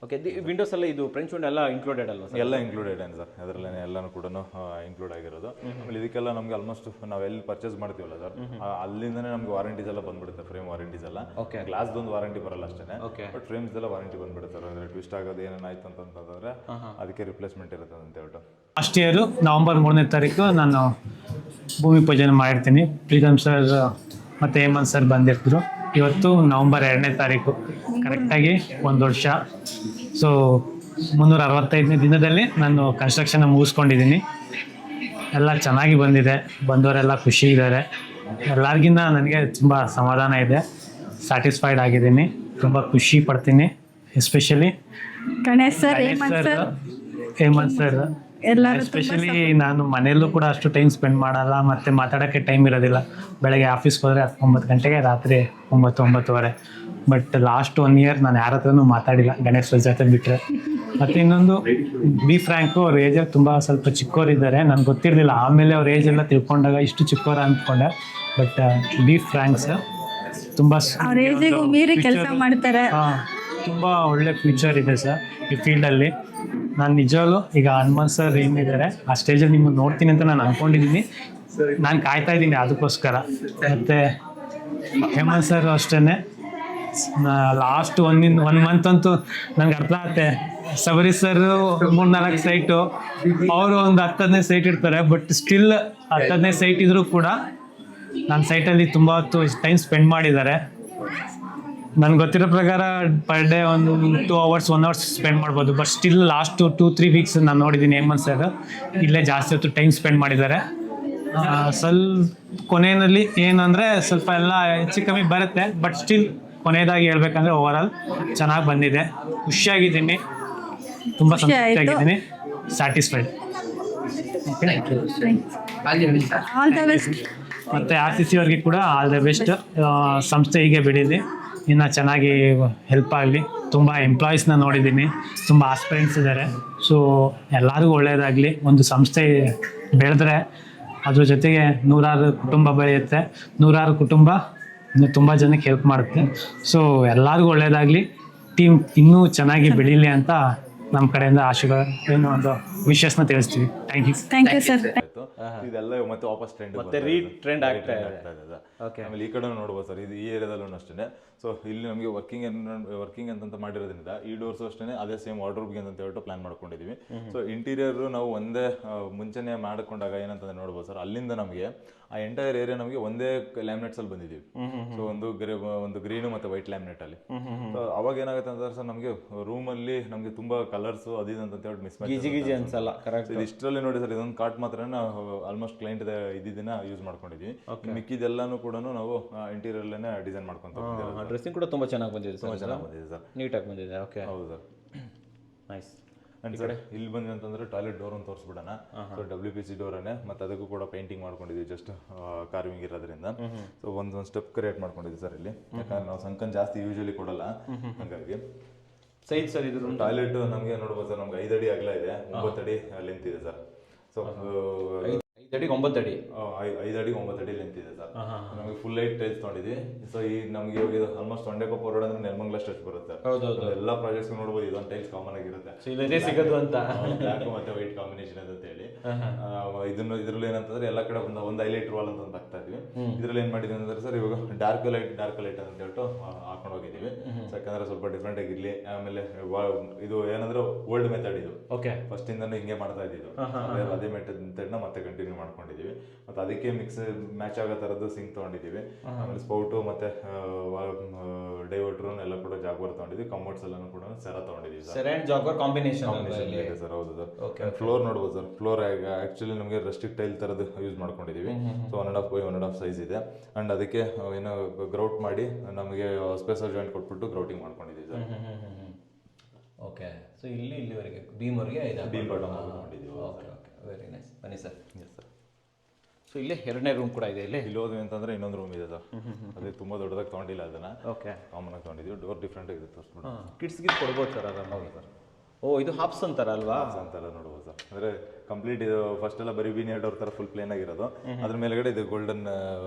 ಓಕೆ, ವಿಂಡೋಸ್ ಎಲ್ಲ ಇದು ಫ್ರೆಂಚ್ ವಿಂಡೋ ಎಲ್ಲ ಇನ್ಕ್ಲೂಡೆಡ್ ಅಲ್ವಾ? ಎಲ್ಲ ಇನ್ಕ್ಲೂಡೆಡ್ ಏನು ಸರ್, ಅದರಲ್ಲೇ ಎಲ್ಲಾನು ಕೂಡ ಇನ್ಕ್ಲೂಡ್ ಆಗಿರೋದು. ಆಮೇಲೆ ಇದಕ್ಕೆಲ್ಲ ನಮ್ಗೆ ಆಲ್ಮೋಸ್ಟ್ ನಾವು ಎಲ್ಲಿ ಪರ್ಚೇಸ್ ಮಾಡ್ತೀವಲ್ಲ ಸರ್, ಅಲ್ಲಿಂದನೇ ನಮ್ಗೆ ವಾರಂಟೀಸ್ ಎಲ್ಲ ಬಂದ್ಬಿಡುತ್ತೆ. ಫ್ರೇಮ್ ವಾರಂಟೀಸ್ ಎಲ್ಲ, ಗ್ಲಾಸ್ದೊಂದು ವಾರಂಟಿ ಬರಲ್ಲ ಅಷ್ಟೇ, ಬಟ್ ಫ್ರೇಮ್ಸ್ ಎಲ್ಲ ವಾರಂಟಿ ಬಂದ್ಬಿಡುತ್ತೆ ಸರ್. ಅಂದ್ರೆ ಟ್ವಿಸ್ಟ್ ಆಗೋದು ಏನಾಯ್ತು ಅಂತಂದ್ರೆ ಅದಕ್ಕೆ ರಿಪ್ಲೇಸ್ಮೆಂಟ್ ಇರುತ್ತೆ ಅಂತ ಹೇಳ್ಬಿಟ್ಟು. ಲಾಸ್ಟ್ ಇಯರ್ ನವೆಂಬರ್ 3ನೇ ತಾರೀಕು ನಾನು ಭೂಮಿ ಪೂಜೆ ಮಾಡಿರ್ತೀನಿ. ಪ್ರೀತಮ್ ಸರ್ ಮತ್ತು ಹೇಮಂತ್ ಸರ್ ಬಂದಿರ್ತಿದ್ರು. ಇವತ್ತು ನವೆಂಬರ್ 2ನೇ ತಾರೀಕು, ಕರೆಕ್ಟಾಗಿ 1 ವರ್ಷ. ಸೊ 365ನೇ ದಿನದಲ್ಲಿ ನಾನು ಕನ್ಸ್ಟ್ರಕ್ಷನ್ ಮುಗಿಸ್ಕೊಂಡಿದ್ದೀನಿ. ಎಲ್ಲ ಚೆನ್ನಾಗಿ ಬಂದಿದೆ, ಬಂದವರೆಲ್ಲ ಖುಷಿ ಇದ್ದಾರೆ. ಎಲ್ಲರಿಗಿಂತ ನನಗೆ ತುಂಬ ಸಮಾಧಾನ ಇದೆ, ಸ್ಯಾಟಿಸ್ಫೈಡ್ ಆಗಿದ್ದೀನಿ, ತುಂಬ ಖುಷಿ ಪಡ್ತೀನಿ. Especially Ganesh sir, Hemant sir especially. ನಾನು ಮನೆಯಲ್ಲೂ ಕೂಡ ಅಷ್ಟು ಟೈಮ್ ಸ್ಪೆಂಡ್ ಮಾಡಲ್ಲ, ಮತ್ತು ಮಾತಾಡೋಕ್ಕೆ ಟೈಮ್ ಇರೋದಿಲ್ಲ. ಬೆಳಗ್ಗೆ ಆಫೀಸ್ಗೆ ಹೋದರೆ 9 ಗಂಟೆಗೆ, ರಾತ್ರಿ 9-9:30. ಬಟ್ ಲಾಸ್ಟ್ 1 ಇಯರ್ ನಾನು ಯಾರ ಹತ್ರನೂ ಮಾತಾಡಿಲ್ಲ, ಗಣೇಶ್ ಸರ್ ಜೊತೆ ಬಿಟ್ಟರೆ. ಮತ್ತು ಇನ್ನೊಂದು, ಬಿ ಫ್ರ್ಯಾಂಕು, ಅವ್ರ ಏಜಲ್ಲಿ ತುಂಬ ಸ್ವಲ್ಪ ಚಿಕ್ಕವರಿದ್ದಾರೆ. ನನಗೆ ಗೊತ್ತಿರಲಿಲ್ಲ, ಆಮೇಲೆ ಅವ್ರ ಏಜ್ ಎಲ್ಲ ತಿಳ್ಕೊಂಡಾಗ ಇಷ್ಟು ಚಿಕ್ಕವರ ಅಂದ್ಕೊಂಡೆ. ಬಟ್ ಬಿ ಫ್ರ್ಯಾಂಕ್ಸ್ ತುಂಬ ಮೀರಿ ಕೆಲಸ ಮಾಡ್ತಾರೆ. ತುಂಬ ಒಳ್ಳೆ ಫ್ಯೂಚರ್ ಇದೆ ಸರ್ ಈ ಫೀಲ್ಡಲ್ಲಿ. ನಾನು ನಿಜವಾಗ್ಲೂ ಈಗ ಹನುಮಂತ್ ಸರ್ ಏನಿದ್ದಾರೆ ಆ ಸ್ಟೇಜಲ್ಲಿ ನಿಮ್ಮನ್ನು ನೋಡ್ತೀನಿ ಅಂತ ನಾನು ಅನ್ಕೊಂಡಿದ್ದೀನಿ. ನಾನು ಕಾಯ್ತಾ ಇದ್ದೀನಿ ಅದಕ್ಕೋಸ್ಕರ. ಮತ್ತು ಹೇಮಂತ್ ಸರ್ ಅಷ್ಟೇ, ಲಾಸ್ಟ್ ಒನ್ ಮಂತ್ ಅಂತೂ ನನಗೆ ಅರ್ಥ ಆಗುತ್ತೆ. ಸಬರಿ ಸರ್ 3-4 ಸೈಟು, ಅವರು ಒಂದು 10-15 ಸೈಟ್ ಇರ್ತಾರೆ. ಬಟ್ ಸ್ಟಿಲ್ 10-15 ಸೈಟ್ ಇದ್ರೂ ಕೂಡ ನನ್ನ ಸೈಟಲ್ಲಿ ತುಂಬ ಹೊತ್ತು ಟೈಮ್ ಸ್ಪೆಂಡ್ ಮಾಡಿದ್ದಾರೆ. ನನ್ಗೆ ಗೊತ್ತಿರೋ ಪ್ರಕಾರ ಪರ್ ಡೇ ಒಂದು 2 hours 1 hour ಸ್ಪೆಂಡ್ ಮಾಡ್ಬೋದು. ಬಟ್ ಸ್ಟಿಲ್ ಲಾಸ್ಟ್ 2-3 ವೀಕ್ಸ್ ನಾನು ನೋಡಿದ್ದೀನಿ ಹೇಮಂತ್ ಸರ್ ಇಲ್ಲೇ ಜಾಸ್ತಿ ಹೊತ್ತು ಟೈಮ್ ಸ್ಪೆಂಡ್ ಮಾಡಿದ್ದಾರೆ. ಸ್ವಲ್ಪ ಕೊನೆಯಲ್ಲಿ ಏನಂದರೆ ಸ್ವಲ್ಪ ಎಲ್ಲ ಹೆಚ್ಚು ಕಮ್ಮಿ ಬರುತ್ತೆ. ಬಟ್ ಸ್ಟಿಲ್ ಕೊನೆಯದಾಗಿ ಹೇಳ್ಬೇಕಂದ್ರೆ ಓವರ್ ಆಲ್ ಚೆನ್ನಾಗಿ ಬಂದಿದೆ. ಖುಷಿಯಾಗಿದ್ದೀನಿ, ತುಂಬ ಸಂತೃಪ್ತಿಯಾಗಿದ್ದೀನಿ, ಸ್ಯಾಟಿಸ್ಫೈಡ್. All the best. ಮತ್ತು RCC ಅವ್ರಿಗೆ ಕೂಡ ಆಲ್ ದ ಬೆಸ್ಟ್. ಸಂಸ್ಥೆ ಹೀಗೆ ಬೆಳೀಲಿ, ಇನ್ನು ಚೆನ್ನಾಗಿ ಹೆಲ್ಪ್ ಆಗಲಿ. ತುಂಬ ಎಂಪ್ಲಾಯೀಸ್ನ ನೋಡಿದ್ದೀನಿ, ತುಂಬ ಆಸ್ಪಿರೆಂಟ್ಸ್ ಇದ್ದಾರೆ. ಸೊ ಎಲ್ಲರಿಗೂ ಒಳ್ಳೆಯದಾಗಲಿ. ಒಂದು ಸಂಸ್ಥೆ ಬೆಳೆದ್ರೆ ಅದ್ರ ಜೊತೆಗೆ 100 ಕುಟುಂಬ ಬೆಳೆಯುತ್ತೆ, 100 ಕುಟುಂಬ ತುಂಬ ಜನಕ್ಕೆ ಹೆಲ್ಪ್ ಮಾಡುತ್ತೆ. ಸೊ ಎಲ್ಲರಿಗೂ ಒಳ್ಳೆಯದಾಗಲಿ, ಟೀಮ್ ಇನ್ನೂ ಚೆನ್ನಾಗಿ ಬೆಳೀಲಿ ಅಂತ ನಮ್ಮ ಕಡೆಯಿಂದ ಆಶೀರ್ವಾದ ಏನು ಒಂದು ವಿಶೇಷನ ತಿಳಿಸ್ತೀವಿ. Thank you. Thank you sir. ಇದೆಲ್ಲ ಮತ್ತೆ ವಾಪಸ್ ಟ್ರೆಂಡ್ ಮತ್ತೆ ರೀಟ್ರೆಂಡ್ ಆಗ್ತಾ ಇದೆ. ಆಮೇಲೆ ಈ ಕಡೆ ನೋಡ್ಬೋದು ಸರ್, ಇದು ಈ ಏರಿಯಾದಲ್ಲೂ ಅಷ್ಟೇ. ಸೊ ಇಲ್ಲಿ ನಮಗೆ ವರ್ಕಿಂಗ್ ಅಂತ ಮಾಡಿರೋದ್ರಿಂದ ಈ ಡೋರ್ಸು ಅಷ್ಟೇ ಅದೇ ಸೇಮ್ ವಾರ್ಡ್ರೋಬ್ಗೆ ಅಂತ ಹೇಳ್ಬಿಟ್ಟು ಪ್ಲಾನ್ ಮಾಡ್ಕೊಂಡಿದ್ದೀವಿ. ಸೊ ಇಂಟೀರಿಯರ್ ನಾವು ಒಂದೇ ಮುಂಚೆನೆ ಮಾಡ್ಕೊಂಡಾಗ ಏನಂತಂದ್ರೆ ನೋಡ್ಬೋದು ಸರ್, ಅಲ್ಲಿಂದ ನಮಗೆ ಆ ಎಂಟೈರ್ ಏರಿಯಾ ನಮಗೆ ಒಂದೇ ಲ್ಯಾಮಿನೇಟ್ಸ್ ಅಲ್ಲಿ ಬಂದಿದ್ದೀವಿ. ಸೊ ಒಂದು ಗ್ರೀನು ಮತ್ತೆ ವೈಟ್ ಲ್ಯಾಮಿನೇಟ್ ಅಲ್ಲಿ. ಸೊ ಅವಾಗ ಏನಾಗುತ್ತೆ ಅಂತಂದ್ರೆ ಸರ್, ನಮಗೆ ರೂಮ್ ಅಲ್ಲಿ ನಮಗೆ ತುಂಬಾ ಕಲರ್ಸ್ ಅದಿದೆ ಅಂತ ಹೇಳ್ಬಿಟ್ಟು ಮಿಸ್ ಗೀಜಿ ಅನ್ಸಲ್ಲ. ಕರೆಕ್ಟ್. ಇಷ್ಟರಲ್ಲಿ ನೋಡಿ ಸರ್, ಇದೊಂದು ಕಾರ್ಟ್ ಮಾತ್ರ ನಾವು ಆಲ್ಮೋಸ್ಟ್ ಕ್ಲೈಂಟ್ ಇದ್ದಿದ್ದನ್ನ ಯೂಸ್ ಮಾಡ್ಕೊಂಡಿದ್ವಿ. ಮಿಕ್ಕಿದೆಲ್ಲಾನು ಕೂಡ ನಾವು ಇಂಟೀರಿಯರ್ ಅಲ್ಲೇ ಡಿಸೈನ್ ಮಾಡ್ಕೊಂತ. ಡ್ರೆಸ್ಸಿಂಗ್ ಕೂಡ ತುಂಬ ಚೆನ್ನಾಗಿ ಬಂದಿದೆ ಸರ್. ಚೆನ್ನಾಗಿ ಬಂದಿದೆ ಸರ್, ನೀಟಾಗಿ ಬಂದಿದೆ. ಓಕೆ, ಹೌದು ಸರ್. ನೈಸ್. ಅಂಡ್ ಸರ್ ಇಲ್ಲಿ ಬಂದ್ವಿ ಅಂತಂದ್ರೆ ಟಾಯ್ಲೆಟ್ ಡೋರ್ ಅಂತ ತೋರಿಸ್ಬಿಡೋಣ. ಸೊ WPC ಡೋರನ್ನೇ, ಮತ್ತೆ ಅದಕ್ಕೂ ಕೂಡ ಪೇಂಟಿಂಗ್ ಮಾಡ್ಕೊಂಡಿದ್ವಿ, ಜಸ್ಟ್ ಕಾರ್ವಿಂಗ್ ಇರೋದ್ರಿಂದ. ಸೊ ಒಂದು ಸ್ಟೆಪ್ ಕ್ರಿಯೇಟ್ ಮಾಡ್ಕೊಂಡಿದ್ವಿ ಸರ್ ಇಲ್ಲಿ, ಯಾಕಂದ್ರೆ ನಾವು ಸಂಕನ್ ಜಾಸ್ತಿ ಯೂಶಲಿ ಕೊಡಲ್ಲ, ಹಾಗಾಗಿ. ಸೈಜ್ ಸರ್ ಇದು ಟಾಯ್ಲೆಟ್ ನಮಗೆ ನೋಡ್ಬೋದು ಸರ್, ನಮ್ಗೆ 5 ಅಡಿ ಅಗಲ ಇದೆ, 9 ಅಡಿ ಲೆಂತ್ ಇದೆ ಸರ್. ಸೊ 5 ಅಡಿ 9 ಅಡಿ 5 ಅಡಿ 9 ಅಡಿ ಲೆಂತ್ ಇದೆ ಸರ್. ನಮಗೆ ಫುಲ್ ಲೈಟ್ ಟೈಲ್ಸ್ ತೊಗೊಂಡಿದ್ವಿ. ಸೊ ಈ ನಮಗೆ ಇವಾಗ ಆಲ್ಮೋಸ್ಟ್ ಒಂಡೆಕೊಪ್ಪ ರೋಡ್ ಅಂದ್ರೆ ನೆಲಮಂಗಲ ಸ್ಟೆಚ್ ಬರುತ್ತೆ. ಎಲ್ಲ ಪ್ರಾಜೆಕ್ಟ್ಸ್ ನೋಡ್ಬೋದು, ಇದೊಂದು ಟೈಲ್ಸ್ ಕಾಮನ್ ಆಗಿರುತ್ತೆ. ಇಲ್ಲೇ ಸಿಗೋದು ಅಂತ ಬ್ಲ್ಯಾಕ್ ಮತ್ತೆ ವೈಟ್ ಕಾಂಬಿನೇಷನ್ ಅಂತ ಹೇಳಿ. ಇದ್ರಲ್ಲಿ ಏನಂತಂದ್ರೆ ಎಲ್ಲ ಕಡೆ ಒಂದು ಹೈಲೈಟ್ ವಾಲ್ ಅಂತ ಹಾಕ್ತಾ ಇದ್ವಿ. ಇದ್ರಲ್ಲಿ ಏನ್ ಮಾಡಿದ್ವಿ ಅಂದ್ರೆ ಸರ್, ಇವಾಗ ಡಾರ್ಕ್ ಲೈಟ್ ಅಂತ ಹೇಳ್ಬಿಟ್ಟು ಹಾಕೊಂಡು ಹೋಗಿದ್ದೀವಿ. ಯಾಕಂದ್ರೆ ಸ್ವಲ್ಪ ಡಿಫ್ರೆಂಟ್ ಆಗಿರ್ಲಿ. ಆಮೇಲೆ ಇದು ಏನಂದ್ರೆ ಓಲ್ಡ್ ಮೆಥಡ್ ಇದು. ಓಕೆ, ಫಸ್ಟ್ ಇಂದಾನು ಹಿಂಗೆ ಮಾಡ್ತಾ ಇದ್ದಿದ್ದು, ಅದೇ ಮೆಥಡ್ ಮತ್ತೆ ಕಂಟಿನ್ಯೂ ಮಾಡ್ಕೊಂಡಿದೀವಿ. ಮತ್ತೆ ಅದಕ್ಕೆ ಮ್ಯಾಚ್ ಆಗೋ ತರದ್ದು ಸಿಂಕ್ ತಗೊಂಡಿದೀವಿ. ಆಮೇಲೆ ಸ್ಪೌಟು ಮತ್ತೆ ಡೈವರ್ಟರ್ ಎಲ್ಲ ಕೂಡ ಜಾಗ್ವಾರ್ ತಗೊಂಡಿದ್ವಿ. ಕಮೋಡ್ಸ್ ಎಲ್ಲಾನು ಕೂಡ ಸೆರಾ ತಗೊಂಡಿದೀವಿ sir. Cera and Jaquar combination ಇದೆ ಸರ್. ಹೌದು ಸರ್. ಫ್ಲೋರ್ ನೋಡ್ಬೋದು ಸರ್, ಫ್ಲೋರ್ ಆಕ್ಚುಲಿ ನಮಗೆ ರಸ್ಟಿಕ್ ಟೈಲ್ ತರದ್ದು ಯೂಸ್ ಮಾಡ್ಕೊಂಡಿದೀವಿ. ಸೊ 1.5 by 1.5 ಸೈಜ್ ಇದೆ. ಅಂಡ್ ಅದಕ್ಕೆ ಏನೋ ಗ್ರೌಟ್ ಮಾಡಿ ನಮಗೆ ಸ್ಪೇಸರ್ ಜಾಯಿಂಟ್ ಕೊಟ್ಬಿಟ್ಟು ಗ್ರೌಟಿಂಗ್ ಮಾಡ್ಕೊಂಡಿದ್ದೀವಿ ಸರ್. ಓಕೆ. ಸೊ ಇಲ್ಲಿವರೆಗೆ ಬೀಮ್ವರೆಗೆ ಬೀಮ್ ಬಾಟಮ್ ಮಾಡಿದ್ದೀವಿ. Okay, very nice. ಬನ್ನಿ ಸರ್. Yes sir. ಸೊ ಇಲ್ಲೇ 2ನೇ ರೂಮ್ ಕೂಡ ಇದೆ. ಇಲ್ಲಿ ಹೋದ್ವಿ ಅಂತಂದ್ರೆ ಇನ್ನೊಂದು ರೂಮ್ ಇದೆ ಸರ್. ಅದೇ ತುಂಬಾ ದೊಡ್ಡದಾಗಿ ತಗೊಂಡಿಲ್ಲ, ಅದನ್ನ ಓಕೆ ಕಾಮನ್ ಆಗಿ ತಗೊಂಡಿದ್ವಿ. ಡೋರ್ ಡಿಫ್ರೆಂಟ್ ಆಗಿದೆ, ತೋರಿಸ್ಬಿಟ್ಟು. ಕಿಡ್ಸ್ಗೆ ಕೊಡ್ಬೋದು ಸರ್ ಆರಾಮಾಗಿ ಸರ್. ಓ, ಇದು ಹಾಪ್ಸ್ ಅಂತಾರಲ್ವಾ ಅಂತೆಲ್ಲ ನೋಡ್ಬೋದು ಸರ್. ಅಂದ್ರೆ ಕಂಪ್ಲೀಟ್ ಇದು ಫಸ್ಟ್ ಎಲ್ಲ ಬರೀ ವಿನಿಯರ್ ಡೋರ್ ತರ ಫುಲ್ ಪ್ಲೇನ್ ಆಗಿರೋದು. ಅದ್ರ ಮೇಲ್ಗಡೆ ಇದು ಗೋಲ್ಡನ್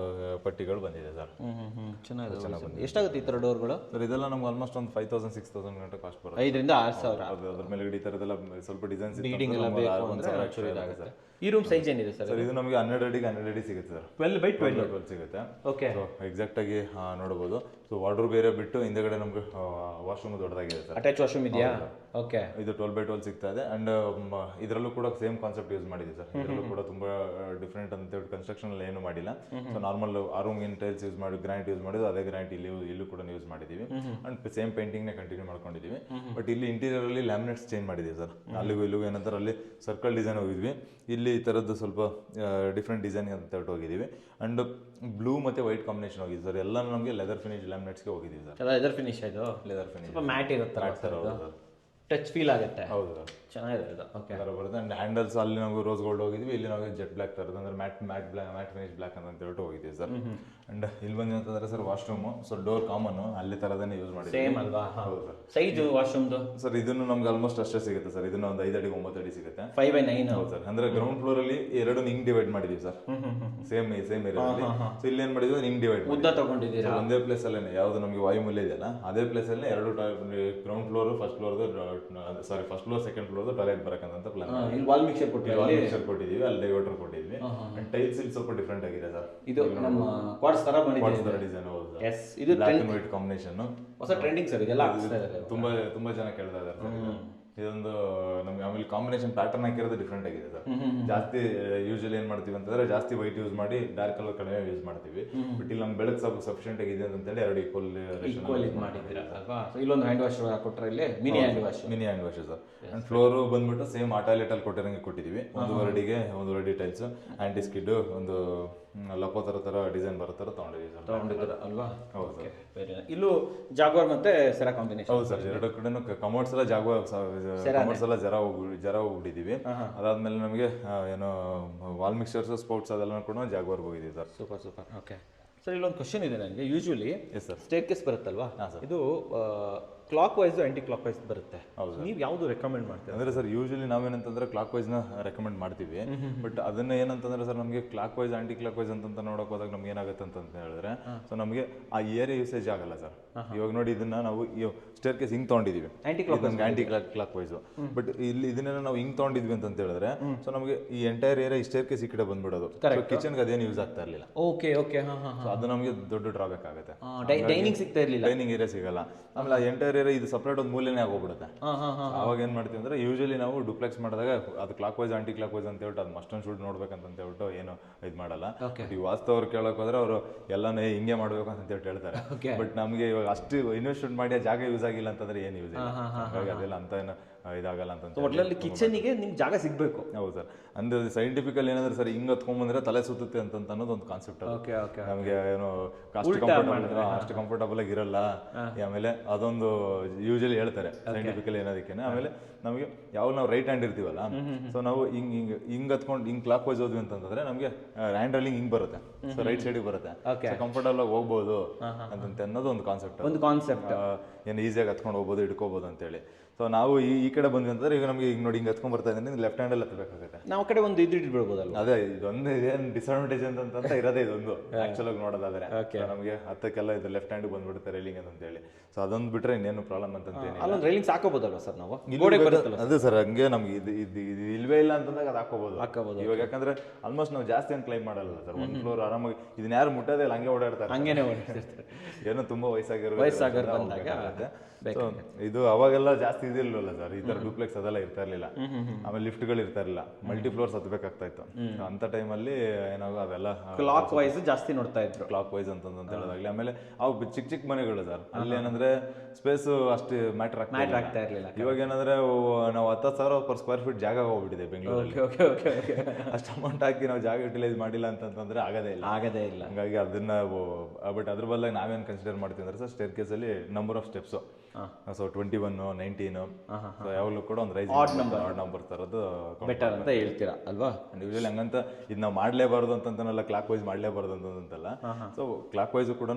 ಪಟ್ಟಿಗಳು ಬಂದಿದೆ ಸರ್. ಚೆನ್ನಾಗಿದೆ. ಎಷ್ಟಾಗುತ್ತೆ ಈ ಥರ ಡೋರ್ಗಳು ಸರ್? ಇದೆಲ್ಲ ನಮ್ಗೆ ಆಲ್ಮೋಸ್ಟ್ ಒಂದು 5,000-6,000 ಗಂಟೆ ಕಾಸ್ಟ್ ಬರುತ್ತೆ. 5,000 to 6,000. ಅದ್ರ ಮೇಲ್ಗಡೆ ಈ ಥರದೆಲ್ಲ ಸ್ವಲ್ಪ ಡಿಸೈನ್ಸ್ ಆಗುತ್ತೆ. ಈ ರೂಮ್ ಸೈಜ್ ಏನಿದೆ ಸರ್? ಸರ್ ಇದು ನಮಗೆ 12 ಅಡಿಗೆ 12 ಅಡಿ ಸಿಗುತ್ತೆ ಸರ್. 12 by 12 ಸಿಗುತ್ತೆ. ಓಕೆ. ಸೊ ಎಕ್ಸಾಕ್ಟ್ ಆಗಿ ನೋಡಬಹುದು. ಸೊ ವಾರ್ಡ್ರೋಬ್ ಬೇರೆ ಬಿಟ್ಟು ಹಿಂದೆಗಡೆ ನಮಗೆ ವಾಶ್ರೂಮ್ ದೊಡ್ಡದಾಗಿದೆ ಸರ್. ಅಟ್ಯಾಚ್ ವಾಶ್ರೂಮ್ ಇದೆಯಾ? ಓಕೆ. ಇದು 12 by 12 ಸಿಗ್ತಾ ಇದೆ. ಅಂಡ್ ಇದರಲ್ಲೂ ಕೂಡ ಸೇಮ್ ಕಾನ್ಸೆಪ್ಟ್ ಯೂಸ್ ಮಾಡಿದ್ದೀವಿ ಸರ್. ಇದರಲ್ಲೂ ಕೂಡ ತುಂಬಾ ಡಿಫ್ರೆಂಟ್ ಅಂತ ಹೇಳಿ ಕನ್ಸ್ಟ್ರಕ್ಷನ್ ಅಲ್ಲಿ ಏನು ಮಾಡಿಲ್ಲ. ಸೊ ನಾರ್ಮಲ್ ಆ ರೂಮ್ ಇನ್ ಟೈಲ್ಸ್ ಯೂಸ್ ಮಾಡಿ ಗ್ರಾನೈಟ್ ಯೂಸ್ ಮಾಡಿದ್ದು, ಅದೇ ಗ್ರಾನೈಟ್ ಇಲ್ಲೂ ಕೂಡ ಯೂಸ್ ಮಾಡಿದ್ದೀವಿ. ಅಂಡ್ ಸೇಮ್ ಪೇಂಟಿಂಗ್ ನೇ ಕಂಟಿನ್ಯೂ ಮಾಡ್ಕೊಂಡಿದ್ದೀವಿ. ಬಟ್ ಇಲ್ಲಿ ಇಂಟೀರಿಯರ್ ಅಲ್ಲಿ ಲ್ಯಾಮಿನೇಟ್ಸ್ ಚೇಂಜ್ ಮಾಡಿದ್ದೀವಿ ಸರ್. ಅಲ್ಲಿಗೂ ಇಲ್ಲಿಗೂ ಏನಂತಾರೆ, ಅಲ್ಲಿ ಸರ್ಕಲ್ ಡಿಸೈನ್ ಹೋಗಿದ್ವಿ, ಇಲ್ಲಿ ಈ ತರದ್ದು ಸ್ವಲ್ಪ ಡಿಫ್ರೆಂಟ್ ಡಿಸೈನ್ ಅಂತ ಹೇಳ್ಬಿಟ್ಟು ಹೋಗಿದ್ದೀವಿ. ಅಂಡ್ ಬ್ಲೂ ಮತ್ತೆ ವೈಟ್ ಕಾಂಬಿನೇಷನ್ ಹೋಗಿದೆ ಸರ್. ಎಲ್ಲ ನಮಗೆ ಲೆದರ್ ಫಿನಿಶ್ ಲ್ಯಾಮಿನೇಟ್ಸ್ಗೆ ಹೋಗಿದ್ದೀವಿ ಸರ್. ಲೆದರ್ ಫಿನಿಶ್ ಇದು ಲೆದರ್ ಫಿನಿಶ್ ಸ್ವಲ್ಪ ಮ್ಯಾಟ್ ಇರುತ್ತೆ, ಟಚ್ ಫೀಲ್ ಆಗುತ್ತೆ. ಹೌದು ಸರ್, ಚೆನ್ನಾಗಿದೆ ಇದು. ಓಕೆ, ಬರುತ್ತೆ. ಅಂಡ್ ಹ್ಯಾಂಡಲ್ಸ್ ಅಲ್ಲಿ ನಾವು ರೋಸ್ ಗೋಲ್ಡ್ ಹೋಗಿದ್ವಿ, ಇಲ್ಲಿ ನಾವು ಜೆಟ್ ಬ್ಲಾಕ್ ತರದು ಅಂದ್ರೆ ಮ್ಯಾಟ್ ಫಿನಿಶ್ ಬ್ಲಾಕ್ ಅಂತ ಹೇಳ್ಬಿಟ್ಟು ಹೋಗಿದ್ದೀವಿ ಸರ್. ಅಂಡ್ ಇಲ್ಲಿ ಬಂದು ಅಂತಂದ್ರೆ sir washroom, so door common ಅಲ್ಲಿ ತರದನ್ನೇ ಯೂಸ್ ಮಾಡಿದ್ದೀವಿ. ಸೇಮ್ ಅಲ್ವಾ? ಹೌದು ಸರ್. ಸೈಜ್ ವಾಶ್ರೂಮ್ದು ಸರ್ ಇದನ್ನು ನಮ್ಗೆ ಆಲ್ಮೋಸ್ಟ್ ಅಷ್ಟೇ ಸಿಗುತ್ತೆ ಸರ್. ಇದನ್ನ ಒಂದು 5 ಅಡಿಗೆ 9 ಅಡಿ ಸಿಗುತ್ತೆ. 5 by 9. ಹೌದು ಸರ್. ಅಂದ್ರೆ ಗ್ರೌಂಡ್ ಫ್ಲೋರ್ ಅಲ್ಲಿ ಎರಡು ಹಿಂಗ್ ಡಿವೈಡ್ ಮಾಡಿದೀವಿ ಸರ್. ಸೇಮ್ ಏರಿಯಾದಲ್ಲಿ. ಸೊ ಇಲ್ಲಿ ಏನ್ ಮಾಡಿದ್ವಿ, ಹಿಂಗ್ ಡಿವೈಡ್ ಉದ್ದ ತಗೊಂಡಿದ್ದೀರಾ? ಒಂದೇ ಪ್ಲೇಸ್ ಅಲ್ಲೇನೆ ಯಾವ್ದು ನಮಗೆ ವಾಯುಮೂಲ್ಯ ಇದೆಯಲ್ಲ, ಅದೇ ಪ್ಲೇಸ್ ಅಲ್ಲಿ ಎರಡು ground floor first floor sorry first floor second floor toilet ಬರಕಂತ ಪ್ಲಾನ್ ಇಲ್ಲಿ ವಾಲ್ ಮಿಕ್ಸರ್ ಕೊಟ್ಟಿದ್ದೀವಿ, ಅಲ್ಲಿ ಡೈವರ್ಟರ್ ಕೊಟ್ಟಿದ್ವಿ. ಅಂಡ್ ಟೈಲ್ಸ್ ಇಲ್ಲಿ ಸ್ವಲ್ಪ ಡಿಫ್ರೆಂಟ್ ಆಗಿದೆ ಸರ್. ಇದು ನಮ್ಮ ಕ್ವಾರ್ಟ್ಸ್ ತರ ಬಂದಿದೆ ಡಿಸೈನ್. ಹೌದು, ಇದು ಬ್ಲಾಕ್ ಅಂಡ್ ವೈಟ್ ಕಾಂಬಿನೇಷನ್ ಹೊಸ ಟ್ರೆಂಡಿಂಗ್ ಸರ್. ಇದೆಲ್ಲ ಆಗ್ತಾ ಇದೆ, ತುಂಬಾ ಜನ ಕೇಳ್ತಾ ಇದ್ದಾರೆ ಸರ್. ಇದೊಂದು ನಮ್ಗೆ ಆಮೇಲೆ ಕಾಂಬಿನೇಷನ್ ಪ್ಯಾಟರ್ನ್ ಹಾಕಿರೋದು ಡಿಫ್ರೆಂಟ್ ಆಗಿದೆ ಸರ್. ಜಾಸ್ತಿ ಯೂಶಲಿ ಏನ್ ಮಾಡ್ತೀವಿ ಅಂತಂದ್ರೆ ಜಾಸ್ತಿ ವೈಟ್ ಯೂಸ್ ಮಾಡಿ ಡಾರ್ಕ್ ಕಲರ್ ಕಡಿಮೆ ಯೂಸ್ ಮಾಡ್ತೀವಿ. ಬಟ್ ಇಲ್ಲಿ ನಮ್ಗೆ ಬೆಳಕು ಸ್ವಲ್ಪ ಸಫಿಷಿಯಂಟ್ ಆಗಿದೆ ಅಂತೇಳಿ ಎರಡು ಈಕ್ವಲ್ ಮಾಡಿದ್ದೀರಾ ಅಲ್ವಾ? ಇಲ್ಲೊಂದು ಹ್ಯಾಂಡ್ ವಾಶ್ ಕೊಟ್ಟರೆ ಇಲ್ಲಿ mini hand wash sir. And floor ಬಂದ್ಬಿಟ್ಟು ಸೇಮ್ ಆ ಟಾಯ್ಲೆಟ್ ಅಲ್ಲಿ ಕೊಟ್ಟಿರಂಗೆ ಕೊಟ್ಟಿದ್ದೀವಿ. ಒಂದು ಡಿ ಟೈಲ್ಸ್, ಆಂಟಿ ಸ್ಕಿಡ್, ಒಂದು ಲಪೋ ತರ ಡಿಸೈನ್ ಬರೋ ತರ ತಗೊಂಡಿದ್ದೀರಾ ಅಲ್ವಾ? ಹೌದು ಸರ್. ಇಲ್ಲೂ ಜಾಗ್ವಾರ್ ಮತ್ತೆ ಸೆರಾ ಕಾಂಬಿನೇಷನ್. ಹೌದು ಸರ್, ಎರಡು ಕಡೆನೂ ಕಮೋಡ್ಸ್ ಎಲ್ಲ ಕಮೋಡ್ಸ್ ಎಲ್ಲ ಜರ ಹೋಗ್ಬಿಟ್ಟಿದೀವಿ. ಅದಾದ್ಮೇಲೆ ನಮಗೆ ಏನೋ ವಾಲ್ ಮಿಕ್ಸರ್ಸ್, ಸ್ಪೋರ್ಟ್ಸ್ ಅದೆಲ್ಲ ಕೂಡ ಜಾಗ್ವಾರ್ ಹೋಗಿದ್ದೀವಿ ಸರ್. ಸೂಪರ್. ಓಕೆ ಸರ್, ಇಲ್ಲೊಂದು ಕ್ವಶನ್ ಇದೆ ನನಗೆ. ಯೂಶುವಲಿ ಸ್ಟೇರ್ ಕೇಸ್ ಬರುತ್ತಲ್ವಾ, ಇದು clockwise anticlockwise ಬರುತ್ತೆ. ನೀವು ಯಾವುದು ರೆಕಮೆಂಡ್ ಮಾಡ್ತೀರಾ? ಅಂದ್ರೆ ಸರ್ ಯೂಶಲಿ ನಾವೇನಂತಂದ್ರೆ ಕ್ಲಾಕ್ ವೈಸ್ ನ ರೆಕಮೆಂಡ್ ಮಾಡ್ತೀವಿ. ಬಟ್ ಅದನ್ನ ಏನಂತಂದ್ರೆ ಸರ್ ನಮಗೆ clockwise anticlockwise ಅಂತ ನೋಡಕ್ ಹೋದಾಗ ನಮ್ಗೆ ಏನಾಗುತ್ತೆ ಅಂತ ಹೇಳಿದ್ರೆ, ಸೊ ನಮಗೆ ಆ ಏರಿಯಾ ಯೂಸೇಜ್ ಆಗಲ್ಲ ಸರ್. ಇವಾಗ ನೋಡಿ, ಇದನ್ನ ನಾವು ಸ್ಟೇರ್ ಕೇಸ್ ಹಿಂಗ್ ತಗೊಂಡಿದೀವಿ, ಆಂಟಿ ಕ್ಲಾಕ್ ವೈಸ್. ಬಟ್ ಇಲ್ಲಿ ಇದನ್ನ ನಾವು ಹಿಂಗ್ ತಗೊಂಡಿದ್ವಿ ಅಂತ ಹೇಳಿದ್ರೆ, ಸೊ ನಮಗೆ ಈ ಎಂಟೈರ್ ಏರಿಯಾ ಈ ಸ್ಟೇರ್ ಕೇಸ್ ಈ ಕಡೆ ಬಂದ್ಬಿಡೋದು. ಕಿಚನ್ಗೆ ಅದೇನು ಯೂಸ್ ಆಗ್ತಾ ಇರಲಿಲ್ಲ. ಓಕೆ. ಅದು ನಮಗೆ ದೊಡ್ಡ ಡ್ರಾಬ್ಯಾಕ್ ಆಗುತ್ತೆ. ಡೈನಿಂಗ್ ಸಿಗ್ತಾ ಇರಲಿಲ್ಲ, ಡೈನಿಂಗ್ ಏರಿಯಾ ಸಿಗಲ್ಲ. ಆಮೇಲೆ ಎಂಟೈರ್ ಏರಿಯಾ ಇದು ಸಪರೇಟ್ ಒಂದು ಮೂಲೆನೇ ಆಗೋಗ್ಬಿಡುತ್ತೆ. ಅವಾಗ ಏನ್ ಮಾಡ್ತೀವಿ ಅಂದ್ರೆ ಯೂಶಲಿ ನಾವು ಡುಪ್ಲೆಕ್ಸ್ ಮಾಡಿದಾಗ ಅದು clockwise anticlockwise ಅಂತ ಹೇಳ್ಬಿಟ್ಟು ಅದು ಮಸ್ಟೊಂದು ಶೂಟ್ ನೋಡ್ಬೇಕಂತ ಹೇಳ್ಬಿಟ್ಟು ಏನು ಇದು ಮಾಡಲ್ಲ. ಈ ವಾಸ್ತು ಅವ್ರು ಕೇಳಕ್ ಹೋದ್ರೆ ಅವರು ಎಲ್ಲಾನು ಹಿಂಗೆ ಮಾಡ್ಬೇಕು ಅಂತ ಹೇಳ್ತಾರೆ. ಬಟ್ ನಮಗೆ ಇವಾಗ ಅಷ್ಟು ಇನ್ವೆಸ್ಟ್ಮೆಂಟ್ ಮಾಡಿ ಜಾಗ ಯೂಸ್ ಆಗಿಲ್ಲ ಅಂತಂದ್ರೆ ಏನು ಯೂಸ್ ಇಲ್ಲ. ಹಾಗಾಗಿ ಅದೆಲ್ಲ ಅಂತ ಏನು ಇದಾಗಲ್ಲ ಅಂತ. ಒಟ್ಲಲ್ಲಿ ಕಿಚನ್ಗೆ ನಿಮ್ಗೆ ಜಾಗ ಸಿಗಬೇಕು. ಹೌದು ಸರ್. ಅಂದ್ರೆ ಸೈಂಟಿಫಿಕಲ್ ಏನಂದ್ರೆ ಸರ್, ಹಿಂಗ್ ಹತ್ಕೊಂಡ್ಬಂದ್ರೆ ತಲೆ ಸುತ್ತುತ್ತೆ ಅಂತ ಅನ್ನೋದು ಒಂದು ಕಾನ್ಸೆಪ್ಟ್. ನಮಗೆ ಏನು ಅಷ್ಟು ಕಂಫರ್ಟಬಲ್ ಆಗಿ ಇರಲ್ಲ. ಆಮೇಲೆ ಅದೊಂದು ಯೂಶಲಿ ಹೇಳ್ತಾರೆ ಸೈಂಟಿಫಿಕಲ್ ಏನೋದಕ್ಕೆ. ಆಮೇಲೆ ನಮಗೆ ಯಾವ ನಾವು ರೈಟ್ ಹ್ಯಾಂಡ್ ಇರ್ತೀವಲ್ಲ, ಸೊ ನಾವು ಹಿಂಗ್ ಹತ್ಕೊಂಡು ಹಿಂಗ್ ಕ್ಲಾಕ್ ವೈಸ್ ಹೋದ್ವಿ ಅಂತಂದ್ರೆ ನಮಗೆ ಹ್ಯಾಂಡ್ ರೈಲಿಂಗ್ ಹಿಂಗ್ ಬರುತ್ತೆ, ಸೊ ರೈಟ್ ಸೈಡಿಗೆ ಬರುತ್ತೆ, ಕಂಫರ್ಟಬಲ್ ಆಗಿ ಹೋಗ್ಬೋದು ಅಂತ ಅನ್ನೋದು ಒಂದು ಕಾನ್ಸೆಪ್ಟ್. ಏನು ಈಸಿಯಾಗಿ ಹತ್ಕೊಂಡು ಹೋಗ್ಬೋದು, ಹಿಡ್ಕೋಬಹುದು ಅಂತೇಳಿ. ಸೊ ನಾವು ಈ ಕಡೆ ಬಂದ್ವಿ ಅಂತಂದ್ರೆ ಈಗ ನಮಗೆ ಈಗ ನೋಡಿ ಹಿಂಗೆ ಹತ್ಕೊಂಡ್ ಬರ್ತಾ ಇದ್ದೀನಿ, ಲೆಫ್ಟ್ ಹ್ಯಾಂಡ್ ಅಲ್ಲಿ ಹತ್ತಬೇಕಾಗುತ್ತೆ. ನಾವು ಕಡೆ ಒಂದು ಇಟ್ಬಿಡ್ಬೋದಲ್ಲ. ಅದೇ ಇದೊಂದು ಏನು ಡಿಸ್ಅಡ್ವಾಂಟೇಜ್ ಅಂತ ಇರೋದೇ ಇದೊಂದು ಆಕ್ಚುಲ್ ಆಗಿ ನೋಡೋದಾದ್ರೆ. ನಮಗೆ ಹತ್ತಕ್ಕೆಲ್ಲ ಇದು ಲೆಫ್ಟ್ ಹ್ಯಾಂಡ್ ಬಂದ್ಬಿಡುತ್ತೆ ರೈಲಿಂಗ್ ಅಂತ ಹೇಳಿ. ಸೊ ಅದೊಂದು ಬಿಟ್ರೆ ಇನ್ನೇನು ಪ್ರಾಬ್ಲಮ್ ಅಂತ ಅಲ್ಲೊಂದು ರೈಲಿಂಗ್ ಹಾಕೋಬೋದಲ್ಲ ಸರ್ ನಾವು? ಅದೇ ಸರ್, ಹಂಗೆ ನಮ್ಗೆ ಇದು ಇಲ್ವೇ ಇಲ್ಲ ಅಂತಂದಾಗ ಅದು ಹಾಕೋಬಹುದು ಇವಾಗ. ಯಾಕಂದ್ರೆ ಆಲ್ಮೋಸ್ಟ್ ನಾವು ಜಾಸ್ತಿ ಏನು ಕ್ಲೈಮ್ ಮಾಡಲ್ಲ ಸರ್. ಒಂದು ಫ್ಲೋರ್ ಆರಾಮಾಗಿ ಇದನ್ನ ಯಾರು ಮುಟ್ಟೋದೇ ಇಲ್ಲ, ಹಂಗೆ ಓಡಾಡ್ತಾರೆ. ಏನೋ ತುಂಬಾ ವಯಸ್ಸಾಗಿರೋ ಬಂದಾಗ ಇದು ಅವಾಗೆಲ್ಲ ಜಾಸ್ತಿ ಇದಿರ್ಲಿಲ್ಲ ಸರ್, ಈ ತರ ಡೂಪ್ಲೆಕ್ಸ್ ಅದೆಲ್ಲ ಇರ್ತಾ ಇರ್ಲಿಲ್ಲ. ಆಮೇಲೆ ಲಿಫ್ಟ್ಗಳು ಇರ್ತಾ ಇರಲಿಲ್ಲ, ಮಲ್ಟಿ ಫ್ಲೋರ್ಸ್ ಹತ್ಬೇಕಾಗ್ತಾ ಇತ್ತು. ಅಂತ ಟೈಮಲ್ಲಿ ಏನಾಗ ಅವೆಲ್ಲ ಕ್ಲಾಕ್ ವೈಸ್ ಜಾಸ್ತಿ ನೋಡ್ತಾ ಇದ್ರು. ಕ್ಲಾಕ್ ವೈಸ್ ಅಂತ ಹೇಳೋದಾಗ್ಲಿ. ಆಮೇಲೆ ಅವು ಚಿಕ್ಕ ಮನೆಗಳು ಸರ್, ಅಲ್ಲಿ ಏನಂದ್ರೆ ಸ್ಪೇಸ್ ಅಷ್ಟು ಮ್ಯಾಟರ್ ಆಗ್ತಾ ಇರಲಿಲ್ಲ. ಇವಾಗ ಏನಂದ್ರೆ ನಾವು 10,000 per square feet ಜಾಗ ಹೋಗ್ಬಿಟ್ಟಿದೆ ಬೆಂಗಳೂರಲ್ಲಿ. ಅಷ್ಟು ಅಮೌಂಟ್ ಹಾಕಿ ನಾವು ಜಾಗ ಯುಟಿಲೈಸ್ ಮಾಡಿಲ್ಲ ಅಂತಂದ್ರೆ ಆಗದೇ ಇಲ್ಲ. ಹಂಗಾಗಿ ಅದನ್ನ ಬಟ್ ಅದ್ರ ಬದಲಾಗಿ ನಾವೇನು ಕನ್ಸಿಡರ್ ಮಾಡ್ತೀವಿ ಅಂದ್ರೆ ಸರ್, ಸ್ಟೇರ್ ಕೇಸ್ ಅಲ್ಲಿ ನಂಬರ್ ಆಫ್ ಸ್ಟೆಪ್ಸ್. ಸೊ 21, 19 ಯಾವಾಗಲೂ ಕೂಡ ಒಂದು ರೈಸ್ ಆಡ್ ನಂಬರ್ ತರೋದು ಬೆಟರ್ ಅಂತ ಹೇಳ್ತೀರಾ ಅಲ್ವಾ? ಯೂಶಲಿ ಹಂಗಂತ ಇದು ನಾವು ಮಾಡಲೇಬಾರ್ದು ಅಂತಂತನಲ್ಲ, ಕ್ಲಾಕ್ ವೈಸ್ ಮಾಡಲೇಬಾರ್ದು ಅಂತಂತಲ್ಲ. ಸೊ ಕ್ಲಾಕ್ ವೈಸ್ ಕೂಡ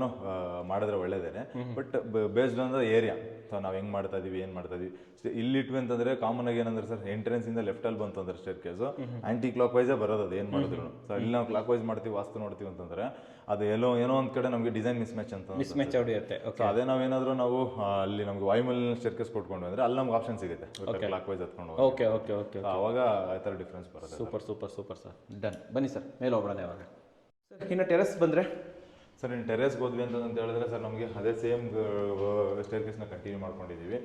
ಮಾಡಿದ್ರೆ ಒಳ್ಳೇದೇನೆ. But based on the area, so ನಾವು ಹೆಂಗ್ ಮಾಡ್ತಾ ಇದೀವಿ, ಏನ್ ಮಾಡ್ತಾ ಇದೀವಿ. ಇಲ್ಲಿ ಇಟ್ವಿ ಅಂತಂದ್ರೆ ಕಾಮನ್ ಆಗಿ ಏನಂದ್ರೆ ಸರ್, ಎಂಟ್ರೆನ್ಸ್ ಇಂದ ಲೆಫ್ಟ್ ಅಲ್ಲಿ ಬಂತು ಅಂದ್ರೆ ಸ್ಟೇರ್ ಕೇಸ್ ಆಂಟಿ ಕ್ಲಾಕ್ ವೈಸೇ ಬರೋದು. ಅದು ಏನ್ ಮಾಡಿದ್ರು ಸೊ ಇಲ್ಲಿ ನಾವು ಕ್ಲಾಕ್ ವೈಸ್ ಮಾಡ್ತೀವಿ, ವಾಸ್ತು ನೋಡ್ತೀವಿ ಅಂತಂದ್ರೆ ಅದು ಏನೋ ಒಂದ್ ಕಡೆ ನಮಗೆ ಡಿಸೈನ್ ಮಿಸ್ಮ್ಯಾಚ್ ಹೊಡೆಯುತ್ತೆ. ಅದೇ ನಾವೇನಾದ್ರೂ ನಾವು ಅಲ್ಲಿ ನಮ್ಗೆ ವಾಯುಮಲಿನ ಸ್ಟೇರ್ ಕೇಸ್ ಕೊಟ್ಕೊಂಡು ಅಂದ್ರೆ ಅಲ್ಲಿ ನಮ್ಗೆ ಆಪ್ಷನ್ ಸಿಗುತ್ತೆ ಕ್ಲಾಕ್ ವೈಸ್ ಹತ್ಕೊಂಡು. ಅವಾಗ ಆ ತರ ಡಿಫ್ರೆನ್ಸ್ ಬರುತ್ತೆ. Super sir, done. ಬನ್ನಿ ಸರ್, ಮೇಲೆ ಹೋಗೋಣ. ಯಾವಾಗ ಸರ್ ಇನ್ನು ಟೆರೆಸ್ ಬಂದ್ರೆ ಸರ್, ಇನ್ನು ಟೆರೇಸ್ಗೆ ಹೋದ್ವಿ ಅಂತ ಹೇಳಿದ್ರೆ ಸರ್, ನಮಗೆ ಅದೇ ಸೇಮ್ ಸ್ಟೇರ್ ಕೇಸ್ನ ಕಂಟಿನ್ಯೂ ಮಾಡ್ಕೊಂಡಿದ್ದೀವಿ.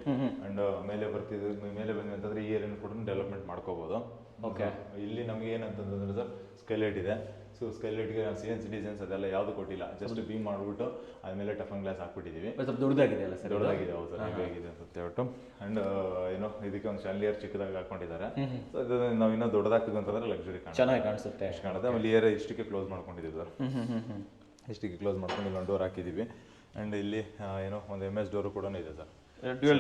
ಅಂಡ್ ಮೇಲೆ ಬಂದ್ವಿ ಅಂತಂದ್ರೆ ಈ ಏರಿಯಾನು ಕೂಡ ಡೆವಲಪ್ಮೆಂಟ್ ಮಾಡ್ಕೋಬಹುದು. ಓಕೆ, ಇಲ್ಲಿ ನಮ್ಗೆ ಏನಂತಂದ್ರೆ ಸರ್, ಸ್ಕೆಲೆಟ್ ಇದೆ. ಸೊ ಸ್ಕೆಲೆಟ್ಗೆ ನಾವು CNC ಡಿಸೈನ್ಸ್ ಅದೆಲ್ಲ ಯಾವುದು ಕೊಟ್ಟಿಲ್ಲ, ಜಸ್ಟ್ ಬೀಮ್ ಮಾಡಿಬಿಟ್ಟು ಆಮೇಲೆ ಟಫನ್ ಗ್ಲಾಸ್ ಹಾಕ್ಬಿಟ್ಟಿದ್ದೀವಿ. ಸ್ವಲ್ಪ ದೊಡ್ಡದಾಗಿದೆ ಅಲ್ಲ ಸರ್? ದೊಡ್ಡದಾಗಿದೆ, ಹೌದು ಸರ್, ಹೇಗಿದೆ ಅಂತ ಹೇಳ್ಬಿಟ್ಟು. ಅಂಡ್ ಏನೋ ಇದಕ್ಕೆ ಒಂದು ಶಾನ್ಲಿಯರ್ ಚಿಕ್ಕದಾಗಿ ಹಾಕೊಂಡಿದ್ದಾರೆ. ಸೊ ಇದು ನಾವು ಇನ್ನೂ ದೊಡ್ಡದಾಗ್ತಿದ್ವಿ ಅಂತಂದ್ರೆ ಲಕ್ಸುರಿ ಚೆನ್ನಾಗಿ ಕಾಣಿಸುತ್ತೆ. ಆಮೇಲೆ ಏರಿಯಾ ಇಷ್ಟಕ್ಕೆ ಕ್ಲೋಸ್ ಮಾಡ್ಕೊಂಡಿದ್ದೀವಿ ಸರ್. ಇಷ್ಟಿಗೆ ಕ್ಲೋಸ್ ಮಾಡ್ಕೊಂಡು ಇಲ್ಲೊಂದು ಡೋರ್ ಹಾಕಿದ್ದೀವಿ. ಆ್ಯಂಡ್ ಇಲ್ಲಿ ಏನೋ ಒಂದು MS ಡೋರು ಕೂಡ ಇದೆ ಸರ್. ಡ್ಯುಯಲ್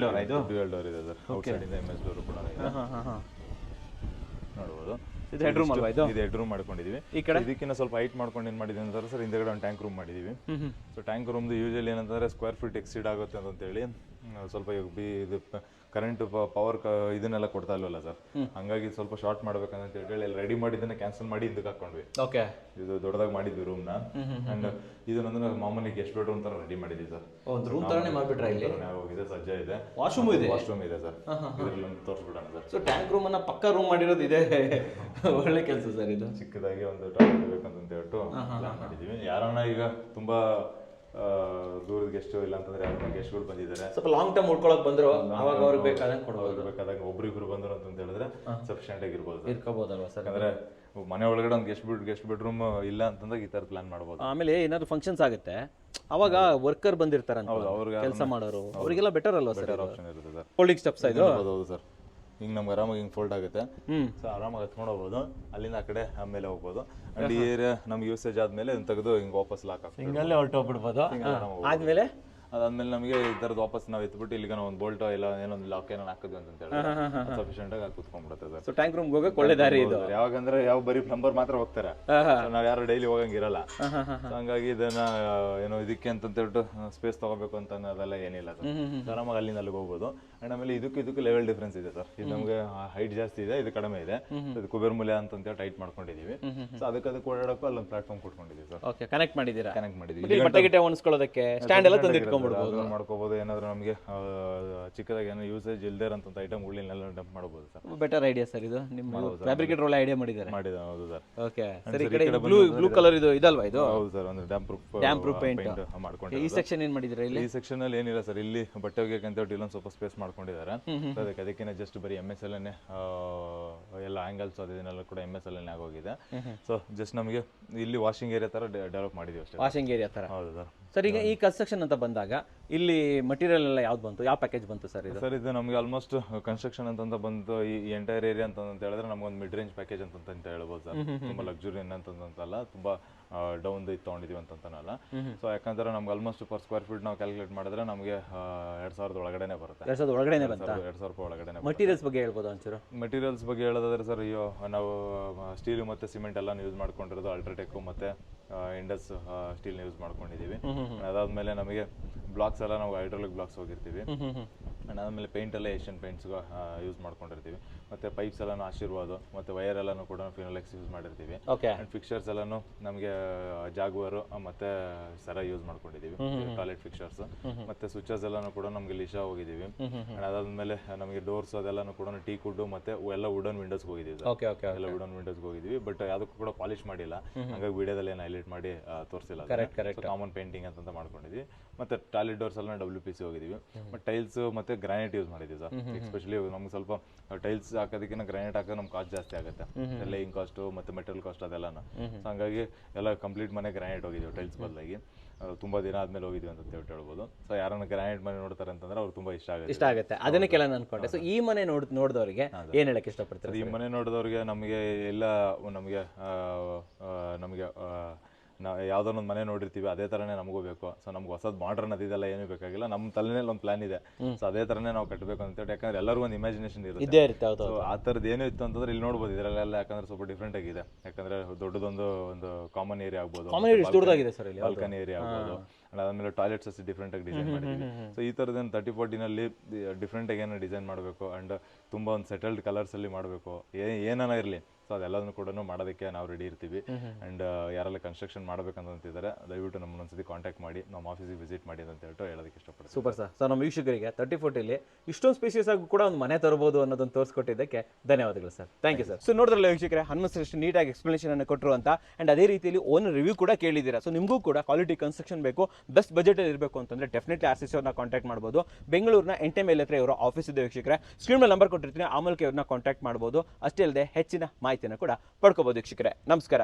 ಡೋರ್ ಇದೆ ಸರ್. ಔಟ್ಸೈಡಿಂದ MS ಡೋರು ಕೂಡ ಇದೆ, ನೋಡ್ಬೋದು. ಇದು ಹೆಡ್ ರೂಮ್ ಅಲ್ವಾ? ಇದು ಹೆಡ್ ರೂಮ್ ಮಾಡ್ಕೊಂಡಿದ್ದೀವಿ. ಈ ಕಡೆ ಇದಕ್ಕಿಂತ ಸ್ವಲ್ಪ ಹೈಟ್ ಮಾಡ್ಕೊಂಡು ಏನು ಮಾಡಿದ್ದೀವಿ ಅಂತಾರೆ ಸರ್, ಹಿಂದೆಗಡೆ ಒಂದು ಟ್ಯಾಂಕ್ ರೂಮ್ ಮಾಡಿದ್ದೀವಿ. ಸೊ ಟ್ಯಾಂಕ್ ರೂಮ್ದು ಯೂಶಲಿ ಏನಂತಂದರೆ ಸ್ಕ್ವೇರ್ ಫೀಟ್ ಎಕ್ಸಿಡ್ ಆಗುತ್ತೆ ಅಂತೇಳಿ ಸ್ವಲ್ಪ ಇದು ಕರೆಂಟ್ ಪವರ್ ಇದನ್ನೆಲ್ಲ ಕೊಡ್ತಾ ಇಲ್ವಲ್ಲ ಸರ್, ಹಂಗಾಗಿ ಸ್ವಲ್ಪ ಶಾರ್ಟ್ ಮಾಡ್ಬೇಕಂತ ಹೇಳಿ ರೆಡಿ ಮಾಡಿದ್ದನ್ನ ಕ್ಯಾನ್ಸಲ್ ಮಾಡಿ ಇದಕ್ಕೆ ಹಾಕೊಂಡ್ವಿ. ಓಕೆ, ಇದು ದೊಡ್ಡದಾಗಿ ಮಾಡಿದ್ವಿ ರೂಮ್ನ. ಅಂಡ್ ಇದನ್ನಂದ್ರೆ ಮಾಮೂಲಿ ಗೆಸ್ಟ್ ಬೆಡ್ರೂಮ್ ತರ ರೆಡಿ ಮಾಡಿದ್ವಿ ಸರ್. ಒಂದು ರೂಮ್ ತರನೇ ಮಾಡ್ಬಿಟ್ರಾ ಇಲ್ಲಿ? ಇದೆ, ಸಜ್ಜ ಇದೆ, ವಾಶ್ರೂಮ್ ಇದೆ ಸರ್. ಇದ್ರಲ್ಲಿ ಒಂದು ತೋರಿಸ್ಬಿಡೋಣ ಸರ್. ಸೊ ಟ್ಯಾಂಕ್ ರೂಮ್ ಅನ್ನ ಪಕ್ಕ ರೂಮ್ ಮಾಡಿರೋದು ಇದೆ. ಒಳ್ಳೆ ಕೆಲಸ ಸರ್ ಇದು. ಚಿಕ್ಕದಾಗಿ ಒಂದು ಟಾಯ್ಲೆಟ್ ಬೇಕಂತ ಹೇಳ್ಬಿಟ್ಟು ಪ್ಲಾನ್ ಮಾಡಿದೀವಿ. ಯಾರನ್ನ ಈಗ ತುಂಬಾ ದೂರದ ಗೆಸ್ಟ್ ಇಲ್ಲ ಅಂತಂದ್ರೆ ಯಾರು ಗೆಸ್ಟ್ಗಳು ಬಂದಿದ್ದಾರೆ, ಸ್ವಲ್ಪ ಲಾಂಗ್ ಟರ್ಮ್ ಉಳ್ಕೊಳಕ್ ಬಂದ್ರು ಅವಾಗ ಅವ್ರಿಗೆ ಬೇಕಾದಂಗೆ ಕೊಡ್ಬೋದು. ಬೇಕಾದಾಗ ಒಬ್ರಿಬ್ರು ಬಂದ್ರು ಅಂತ ಹೇಳಿದ್ರೆ ಸಫಿಶಿಯಂಟ್ ಆಗಿರ್ಬೋದು, ಇರ್ಕೋಬೋದಲ್ವಾ ಸರ್? ಯಾಕಂದ್ರೆ ಮನೆ ಒಳಗಡೆ ಒಂದು ಗೆಸ್ಟ್ ಬೆಡ್ರೂಮ್ ಇಲ್ಲ ಅಂತಂದಾಗ ಈ ತರ ಪ್ಲಾನ್ ಮಾಡ್ಬೋದು. ಆಮೇಲೆ ಏನಾದ್ರು ಫಂಕ್ಷನ್ಸ್ ಆಗುತ್ತೆ ಅವಾಗ ವರ್ಕರ್ ಬಂದಿರ್ತಾರಂತ, ಅವ್ರಿಗೆ ಕೆಲಸ ಮಾಡೋರು, ಅವರಿಗೆಲ್ಲ ಬೆಟರ್ ಅಲ್ವಾ ಸರ್? ಆಪ್ಷನ್ ಇರುತ್ತೆ ಸರ್. ಫೋಲ್ಡಿಂಗ್ ಸ್ಟೆಪ್ಸ್ ಇದು. ಹೌದು ಸರ್, ಹಿಂಗೆ ನಮ್ಗೆ ಆರಾಮಾಗಿ ಹಿಂಗೆ ಫೋಲ್ಡ್ ಆಗುತ್ತೆ. ಸೊ ಆರಾಮಾಗಿ ಹತ್ಕೊಂಡು ಹೋಗ್ಬೋದು, ಅಲ್ಲಿಂದ ಆ ಕಡೆ ಆಮೇಲೆ ಹೋಗ್ಬೋದು. ಅಂಡ್ ಈ ಏರಿಯಾ ನಮ್ಗೆ ಯೂಸೇಜ್ ಆದ್ಮೇಲೆ ಇದನ್ನ ತೆಗೆದು ಹಿಂಗೆ ವಾಪಸ್ ಲಾಕ್ ಹಾಕ್ತೀವಿ. ಹಿಂಗಲ್ಲೇ ಹೊರಟೋಗ್ಬಿಡ್ಬೋದು. ಆದ್ಮೇಲೆ ಅದಾದ್ಮೇಲೆ ನಮಗೆ ಈ ಥರದ್ದು ವಾಪಸ್ ನಾವು ಎತ್ಬಿಟ್ಟು ಇಲ್ಲಿಗೆ ನಾವು ಒಂದು ಬೋಲ್ಟೋ ಇಲ್ಲ ಏನೊಂದು ಲಾಕ್ ಏನೋ ಹಾಕಿದ್ವಿ ಅಂತ ಹೇಳಿದ್ರೆ ಸಫಿಶಿಯಂಟ್ ಆಗಿ ಕುತ್ಕೊಂಡ್ಬಿಡುತ್ತೆ ಸರ್. ಸೊ ಟ್ಯಾಂಕ್ ರೂಮ್ ಹೋಗಕ್ಕೆ ಒಳ್ಳೆ ದಾರಿ ಇದು. ಯಾವಾಗಂದ್ರೆ ಯಾವ ಬರೀ ಪ್ಲಂಬರ್ ಮಾತ್ರ ಹೋಗ್ತಾರೆ, ನಾವು ಯಾರು ಡೈಲಿ ಹೋಗಂಗಿರಲ್ಲ. ಹಂಗಾಗಿ ಇದನ್ನ ಏನೋ ಇದಕ್ಕೆ ಅಂತ ಹೇಳ್ಬಿಟ್ಟು ಸ್ಪೇಸ್ ತಗೋಬೇಕು ಅಂತ ಅದೆಲ್ಲ ಏನಿಲ್ಲ ಸರ್. ಆರಾಮಾಗಿ ಅಲ್ಲಿಂದ ಅಲ್ಲಿಗೆ ಹೋಗ್ಬೋದು. ಅಂಡ್ ಆಮೇಲೆ ಇದಕ್ಕೂ ಲೆವೆಲ್ ಡಿಫ್ರೆನ್ಸ್ ಇದೆ ಸರ್. ಇದು ನಮಗೆ ಹೈಟ್ ಜಾಸ್ತಿ ಇದೆ, ಇದು ಕಡಿಮೆ ಇದೆ. ಇದು ಕುಬೇರ್ ಮೂಲೆ ಅಂತ ಟೈಟ್ ಮಾಡ್ಕೊಂಡಿದೀವಿ. ಸೊ ಅದಕ್ಕೆ ಓಡಾಡಕ್ಕೂ ಅಲ್ಲೊಂದು ಪ್ಲಾಟ್ಫಾರ್ಮ್ ಕೊಟ್ಕೊಂಡಿದ್ದೀವಿ ಸರ್. ಓಕೆ, ಕನೆಕ್ಟ್ ಮಾಡಿದ್ದೀರಾ? ಕನೆಕ್ಟ್ ಮಾಡಿದ್ದೀವಿ. ಬಟ್ಟೆ ಗಿಟ್ಟೆ ಒಣಸ್ಕೊಳ್ಳೋದಕ್ಕೆ ಸ್ಟ್ಯಾಂಡ್ ಎಲ್ಲ ತಂದಿಟ್ಕೊಂಡ್ಬಿಡ್ಬೋದು, ಮಾಡ್ಕೋಬಹುದು. ಏನಾದ್ರು ನಮಗೆ ಚಿಕ್ಕದಾಗಿ ಏನೋ ಯೂಸೇಜ್ ಇಲ್ದೇ ಇರೋಂಥ ಐಟಮ್ಗಳನ್ನೆಲ್ಲ ಡಂಪ್ ಮಾಡಬಹುದು ಸರ್. ಬೆಟರ್ ಐಡಿಯಾ ಸರ್ ಇದು. ನಿಮ್ಮ ಫ್ಯಾಬ್ರಿಕೇಟರ್ ಒಳ್ಳೆ ಐಡಿಯಾ ಮಾಡಿದ್ದಾರೆ. ಹೌದು ಸರ್. ಓಕೆ ಸರ್, ಈ ಕಡೆ ಬ್ಲೂ ಕಲರ್ ಇದು ಇದಲ್ವಾ ಇದು? ಹೌದು ಸರ್, ಒಂದು ಡ್ಯಾಮ್ ಪ್ರೂಫ್ ಪೇಂಟ್ ಮಾಡ್ಕೊಂಡು. ಈ ಸೆಕ್ಷನ್ ಏನ್ ಮಾಡಿದ್ದೀರಾ ಇಲ್ಲಿ? ಈ ಸೆಕ್ಷನ್ ಅಲ್ಲಿ ಏನಿಲ್ಲ ಸರ್, ಇಲ್ಲಿ ಬಟ್ಟೆ ಒಗೆಯಕ್ಕೆ ಅಂತ ಹೇಳಿ ಇಲ್ಲೊಂದು ಸ್ವಲ್ಪ ಸ್ಪೇಸ್ ಮಾಡ್ಕೊಂಡಿದ್ದಾರೆ. ಅದಕ್ಕೆ ಜಸ್ಟ್ ಬರೀ MS ಎಲ್ಲ ಆಂಗಲ್ಸ್ ಅದನ್ನೆಲ್ಲ ಕೂಡ MS ಆಗೋಗಿದೆ. ಸೊ ಜಸ್ಟ್ ನಮಗೆ ಇಲ್ಲಿ ವಾಷಿಂಗ್ ಏರಿಯಾ ತರ ಡೆವಲಪ್ ಮಾಡಿದೀವಿ ಅಷ್ಟೇ. ವಾಷಿಂಗ್ ಏರಿಯಾ ತರ. ಹೌದು ಸರ್. ಸರ್, ಈಗ ಈ ಕನ್ಸ್ಟ್ರಕ್ಷನ್ ಅಂತ ಬಂದಾಗ ಇಲ್ಲಿ ಮಟೀರಿಯಲ್ ಎಲ್ಲ ಯಾವ್ದು ಬಂತು, ಯಾವ ಪ್ಯಾಕೇಜ್ ಬಂತು ಸರ್ ಇದು? ಸರ್, ಇದು ನಮಗೆ ಆಲ್ಮೋಸ್ಟ್ ಕನ್ಸ್ಟ್ರಕ್ಷನ್ ಅಂತ ಬಂತು. ಈ ಎಂಟೈರ್ ಏರಿಯಾ ಅಂತ ಹೇಳಿದ್ರೆ ನಮ್ಗೊಂದು ಮಿಡ್ ರೇಂಜ್ ಪ್ಯಾಕೇಜ್ ಅಂತ ಹೇಳ್ಬೋದು ಸರ್. ತುಂಬಾ ಲಕ್ಸುರಿ ಅಂತಂತಲ್ಲ, ತುಂಬಾ ಡೌನ್ ಇದು ತಗೊಂಡಿದೀವಿ ಅಂತನಲ್ಲ. ಸೊ ಯಾಕಂದ್ರೆ ನಮ್ಗೆ ಆಲ್ಮೋಸ್ಟ್ ಪರ್ ಸ್ಕ್ವೇರ್ ಫೀಟ್ ನಾವು ಕ್ಯಾಲ್ಕುಲೇಟ್ ಮಾಡಿದ್ರೆ ನಮಗೆ 2000 ಒಳಗಡೆನೆ ಬರುತ್ತೆ. 2000 ಒಳಗಡೆನೆ ಬಂತಾ? 2000 ರೂಪಾಯಿ ಒಳಗಡೆ. ಮಟೀರಿಯಲ್ಸ್ ಬಗ್ಗೆ ಹೇಳ್ಬೋದು ಒಂಚೂರು? ಮಟೀರಿಯಲ್ಸ್ ಬಗ್ಗೆ ಹೇಳೋದಾದ್ರೆ ಸರ್, ನಾವು ಸ್ಟೀಲ್ ಮತ್ತೆ ಸಿಮೆಂಟ್ ಎಲ್ಲ ಯೂಸ್ ಮಾಡ್ಕೊಂಡಿರೋದು ಅಲ್ಟ್ರಾಟೆಕ್ ಮತ್ತೆ ಇಂಡಸ್ ಸ್ಟೀಲ್ ಯೂಸ್ ಮಾಡ್ಕೊಂಡಿದೀವಿ. ಅದಾದ್ಮೇಲೆ ನಮಗೆ ಬ್ಲಾಕ್ಸ್ ಎಲ್ಲ ನಾವು ಹೈಡ್ರಾಲಿಕ್ ಬ್ಲಾಕ್ಸ್ ಹೋಗಿರ್ತೀವಿ. ಅದಾದ್ಮೇಲೆ ಪೇಂಟ್ ಎಲ್ಲ ಏಷ್ಯನ್ ಪೇಂಟ್ಸ್ ಯೂಸ್ ಮಾಡ್ಕೊಂಡಿರ್ತೀವಿ. ಮತ್ತೆ ಪೈಪ್ಸ್ ಎಲ್ಲ ಆಶೀರ್ವಾದ ಮತ್ತೆ ವೈರ್ ಎಲ್ಲಾನು ಕೂಡ ಫಿನೋಲೆಕ್ಸ್ ಯೂಸ್ ಮಾಡಿರ್ತೀವಿ. ಅಂಡ್ ಫಿಕ್ಚರ್ಸ್ ಎಲ್ಲಾನು ನಮಗೆ ಜಾಗ್ವರ್ ಮತ್ತೆ ಸರ ಯೂಸ್ ಮಾಡ್ಕೊಂಡಿದೀವಿ, ಟಾಯ್ಲೆಟ್ ಫಿಕ್ಚರ್ಸ್. ಮತ್ತೆ ಸ್ವಿಚಸ್ ಎಲ್ಲಾನು ಕೂಡ ನಮ್ಗೆ ಲಿಶಾ ಹೋಗಿದೀವಿ. ಅದಾದ್ಮೇಲೆ ನಮಗೆ ಡೋರ್ಸ್ ಅದೆಲ್ಲಾನು ಕೂಡ ಟೀ ಕುಡ್ ಮತ್ತೆ ಎಲ್ಲ ವುಡನ್ ವಿಂಡೋಸ್ ಹೋಗಿದೀವಿ. ಎಲ್ಲ ವುಡನ್ ವಿಂಡೋಸ್ ಹೋಗಿದೀವಿ. ಬಟ್ ಯಾವುದಕ್ಕೂ ಕೂಡ ಪಾಲಿಶ್ ಮಾಡಿಲ್ಲ, ಹಂಗಾಗಿ ವಿಡಿಯೋದಲ್ಲಿ ಏನು ಹೈಲೈಟ್ ಮಾಡಿ ತೋರಿಸಿಲ್ಲ. ಕಾಮನ್ ಪೇಂಟಿಂಗ್ ಅಂತ ಮಾಡ್ಕೊಂಡಿದ್ವಿ. ಮತ್ತೆ ಟಾಯ್ಲೆಟ್ ಡೋರ್ಸ್ ಎಲ್ಲ WPC ಹೋಗಿದೀವಿ. ಮತ್ತೆ ಟೈಲ್ಸ್ ಮತ್ತೆ ಗ್ರಾನೈಟ್ ಯೂಸ್ ಮಾಡಿದ್ವಿ ಸರ್. ಎಸ್ಪೆಷಲಿ ನಮ್ಗೆ ಸ್ವಲ್ಪ ಟೈಲ್ಸ್ ಹಾಕೋದಕ್ಕಿಂತ ಗ್ರಾನೈಟ್ ಹಾಕೋದು ನಮ್ಗೆ ಕಾಸ್ಟ್ ಜಾಸ್ತಿ ಆಗುತ್ತೆ, ಲೈಯಿಂಗ್ ಕಾಸ್ಟ್ ಮತ್ತೆ ಮೆಟೀರಿಯಲ್ ಕಾಸ್ಟ್ ಅದೆಲ್ಲ. ಹಂಗಾಗಿ ಎಲ್ಲ ಕಂಪ್ಲೀಟ್ ಮನೆ ಗ್ರಾನೈಟ್ ಹೋಗಿದ್ದೀವಿ ಟೈಲ್ಸ್ ಬದಲಾಗಿ. ತುಂಬಾ ದಿನ ಆದ್ಮೇಲೆ ಹೋಗಿದ್ವಿ ಅಂತ ಹೇಳ್ಬೋದು. ಸೊ ಯಾರನ್ನ ಗ್ರಾನೈಟ್ ಮನೆ ನೋಡ್ತಾರೆ ಅಂತಂದ್ರೆ ಅವ್ರು ತುಂಬಾ ಇಷ್ಟ ಆಗುತ್ತೆ. ಅದನ್ನೇ ಕೆಲ ಅನ್ಕೊಂಡೆ. ಸೊ ಈ ಮನೆ ನೋಡಿದವರಿಗೆ ಏನ್ ಹೇಳಕ್ ಇಷ್ಟಪಡ್ತಾರೆ? ಈ ಮನೆ ನೋಡಿದವ್ರಿಗೆ ನಮಗೆ ಎಲ್ಲ ನಮಗೆ ನಾವು ಯಾವ್ದೋ ಒಂದು ಮನೆ ನೋಡಿರ್ತೀವಿ, ಅದೇ ತರನೇ ನಮಗೂ ಬೇಕು. ಸೊ ನಮ್ಗೆ ಹೊಸದ್ ಮಾಡ್ರನ್ ಅದೆಲ್ಲ ಏನೂ ಬೇಕಾಗಿಲ್ಲ, ನಮ್ಮ ತಲೆನಲ್ಲಿ ಒಂದು ಪ್ಲಾನ್ ಇದೆ. ಸೊ ಅದೇ ತರನೇ ನಾವು ಕಟ್ಟಬೇಕು ಅಂತ ಹೇಳಿ, ಯಾಕಂದ್ರೆ ಎಲ್ಲರಿಗೂ ಒಂದು ಇಮ್ಯಾಜಿನೇಷನ್ ಇರುತ್ತೆ. ಆ ಥರದ್ದು ಏನೂ ಇತ್ತು ಅಂತಂದ್ರೆ ಇಲ್ಲಿ ನೋಡ್ಬೋದು. ಇದರಲ್ಲೆಲ್ಲ ಯಾಕಂದ್ರೆ ಸ್ವಲ್ಪ ಡಿಫ್ರೆಂಟ್ ಆಗಿದೆ. ಯಾಕಂದ್ರೆ ದೊಡ್ಡದೊಂದು ಕಾಮನ್ ಏರಿಯಾ ಆಗ್ಬೋದು, ಬಾಲ್ಕನಿ ಏರಿಯಾ ಆಗ್ಬೋದು. ಅದಾದ್ಮೇಲೆ ಟಾಯ್ಲೆಟ್ಸ್ ಡಿಫ್ರೆಂಟ್ ಆಗಿ ಡಿಸೈನ್ ಮಾಡಿದ್ವಿ. ಸೊ ಈ ಥರದ್ದು 30-40 ಡಿಫ್ರೆಂಟ್ ಆಗಿ ಏನೋ ಡಿಸೈನ್ ಮಾಡಬೇಕು. ಅಂಡ್ ತುಂಬಾ ಒಂದು ಸೆಟಲ್ಡ್ ಕಲರ್ಸ್ ಅಲ್ಲಿ ಮಾಡಬೇಕು, ಏನಾನ ಇರಲಿ. ಸೊ ಅದೆಲ್ಲದನ್ನು ಕೂಡ ಮಾಡೋದಕ್ಕೆ ನಾವು ರೆಡಿ ಇರ್ತೀವಿ. ಅಂಡ್ ಯಾರೆಲ್ಲ ಕನ್ಸ್ಟ್ರಕ್ಷನ್ ಮಾಡ್ಬೇಕಂತಿದ್ದಾರೆ ದಯವಿಟ್ಟು ನಮ್ಮನ್ನ ಒಂದ್ಸತಿ ಕಾಂಟ್ಯಾಕ್ಟ್ ಮಾಡಿ ನಮ್ಮ ಆಫೀಸಿಗೆ ವಿಸಿಟ್ ಮಾಡಿ ಅಂತ ಹೇಳ್ಬಿಟ್ಟು ಹೇಳೋದಕ್ಕೆ ಇಷ್ಟಪಡ್ತೀನಿ. Super sir. ಸೊ ನಮ್ಮ ವೀಕ್ಷಕರಿಗೆ 30-40 ಇಷ್ಟೊಂದು ಸ್ಪೇಸಿಯಸ್ ಆಗಿ ಕೂಡ ಒಂದು ಮನೆ ತರಬಹುದು ಅನ್ನೋದನ್ನು ತೋರಿಸ್ಕೊಟ್ಟಿದ್ದಕ್ಕೆ ಧನ್ಯವಾದಗಳು sir. Thank you sir. So ನೋಡಿದ್ರಲ್ಲ ವೀಕ್ಷಕರೇ, ಹನುಮಂತಷ್ಟು ನೀಟಾಗಿ ಎಕ್ಸ್ಪ್ಲನೇಷನ್ ಅನ್ನು ಕೊಟ್ಟರು ಅಂತ. ಅಂಡ್ ಅದೇ ರೀತಿಯಲ್ಲಿ ಓನ್ ರಿವ್ಯೂ ಕೂಡ ಕೇಳಿದ್ದೀರಾ. ಸೊ ನಿಮಗೂ ಕೂಡ ಕ್ವಾಲಿಟಿ ಕನ್ಸ್ಟ್ರಕ್ಷನ್ ಬೇಕು, ಬೆಸ್ಟ್ ಬಜೆಟ್ ಇರಬೇಕು ಅಂತಂದ್ರೆ ಡೆಫಿನೆಟ್ಲಿ RCC ಅವ್ರನ್ನ ಕಾಂಟ್ಯಾಕ್ಟ್ ಮಾಡಬಹುದು. ಬೆಂಗಳೂರಿನ NTML ಹತ್ರ ಇವರ ಆಫೀಸ್ ಇದೆ ವೀಕ್ಷಕರೇ. ಸ್ಕ್ರೀನ್ ಮೇಲೆ ನಂಬರ್ ಕೊಟ್ಟಿರ್ತೀನಿ, ಆ ಮೂಲಕ ಇವ್ರನ್ನ ಕಾಂಟ್ಯಾಕ್ಟ್ ಮಾಡಬಹುದು. ಅಷ್ಟೇ ಅಲ್ಲದೆ ಹೆಚ್ಚಿನ ಮಾಹಿತಿಯನ್ನು ಕೂಡ ಪಡ್ಕೋಬಹುದು ವೀಕ್ಷಕರೇ. ನಮಸ್ಕಾರ.